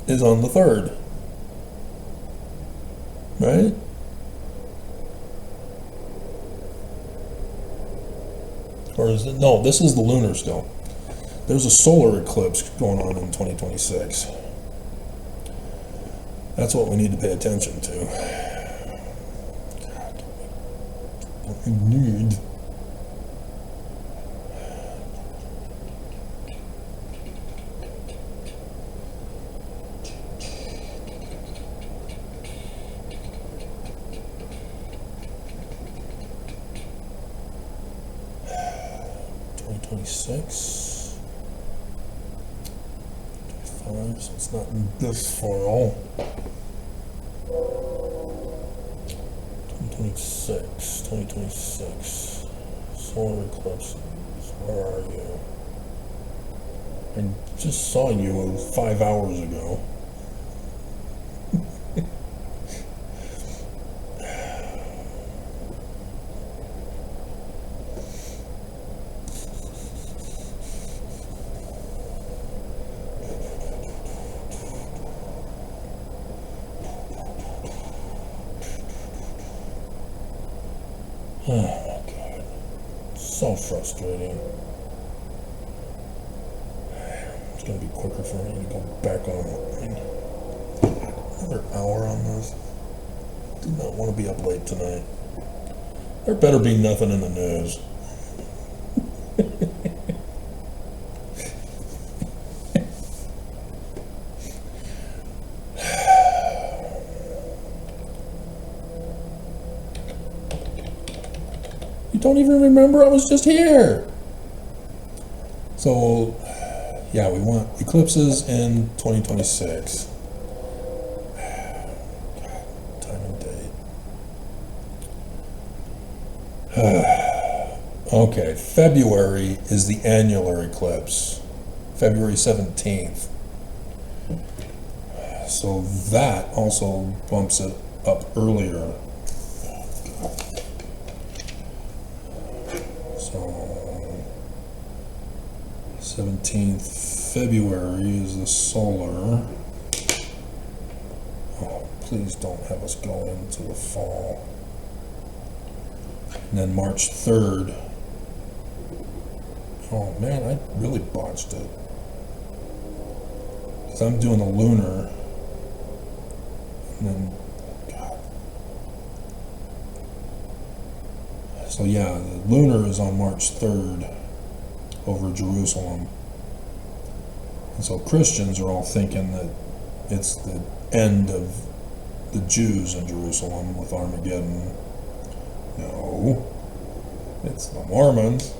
[SPEAKER 1] is on the 3rd, right? Or is it? No, this is the lunar still. There's a solar eclipse going on in 2026. That's what we need to pay attention to. God, what we need. Six, 25, so it's not in this file. 2026, solar eclipses, where are you? I just saw you 5 hours ago. Oh my God, so frustrating. It's going to be quicker for me to go back online. Another hour on this. Do not want to be up late tonight. There better be nothing in the news. Don't even remember I was just here. So yeah, we want eclipses in 2026. Time and date. Okay, February is the annular eclipse, February 17th. So that also bumps it up earlier. 17th February is the solar. Oh, please don't have us go into the fall. And then March 3rd. Oh man, I really botched it. Because I'm doing the lunar. And then, God. So yeah, the lunar is on March 3rd. Over Jerusalem. And so Christians are all thinking that it's the end of the Jews in Jerusalem with Armageddon. No, it's the Mormons.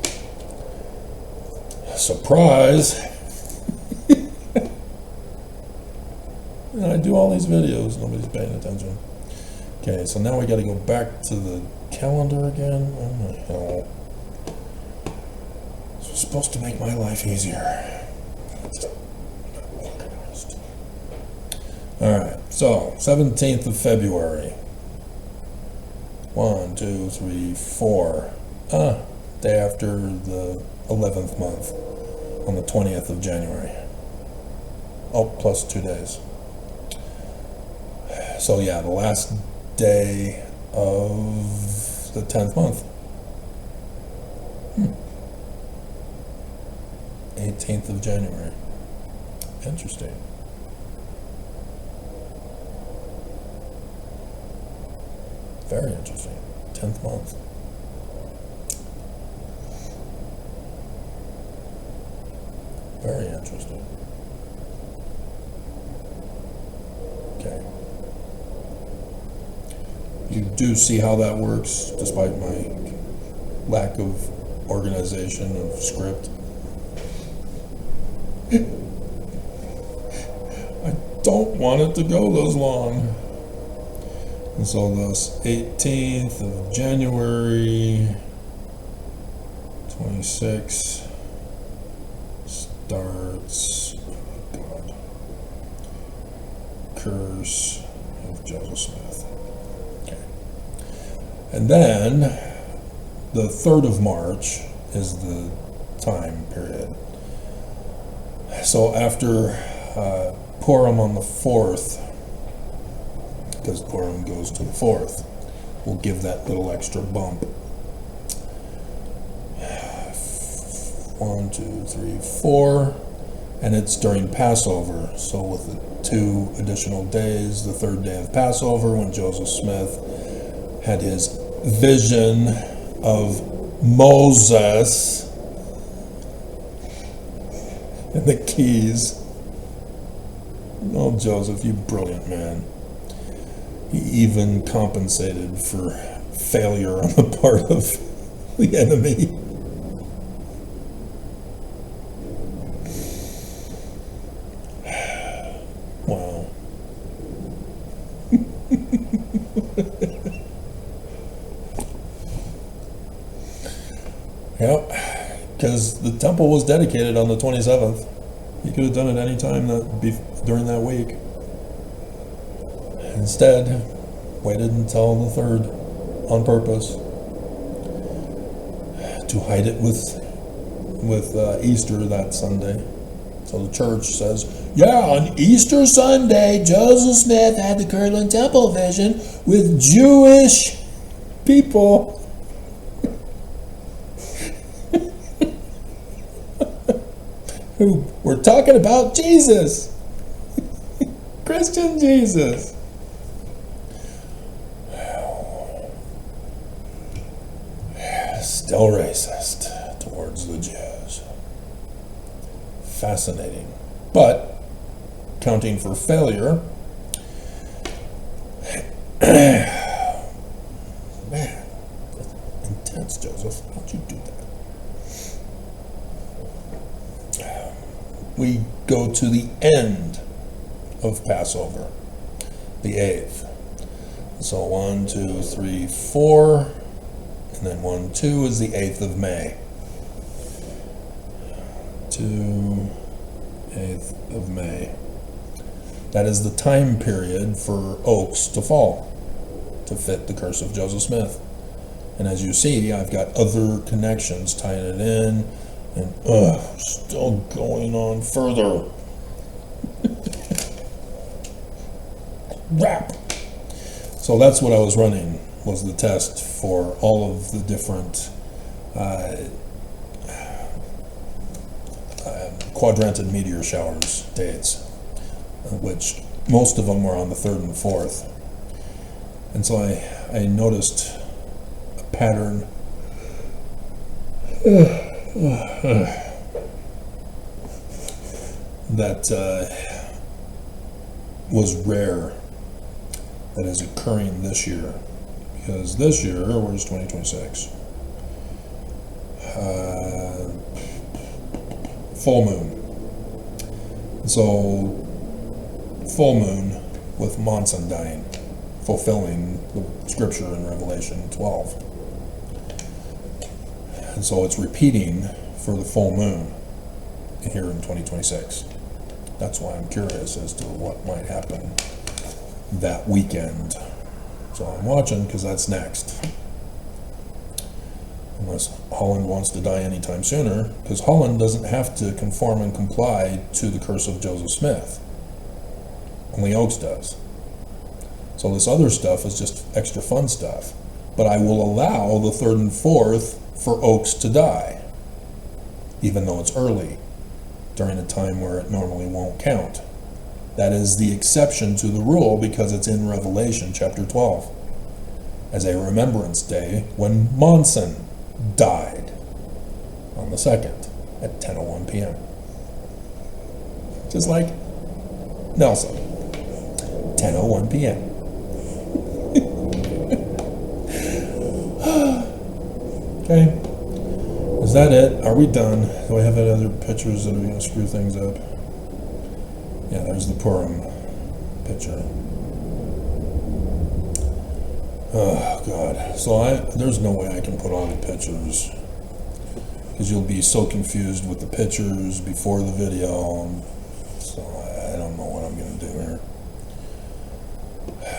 [SPEAKER 1] Surprise! And I do all these videos, nobody's paying attention. Okay, so now we got to go back to the calendar again. Oh my hell. This was supposed to make my life easier. Just not organized. Alright, so 17th of February. 1, 2, 3, 4. Day after the 11th month, on the 20th of January. Oh, plus 2 days. So yeah, the last day of the 10th month. 18th of January. Interesting. Very interesting. 10th month. Very interesting. Okay. You do see how that works, despite my lack of organization of script. I don't want it to go this long. And so this 18th of January 26 starts, oh God, Curse of Joseph Smith. Okay. And then the 3rd of March is the time period. So after Purim on the 4th, because Purim goes to the 4th, we'll give that little extra bump. 1, 2, 3, 4, and it's during Passover. So with the 2 additional days, the 3rd day of Passover, when Joseph Smith had his vision of Moses and the keys. Oh, Joseph, you brilliant man. He even compensated for failure on the part of the enemy. Wow. Yep, because the temple was dedicated on the 27th. He could have done it any time during that week. Instead, waited until the 3rd on purpose to hide it with Easter that Sunday. So the church says, yeah, on Easter Sunday, Joseph Smith had the Kirtland Temple vision with Jewish people. Who were talking about Jesus. Christian Jesus. Still racist towards the Jews. Fascinating. But, counting for failure, man, that's intense, Joseph. How'd you do that? We go to the end of Passover, the 8th. So 1, 2, 3, 4, and then 1, 2 is the 8th of May. 2, 8th of May. That is the time period for oaks to fall, to fit the curse of Joseph Smith. And as you see, I've got other connections tying it in, and still going on further. Wrap. So that's what I was running, was the test for all of the different quadranted meteor showers dates, which most of them were on the 3rd and 4th. And so I noticed a pattern that was rare, that is occurring this year. Because this year, where's 2026? Full moon. So full moon with Monson dying, fulfilling the scripture in Revelation 12. And so it's repeating for the full moon here in 2026. That's why I'm curious as to what might happen that weekend. So I'm watching because that's next. Unless Holland wants to die anytime sooner, because Holland doesn't have to conform and comply to the curse of Joseph Smith. Only Oakes does. So this other stuff is just extra fun stuff. But I will allow the 3rd and 4th for Oakes to die, even though it's early, during a time where it normally won't count. That is the exception to the rule because it's in Revelation chapter 12 as a remembrance day when Monson died on the 2nd at 10:01 p.m. Just like Nelson, 10:01 p.m. Okay, is that it? Are we done? Do I have any other pictures that are going to screw things up? Yeah, there's the Purim picture. Oh God! So there's no way I can put all the pictures because you'll be so confused with the pictures before the video. So I don't know what I'm going to do here.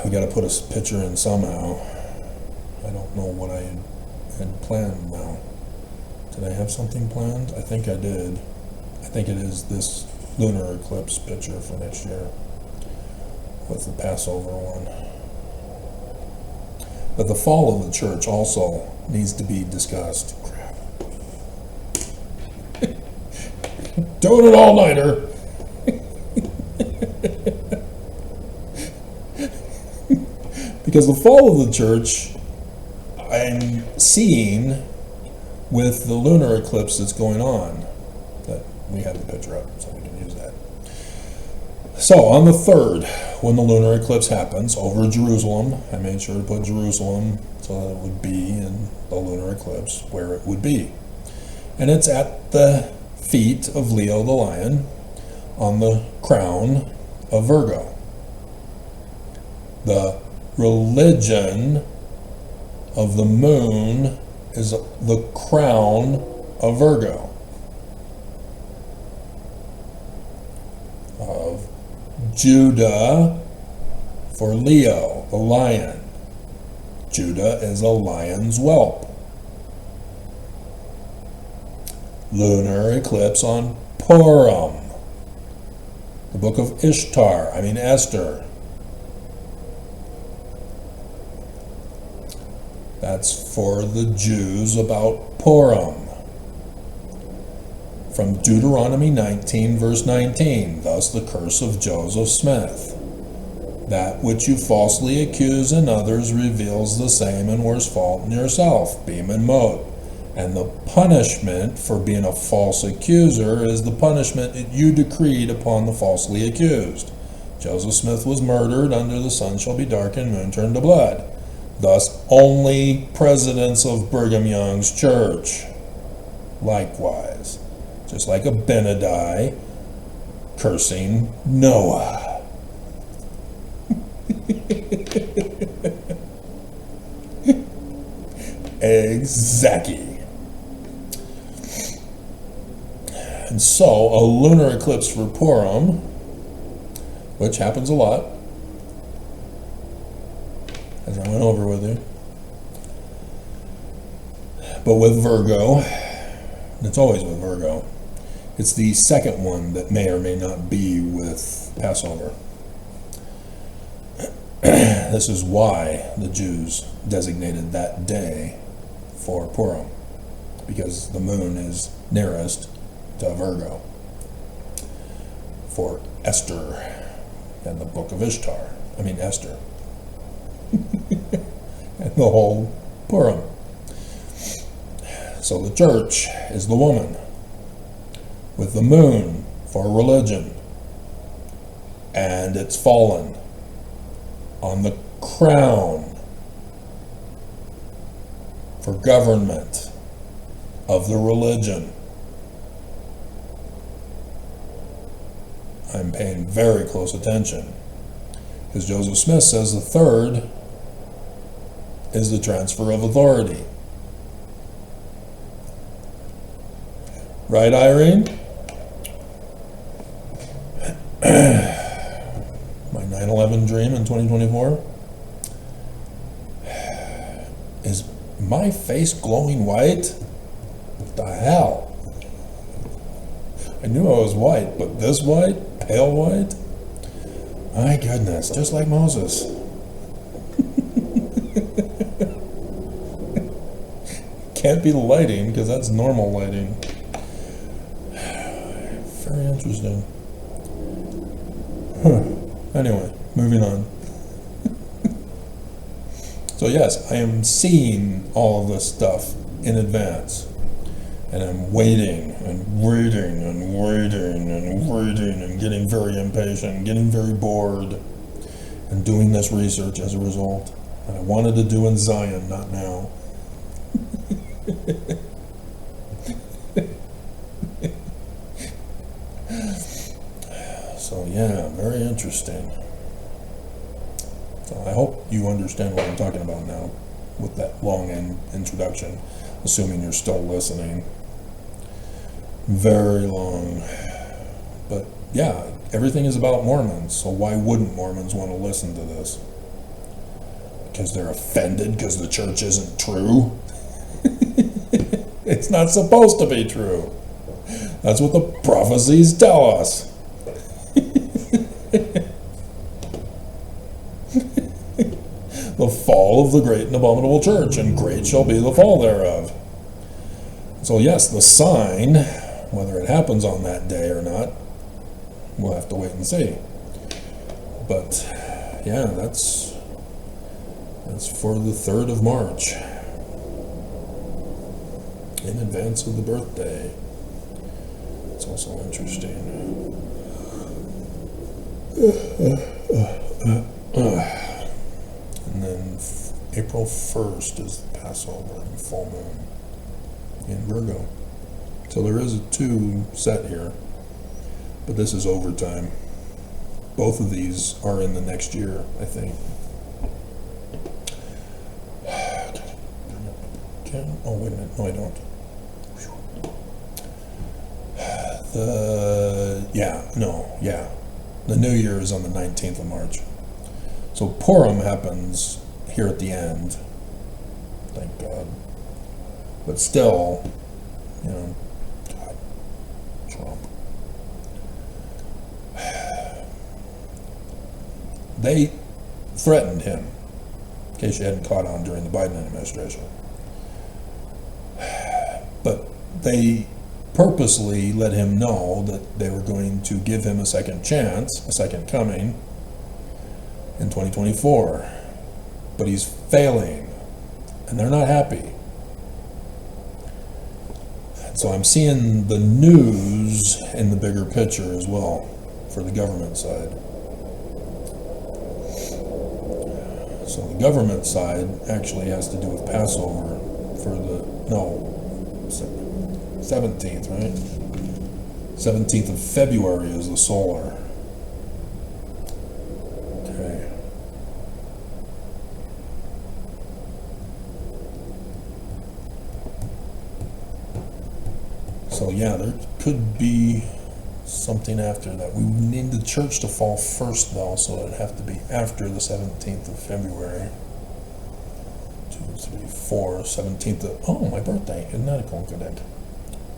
[SPEAKER 1] We got to put a picture in somehow. I don't know what I had planned now. Did I have something planned? I think I did. I think it is this lunar eclipse picture for next year with the Passover one. But the fall of the church also needs to be discussed. Crap. Doing it all-nighter. Because the fall of the church, I'm seeing with the lunar eclipse that's going on. That we have the picture up, so we can use that. So on the 3rd, when the lunar eclipse happens over Jerusalem, I made sure to put Jerusalem so that it would be in the lunar eclipse where it would be. And it's at the feet of Leo the lion on the crown of Virgo. The religion of the moon is the crown of Virgo. Of Judah for Leo, the lion. Judah is a lion's whelp. Lunar eclipse on Purim. The book of Esther. That's for the Jews about Purim. From Deuteronomy 19, verse 19, thus the curse of Joseph Smith. That which you falsely accuse in others reveals the same and worse fault in yourself, Beam and Moat. And the punishment for being a false accuser is the punishment that you decreed upon the falsely accused. Joseph Smith was murdered under the sun shall be darkened, moon turned to blood. Thus only presidents of Brigham Young's church. Likewise, just like Abinadi cursing Noah. Exactly. And so a lunar eclipse for Purim, which happens a lot, as I went over with you. But with Virgo, it's always with Virgo, it's the second one that may or may not be with Passover. This is why the Jews designated that day for Purim, because the moon is nearest to Virgo for Esther and the book of Esther. And the whole Purim. So the church is the woman with the moon for religion, and it's fallen on the crown for government of the religion. I'm paying very close attention Because Joseph Smith says the third is the transfer of authority. Right, Irene? My 9/11 dream in 2024? Is my face glowing white? What the hell? I knew I was white, but this white? Pale white? My goodness, just like Moses. Can't be the lighting, because that's normal lighting. Very interesting. Anyway, moving on. So yes, I am seeing all of this stuff in advance. And I'm waiting and waiting and waiting and waiting and getting very impatient, getting very bored, and doing this research as a result. And I wanted to do in Zion, not now. So yeah, very interesting. So I hope you understand what I'm talking about now with that long introduction, assuming you're still listening. Very long. But yeah, everything is about Mormons, so why wouldn't Mormons want to listen to this? Because they're offended because the church isn't true? It's not supposed to be true. That's what the prophecies tell us. The fall of the great and abominable church, and great shall be the fall thereof. So yes, the sign, whether it happens on that day or not, we'll have to wait and see. But yeah, that's for the 3rd of March, in advance of the birthday. It's also interesting. And then April 1st is the Passover and full moon in Virgo. So there is a 2 set here, but this is overtime. Both of these are in the next year, I think. Oh, wait a minute. No, I don't. The New Year is on the 19th of March. So Purim happens here at the end. Thank God. But still, God, Trump. They threatened him, in case you hadn't caught on during the Biden administration. But they purposely let him know that they were going to give him a second chance, a second coming, in 2024. But he's failing, and they're not happy. So I'm seeing the news in the bigger picture as well, for the government side. So the government side actually has to do with Passover for the, 17th, right? 17th of February is the solar. Okay. So yeah, there could be something after that. We need the church to fall first though, so it'd have to be after the 17th of February. 2, 3, 4, 17th of, oh, my birthday. Isn't that a coincidence?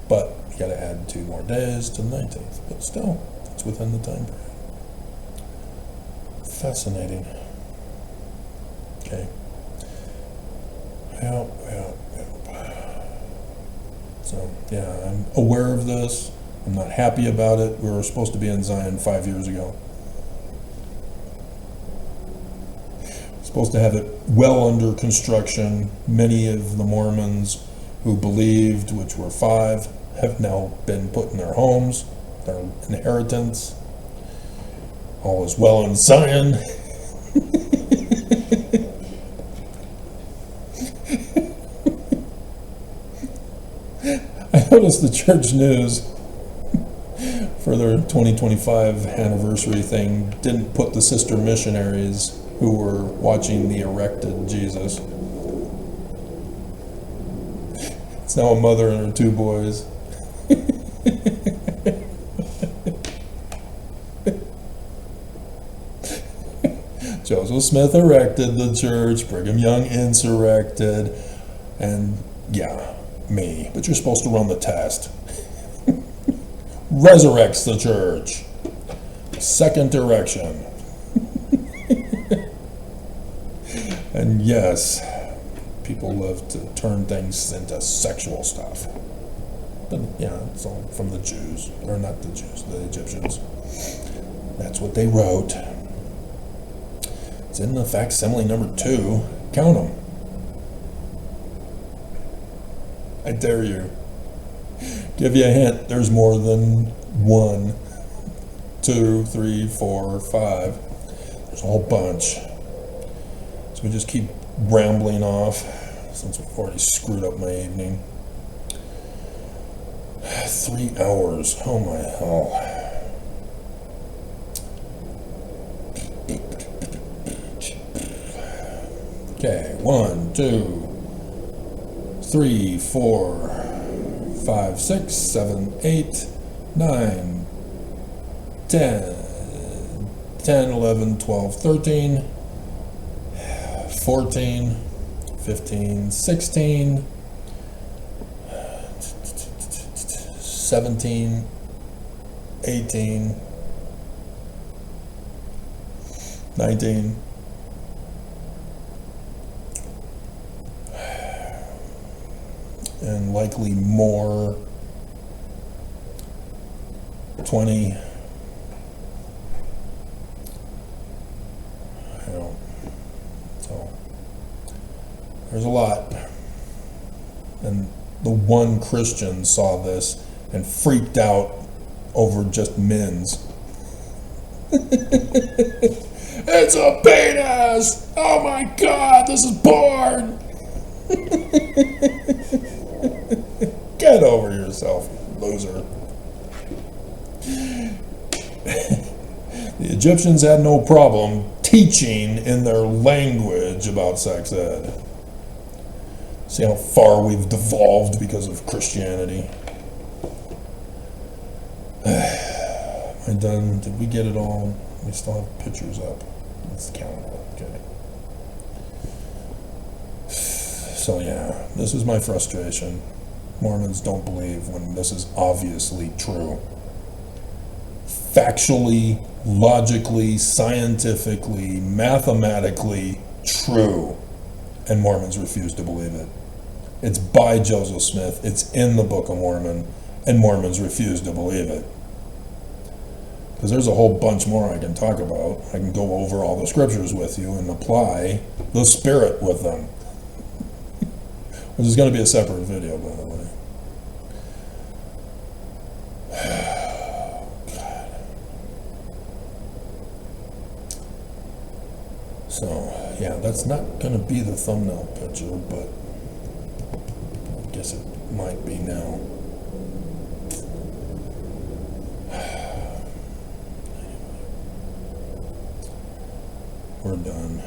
[SPEAKER 1] But you gotta add 2 more days to the 19th. But still, it's within the time period. Fascinating. Okay. Yep. So, yeah, I'm aware of this. I'm not happy about it. We were supposed to be in Zion 5 years ago. Supposed to have it well under construction. Many of the Mormons who believed, which were 5, have now been put in their homes, their inheritance. All is well in Zion. I noticed the church news for for their 2025 anniversary thing, didn't put the sister missionaries who were watching the erected Jesus. It's now a mother and her 2 boys. Joseph Smith erected the church, Brigham Young insurrected, and yeah, me. But you're supposed to run the test. Resurrects the church. Second erection. And yes, people love to turn things into sexual stuff. But yeah, it's all from the Jews, or not the Jews, the Egyptians. That's what they wrote. It's in the facsimile number 2. Count them. I dare you. Give you a hint. There's more than 1, 2, 3, 4, 5. There's a whole bunch. So we just keep rambling off since we've already screwed up my evening. 3 hours. Oh my hell. Okay, 1, 2, 3, 4, 5, 6, 7, 8, 9, 10, 10, 11, 12, 13, 14, 15, 16, 17, 18, 19, and likely more, 20, so there's a lot. And the one Christian saw this and freaked out over just men's. It's a penis! Oh my god, this is porn! Get over yourself, loser. The Egyptians had no problem teaching in their language about sex ed. See how far we've devolved because of Christianity. Am I done? Did we get it all? We still have pictures up. Let's count it. Okay. So yeah, this is my frustration. Mormons don't believe when this is obviously true. Factually, logically, scientifically, mathematically true. And Mormons refuse to believe it. It's by Joseph Smith. It's in the Book of Mormon. And Mormons refuse to believe it. Because there's a whole bunch more I can talk about. I can go over all the scriptures with you and apply the SPiRiT with them. Which is going to be a separate video, by the way. God. So, yeah, that's not going to be the thumbnail picture, but I guess it might be now. We're done.